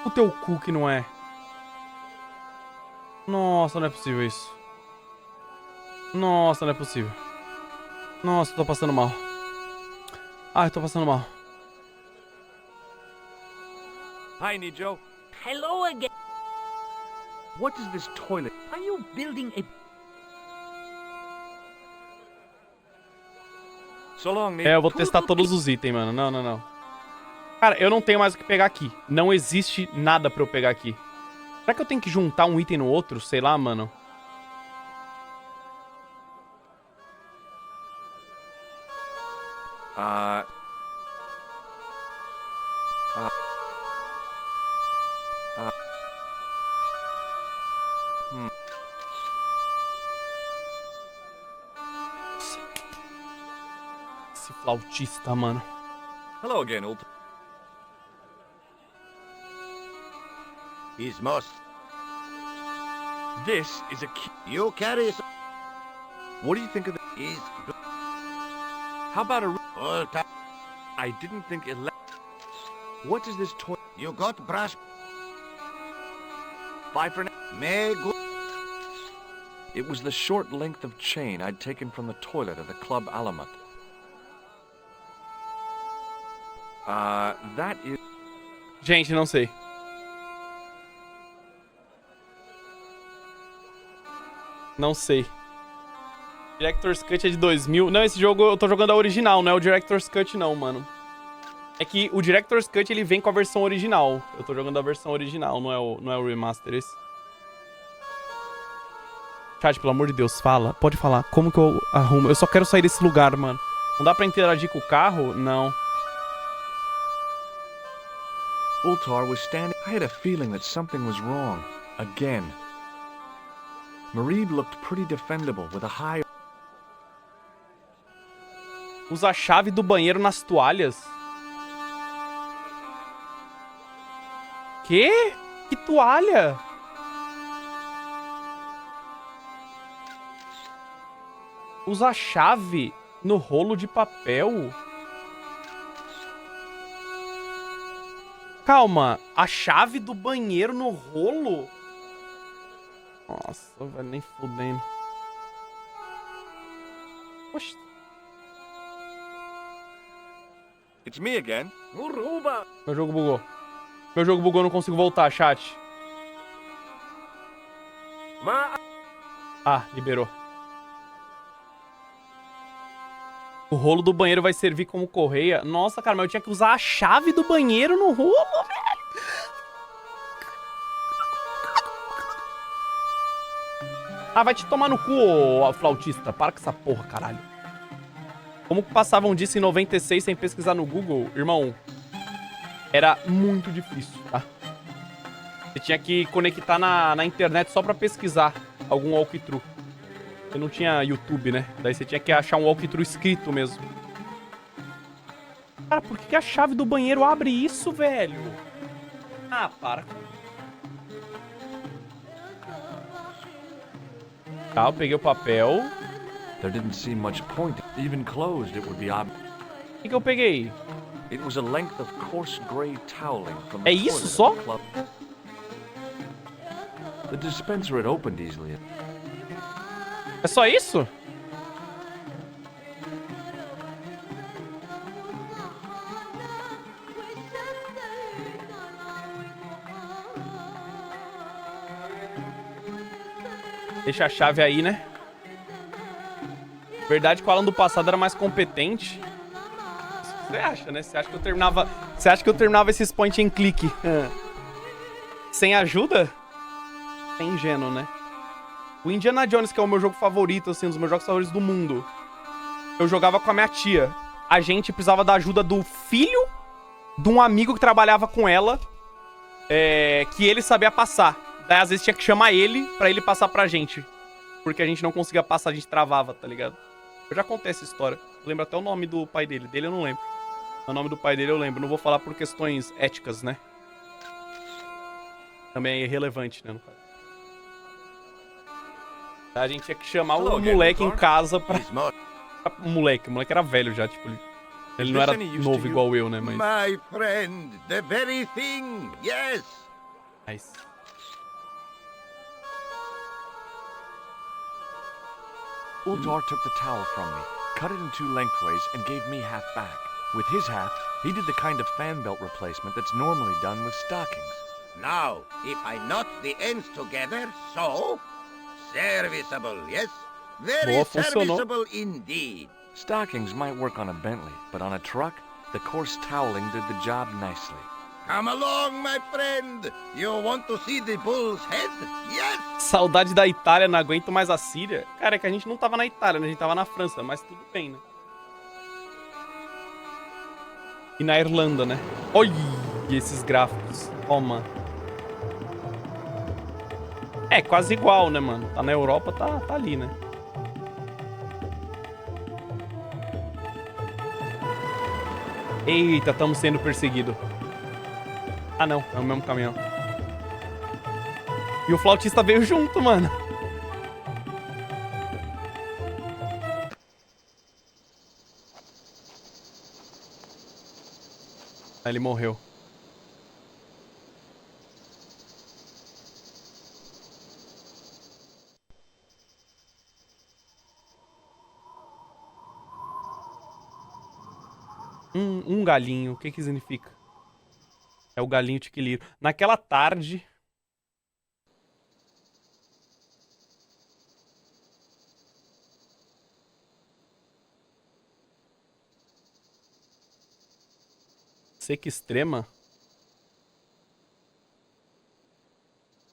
O teu cu que não é. Nossa, não é possível isso. Nossa, não é possível. Nossa, eu tô passando mal. Ai, eu tô passando mal. Hi, Nijo. Hello again. What does this toilet... Are you building a... So long, Nijo. É, eu vou testar todos os itens, mano. Não, não, não. Cara, eu não tenho mais o que pegar aqui. Não existe nada pra eu pegar aqui. Será que eu tenho que juntar um item no outro? Sei lá, mano. Esse flautista, mano. Hello again, old... His most. This is a key. You carry... What do you think of the... His... How about a... All time. I didn't think it... What does this toilet... You got brush... Bye for now. May go... It was the short length of chain I'd taken from the toilet at the Club Alamat. That is... Gente, não sei. Não sei. Director's Cut é de 2000. Não, esse jogo eu tô jogando a original, não é o Director's Cut não, mano. É que o Director's Cut ele vem com a versão original. Eu tô jogando a versão original, não é o remaster esse. Chat, pelo amor de Deus, fala. Pode falar. Como que eu arrumo? Eu só quero sair desse lugar, mano. Não dá pra interagir com o carro? Não. Ultar was standing... I had a feeling that something was wrong. Again. Marib looked pretty defendable with a high... Usa a chave do banheiro nas toalhas. Quê? Que toalha? Usa a chave no rolo de papel? Calma, a chave do banheiro no rolo? Nossa, velho, nem fudendo. Oxi. It's me again. Uruba. Meu jogo bugou. Meu jogo bugou, não consigo voltar, chat. Ah, liberou. O rolo do banheiro vai servir como correia. Nossa, cara, mas eu tinha que usar a chave do banheiro no rolo, velho. Ah, vai te tomar no cu, ô flautista. Para com essa porra, caralho. Como passavam disso em 96 sem pesquisar no Google? Irmão, era muito difícil, tá? Você tinha que conectar na internet só pra pesquisar algum walkthrough. Você não tinha YouTube, né? Daí você tinha que achar um walkthrough escrito mesmo. Cara, por que a chave do banheiro abre isso, velho? Ah, para. Tá, eu peguei o papel. There didn't seem much point. Even closed, it would be obvious. O que eu peguei? It was a length of coarse gray toweling from the É isso toilet só? of the club. The dispenser had opened easily. É só isso? Deixa a chave aí, né? Verdade que o Alan do passado era mais competente. Isso que você acha, né? Você acha que eu terminava esses point and click sem ajuda? É ingênuo, né? O Indiana Jones, que é o meu jogo favorito, assim, um dos meus jogos favoritos do mundo. Eu jogava com a minha tia. A gente precisava da ajuda do filho de um amigo que trabalhava com ela, que ele sabia passar. Daí, às vezes, tinha que chamar ele pra ele passar pra gente. porque a gente não conseguia passar, a gente travava, tá ligado? Eu já contei essa história. Eu lembro até o nome do pai dele. Dele eu não lembro. O nome do pai dele eu lembro. Não vou falar por questões éticas, né? Também é irrelevante, né, no caso. A gente tinha que chamar o moleque em casa pra... O moleque era velho já, tipo... Ele não era novo igual eu, né, mas... My friend, the very thing, yes! Nice. Ultar took the towel from me, cut it in 2 lengthways, and gave me half back. With his half, he did the kind of fan belt replacement that's normally done with stockings. Now, if I knot the ends together, so... Serviceable, yes? Very Boa, funcionou. serviceable indeed. Stockings might work on a Bentley, but on a truck, the coarse toweling did the job nicely. Come along, my friend. You want to see the bull's head? Yes! Saudade da Itália, não aguento mais a Síria. Cara, é que a gente não tava na Itália, né? A gente tava na França, mas tudo bem, né? E na Irlanda, né? Olha esses gráficos. Toma. É, quase igual, né, mano? Tá na Europa, tá ali, né? Eita, estamos sendo perseguidos. Ah, não. É o mesmo caminhão. E o flautista veio junto, mano. Aí ele morreu. Um galinho. O que que significa? É o galinho tiquiliro. Naquela tarde... Seca extrema?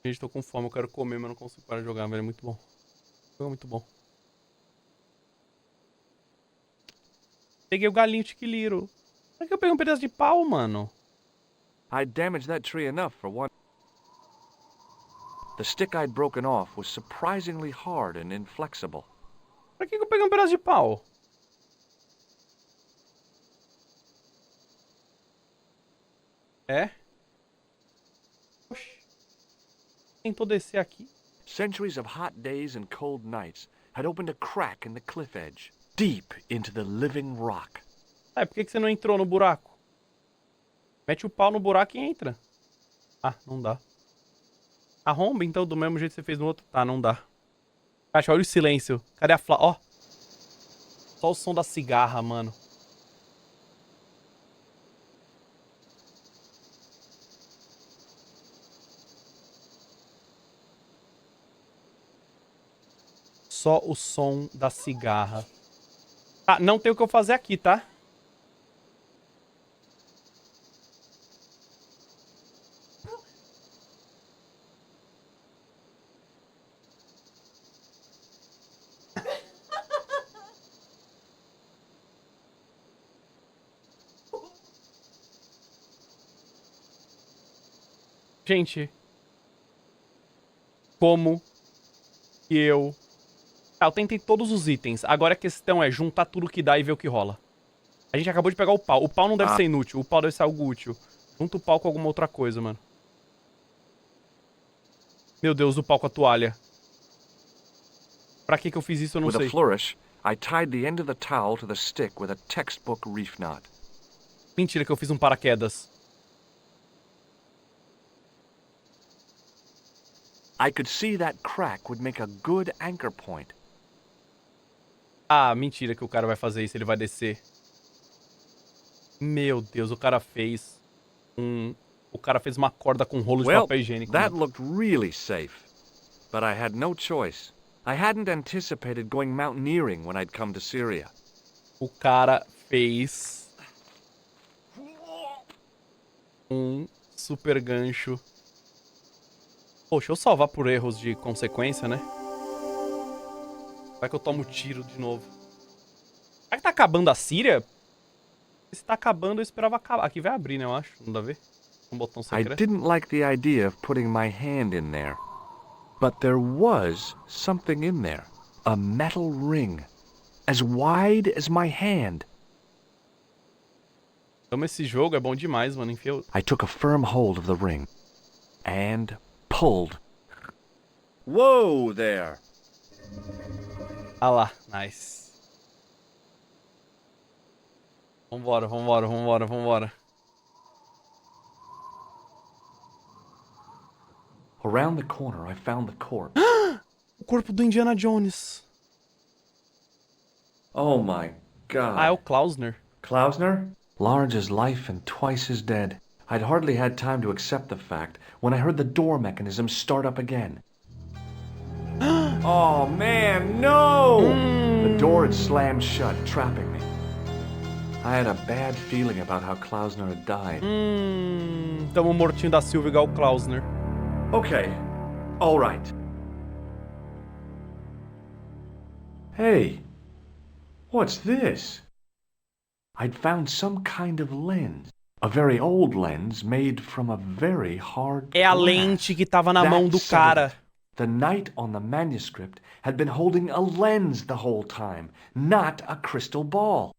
Gente, tô com fome. Eu quero comer, mas não consigo parar de jogar, velho. É muito bom. É muito bom. Peguei o galinho tiquiliro. Por que eu peguei um pedaço de pau, mano? I damaged that tree enough for one. The stick I'd broken off was surprisingly hard and inflexible. Por que eu peguei um pedaço de pau? É? Oxi. Tentou descer aqui. Centuries of hot days and cold nights had opened a crack in the cliff edge, deep into the living rock. Ah, por que você não entrou no buraco? Mete o pau no buraco e entra. Ah, não dá. Arromba, então, do mesmo jeito que você fez no outro. Tá, não dá. Caixa, olha o silêncio. Cadê a Ó. Só o som da cigarra, mano. Só o som da cigarra. Ah, não tem o que eu fazer aqui, tá? Gente. Como que eu... Ah, eu tentei todos os itens. Agora a questão é juntar tudo que dá e ver o que rola. A gente acabou de pegar o pau. O pau não deve ser inútil. O pau deve ser algo útil. Junta o pau com alguma outra coisa, mano. Meu Deus, o pau com a toalha. Pra que eu fiz isso, eu não sei. With a flourish, I tied the end of the towel to the stick with a textbook reef knot. Mentira que eu fiz um paraquedas. I could see that crack would make a good anchor point. Ah, mentira que o cara vai fazer isso, ele vai descer. Meu Deus, o cara fez O cara fez uma corda com rolo de papel higiênico. That looked really safe. But I had no choice. I hadn't anticipated going mountaineering when I'd come to Syria. O cara fez super gancho. Poxa, eu salvar por erros de consequência, né? Vai que eu tomo tiro de novo. Será que tá acabando a Síria? Se tá acabando, eu esperava acabar. Aqui vai abrir, né, eu acho. Não dá a ver? Um botão secreto. I didn't like the idea of putting my hand in there. But there was something in there. A metal ring. As wide as my hand. Amo esse jogo, é bom demais, mano. Enfia... I took a firm hold of the ring. And pulled. Whoa there! Ah lá, nice. Vambora, vambora, vambora, vambora. Around the corner, I found the corpse. O corpo do Indiana Jones. Oh my God. Ah, é o Klausner. Klausner? Large as life and twice as dead. I'd hardly had time to accept the fact when I heard the door mechanism start up again. Oh man, no! The door had slammed shut, trapping me. I had a bad feeling about how Klausner had died. Tamo mortinho da Silva igual o Klausner. Okay, all right. Hey, what's this? I'd found some kind of lens. A very old lens made from a very hard É a glass. lente que tava na mão do cara. The knight on the manuscript had been holding a lens the whole time, not a crystal ball.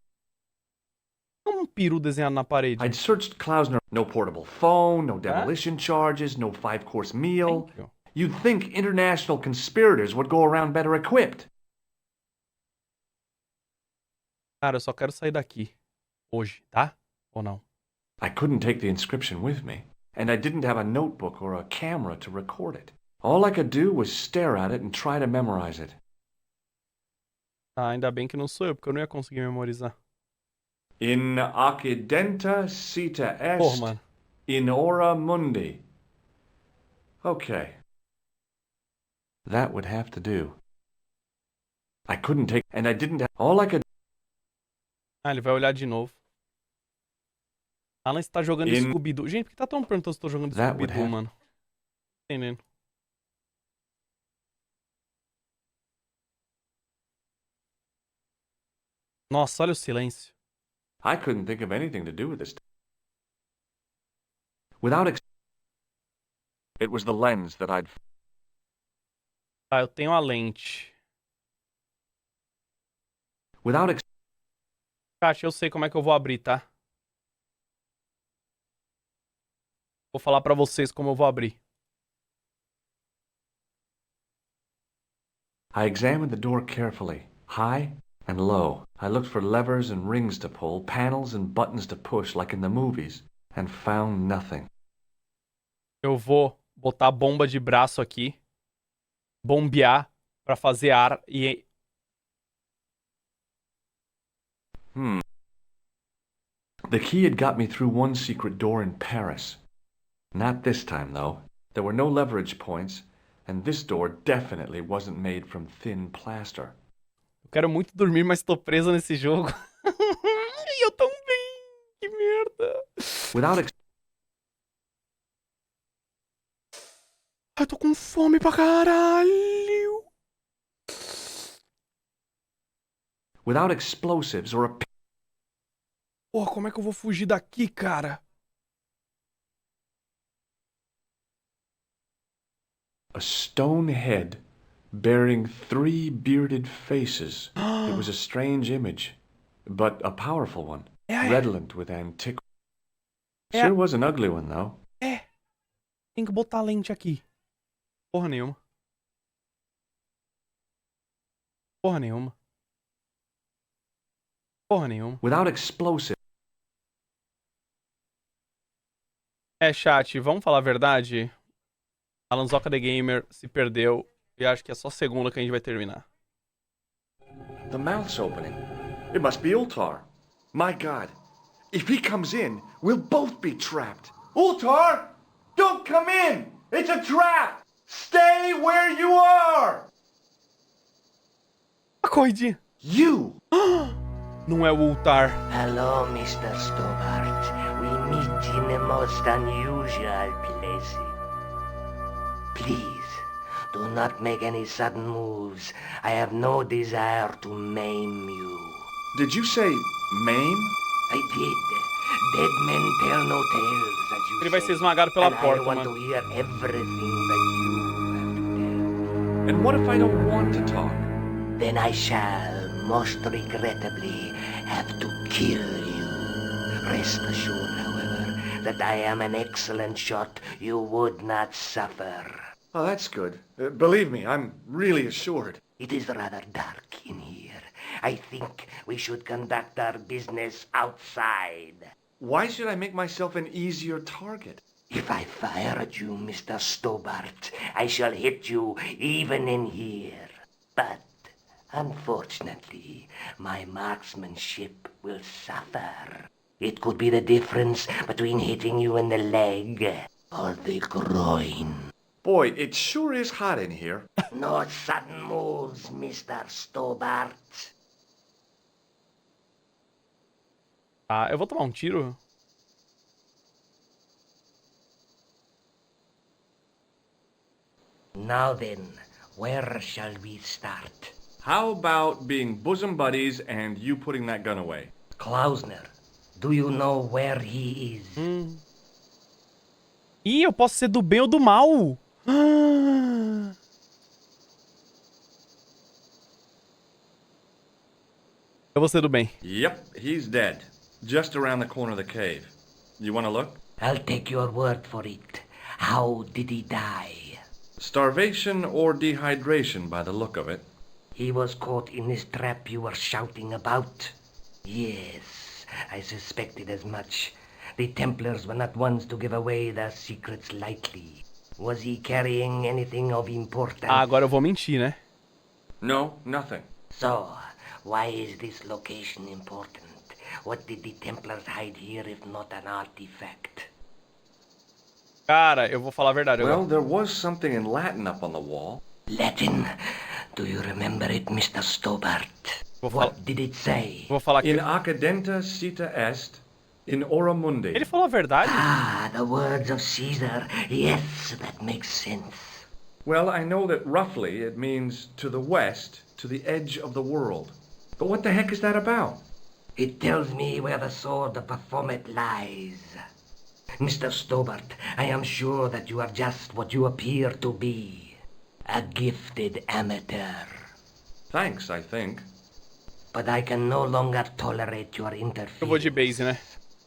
Peru desenhado na parede. I'd searched Klausner. No portable phone, no demolition charges, no 5-course meal. You'd think international conspirators would go around better equipped. Cara, eu só quero sair daqui. Hoje, tá? Ou não? I couldn't take the inscription with me, and I didn't have a notebook or a camera to record it. All I could do was stare at it and try to memorize it. Ah, ainda bem que não sou eu, porque eu não ia conseguir memorizar. In occidenta cita est, Porra, mano. in ora mundi. Okay. That would have to do. I couldn't take, and I didn't have, all I could... Ah, ele vai olhar de novo. Alan está jogando Scooby-Doo. Gente, por que tá tão perguntando se eu tô jogando Scooby-Doo, mano? Entendendo. Nossa, olha o silêncio. I couldn't think of anything to do with this. Without it was the lens that I'd... Tá, eu tenho a lente. Without Chat, eu sei como é que eu vou abrir, tá? Vou falar pra vocês como eu vou abrir. I examined the door carefully, high and low. I looked for levers and rings to pull, panels and buttons to push like in the movies, and found nothing. Eu vou botar a bomba de braço aqui, bombear pra fazer ar e... The key had got me through one secret door in Paris. Not this time, though. There were no leverage points, and this door definitely wasn't made from thin plaster. Eu quero muito dormir, mas tô preso nesse jogo. E eu também. Que merda. Ai, tô com fome pra caralho. Without explosives or a... Porra, como é que eu vou fugir daqui, cara? A stone head bearing 3 bearded faces. It was a strange image, but a powerful one, redolent with antiquity. Sure was an ugly one, though. Tem que botar a lente aqui. Porra nenhuma. Porra nenhuma. Porra nenhuma. Without explosive. Chat, vamos falar a verdade? Alanzoka Gamer se perdeu e acho que é só segunda que a gente vai terminar. The mouth's opening. It must be Ultar. My God. If he comes in, we'll both be trapped. Ultar! Don't come in! It's a trap! Stay where you are! A corridinha. You! Não é o Ultar. Hello, Mr. Stobart. We meet in the most unusual places. Please, do not make any sudden moves. I have no desire to maim you. Did you say maim? I did. Dead men tell no tales, as you Ele vai say. ser esmagado pela And porta, I want mano. to hear everything that you have to tell. And what if I don't want to talk? Then I shall, most regrettably, have to kill you. Rest assured, however, that I am an excellent shot. You would not suffer. Oh, that's good. Believe me, I'm really assured. It is rather dark in here. I think we should conduct our business outside. Why should I make myself an easier target? If I fire at you, Mr. Stobart, I shall hit you even in here. But, unfortunately, my marksmanship will suffer. It could be the difference between hitting you in the leg or the groin. Boy, it sure is hot in here. No sudden moves, Mr. Stobart. Ah, eu vou tomar um tiro? Now then, where shall we start? How about being bosom buddies and you putting that gun away? Klausner, do you know where he is? Ih, eu posso ser do bem ou do mal. Eu vou ser do bem. Yep, he's dead. Just around the corner of the cave. You want to look? I'll take your word for it. How did he die? Starvation or dehydration by the look of it. He was caught in this trap you were shouting about? Yes, I suspected as much. The Templars were not ones to give away their secrets lightly. Was he carrying anything of importance? Ah, agora eu vou mentir, né? No, nothing. So, why is this location important? What did the Templars hide here if not an artifact? Cara, eu vou falar a verdade Well, agora. there was something in Latin up on the wall. Latin? Do you remember it, Mr. Stobart? What did it say? Vou falar que... In accidenta cita est, in ora mundi. Ele falou a verdade? Ah, the words of Caesar. Yes, that makes sense. Well, I know that roughly it means to the west, to the edge of the world. But what the heck is that about? It tells me where the sword of Baphomet lies. Mr. Stobart, I am sure that you are just what you appear to be. A gifted amateur. Thanks, I think. But I can no longer tolerate your interference. Eu vou de base, né?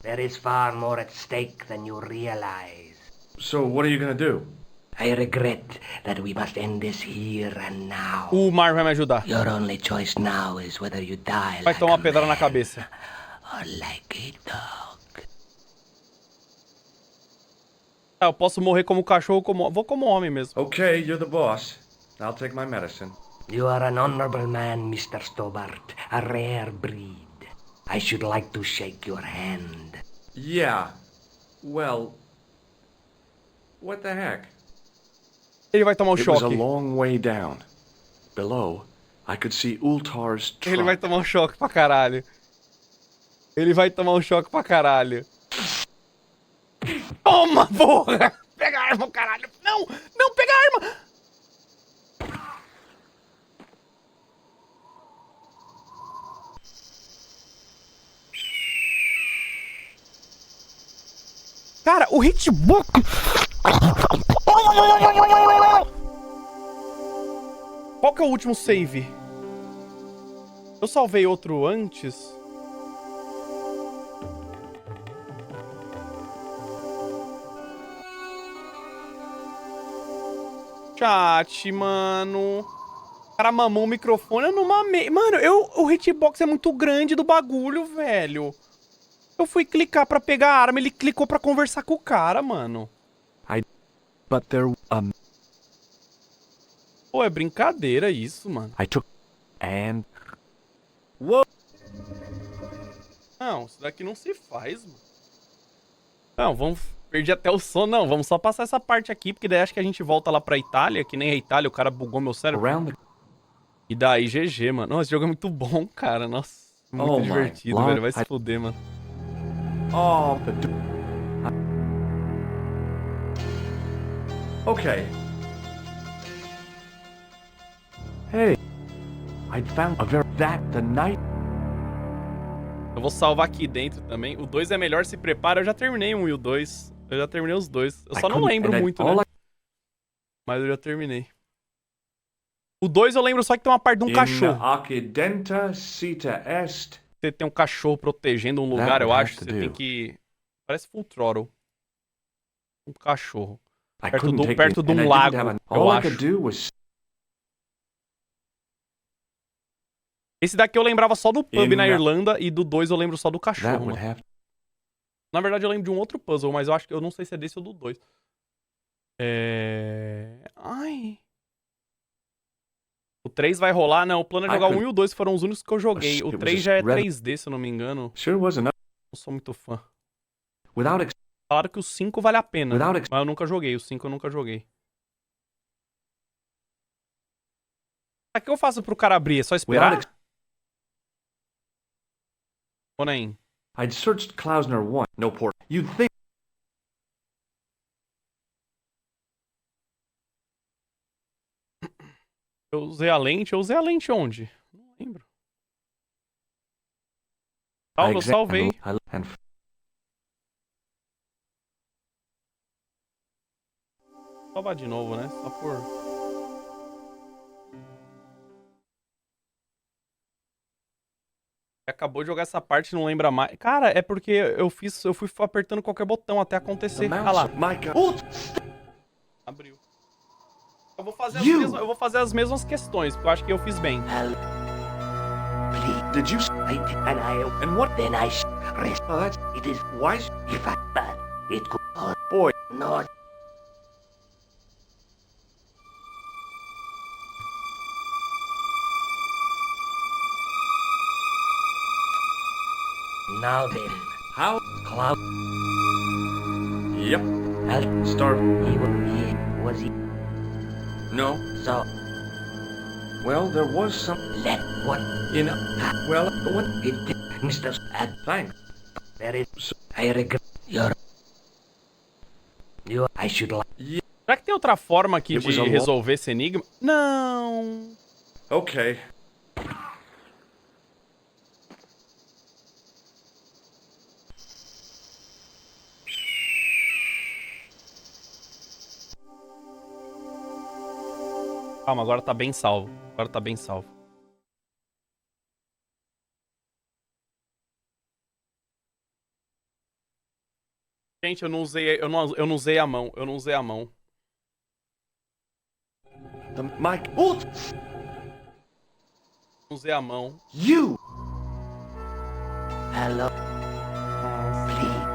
There is far more at stake than you realize. So what are you gonna do? I regret that we must end this here and now. O Mar vai me ajudar. Your only choice now is whether you die Vai like tomar a uma pedrada na man cabeça. or like a dog. Ah, eu posso morrer como cachorro, como... Vou como homem mesmo. Okay, you're the boss. I'll take my medicine. You are an honorable man, Mr. Stobart. A rare breed. I should like to shake your hand. Yeah. Well... What the heck? Ele vai tomar um It was a choque. long way down. Below, I could see Ultar's truck. Ele vai tomar um choque pra caralho. Ele vai tomar um choque pra caralho. Toma, porra! Pega a arma, caralho! Não! Não, pega a arma! Cara, o hitbox... Qual que é o último save? Eu salvei outro antes? Chat, mano. O cara mamou o microfone, eu não mamei. Mano, o hitbox é muito grande do bagulho, velho. Eu fui clicar pra pegar a arma, ele clicou pra conversar com o cara, mano. But there... Pô, é brincadeira isso, mano. I took... And... Uou! Não, isso daqui não se faz, mano. Não, vamos... Perdi até o sono. Não, vamos só passar essa parte aqui, porque daí acho que a gente volta lá pra Itália, que nem a Itália, o cara bugou meu cérebro. E daí, GG, mano. Nossa, esse jogo é muito bom, cara. Nossa, muito divertido, velho. Vai se fuder, mano. Oh, okay. Hey, I found a the night. Eu vou salvar aqui dentro também. O 2 é melhor, se prepara. Eu já terminei o 1 e o 2. Eu já terminei os dois. Eu só não lembro muito, né? Mas eu já terminei. O 2 eu lembro só que tem uma parte de um cachorro. Occidenta cita est. Você tem um cachorro protegendo um lugar, eu acho. Você tem que... Parece Full Throttle. Um cachorro. Perto de um lago, eu acho. Esse daqui eu lembrava só do pub na Irlanda e do 2 eu lembro só do cachorro, mano. Na verdade eu lembro de um outro puzzle, mas eu não sei se é desse ou do 2. Ai... O 3 vai rolar? Não, o plano é jogar o 1 e o 2, que foram os únicos que eu joguei. O 3 já é 3D, se eu não me engano. Não sou muito fã. Falaram que o 5 vale a pena, mas eu nunca joguei. O 5 eu nunca joguei. O que eu faço pro cara abrir? É só esperar? Ou nem? I'd searched Klausner 1. No port. You'd think... Eu usei a lente onde? Não lembro. Eu salvei. Salvar de novo, né? Só por... Acabou de jogar essa parte e não lembra mais. Cara, é porque eu fui apertando qualquer botão até acontecer. Ah lá. Abriu. Eu vou fazer as mesmas questões, porque eu acho que eu fiz bem. Did you and what then I rest it is wise if I bad it could boy not now then how cloud yep I'll start was he no so well there was some let what in well what it Mr. Thanks there is so, I regret your I should like Será que tem outra forma aqui de resolver esse enigma? Não. Okay. Calma, agora tá bem salvo. Agora tá bem salvo. Gente, eu não usei a mão. Eu não usei a mão. Mike. Não usei a mão. You. Hello.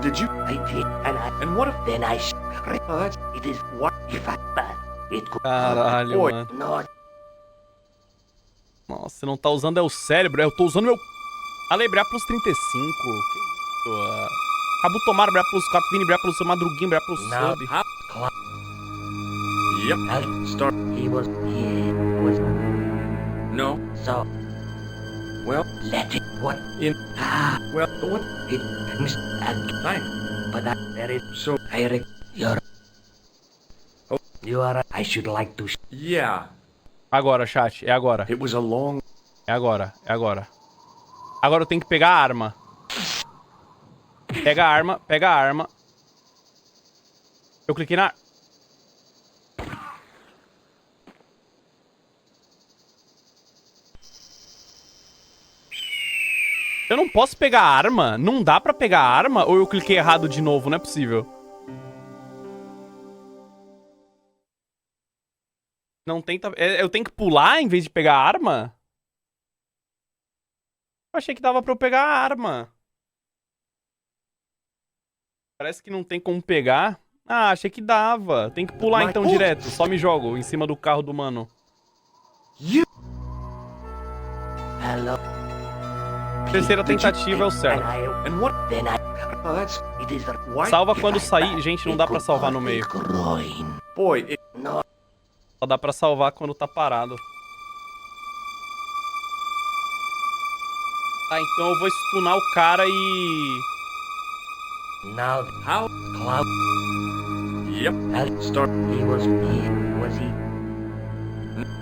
Did you? I did, and what if then I it is what if I bad it could Caralho, mano. Not. Nossa, você não tá usando o cérebro, eu tô usando meu... Alebrar plus 35. Que isso? Acabou tomar bra plus 4, Vini bra plus Madruguinho bra plus sub. Yep. Start. He was no. So. Well. Let it what in. Well. What it Mr. Thank. But there is so. Eric. You're. Oh. You are. I should like to. Yeah. Agora, chat. É agora. It was a long. É agora. É agora. Agora eu tenho que pegar a arma. Pega a arma. Pega a arma. Eu cliquei na... Eu não posso pegar a arma? Não dá pra pegar a arma? Ou eu cliquei errado de novo? Não é possível. Não tenta... Eu tenho que pular em vez de pegar a arma? Eu achei que dava pra eu pegar a arma. Parece que não tem como pegar. Ah, achei que dava. Tem que pular então direto. Só me jogo em cima do carro do mano. Hello. Terceira tentativa é o certo. Salva quando sair. Gente, não dá pra salvar no meio. Só dá pra salvar quando tá parado. Tá, então eu vou stunar o cara e... Now how cloud. Yep. Start. He was he?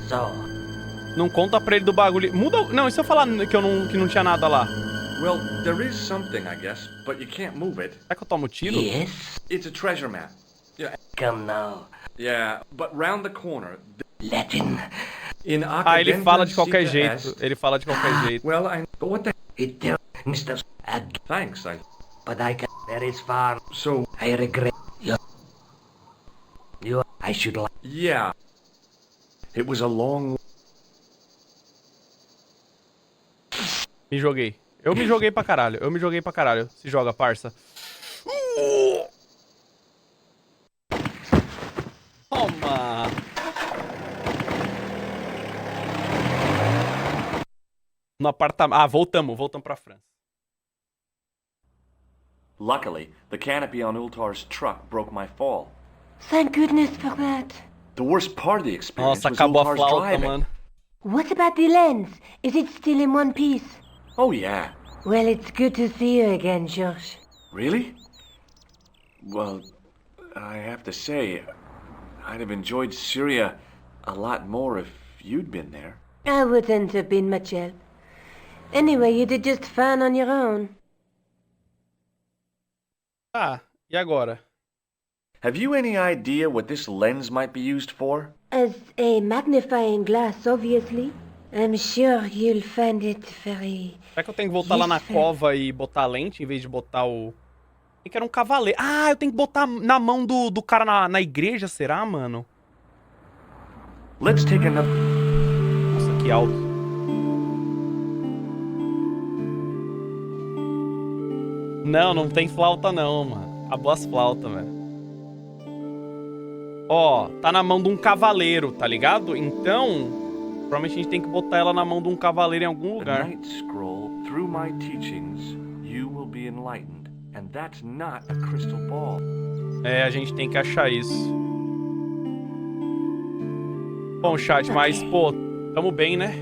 So. Não conta pra ele do bagulho. Muda. Não, e se eu falar que não tinha nada lá? Well, there is something, I guess, but you can't move it. Será que eu tomo tiro? Yes. It's a treasure map. Yeah. Come now. Yeah, but round the corner. Latin. Ah, ele fala de qualquer jeito. Ele fala de qualquer jeito. Well, but what the... It tells Mr. Thanks, But I can... That is far... So... I regret... You... I should like... Yeah. It was a long... Me joguei. Eu me joguei pra caralho. Eu me joguei pra caralho. Se joga, parça. Toma! No apartamento. Ah, voltamos pra França. Luckily, the canopy on Ultar's truck broke my fall. Thank goodness for that. The worst part of the experience Nossa, was acabou a Ultar's flauta, driving. mano. What about the lens? Is it still in one piece? Oh, yeah. Well, it's good to see you again, Josh. Really? Well, I have to say, I'd have enjoyed Syria a lot more if you'd been there. I wouldn't have been much help. Anyway, you did just fine on your own. Tá, e agora? Have you any idea what this lens might be used for? As a magnifying glass, obviously. I'm sure you'll find it very... Será que eu tenho que voltar lá na cova e botar a lente em vez de botar o... Eu que era um cavaleiro. Ah, eu tenho que botar na mão do cara na igreja, será, mano? Let's take another... Nossa, que alto. Não tem flauta não, mano. Acabou as flautas, velho. Ó, tá na mão de um cavaleiro, tá ligado? Então... Provavelmente a gente tem que botar ela na mão de um cavaleiro em algum lugar. The Night Scroll, through my teachings, you will be enlightened. And that's not a crystal ball. É, a gente tem que achar isso. Bom, chat, mas, pô, tamo bem, né?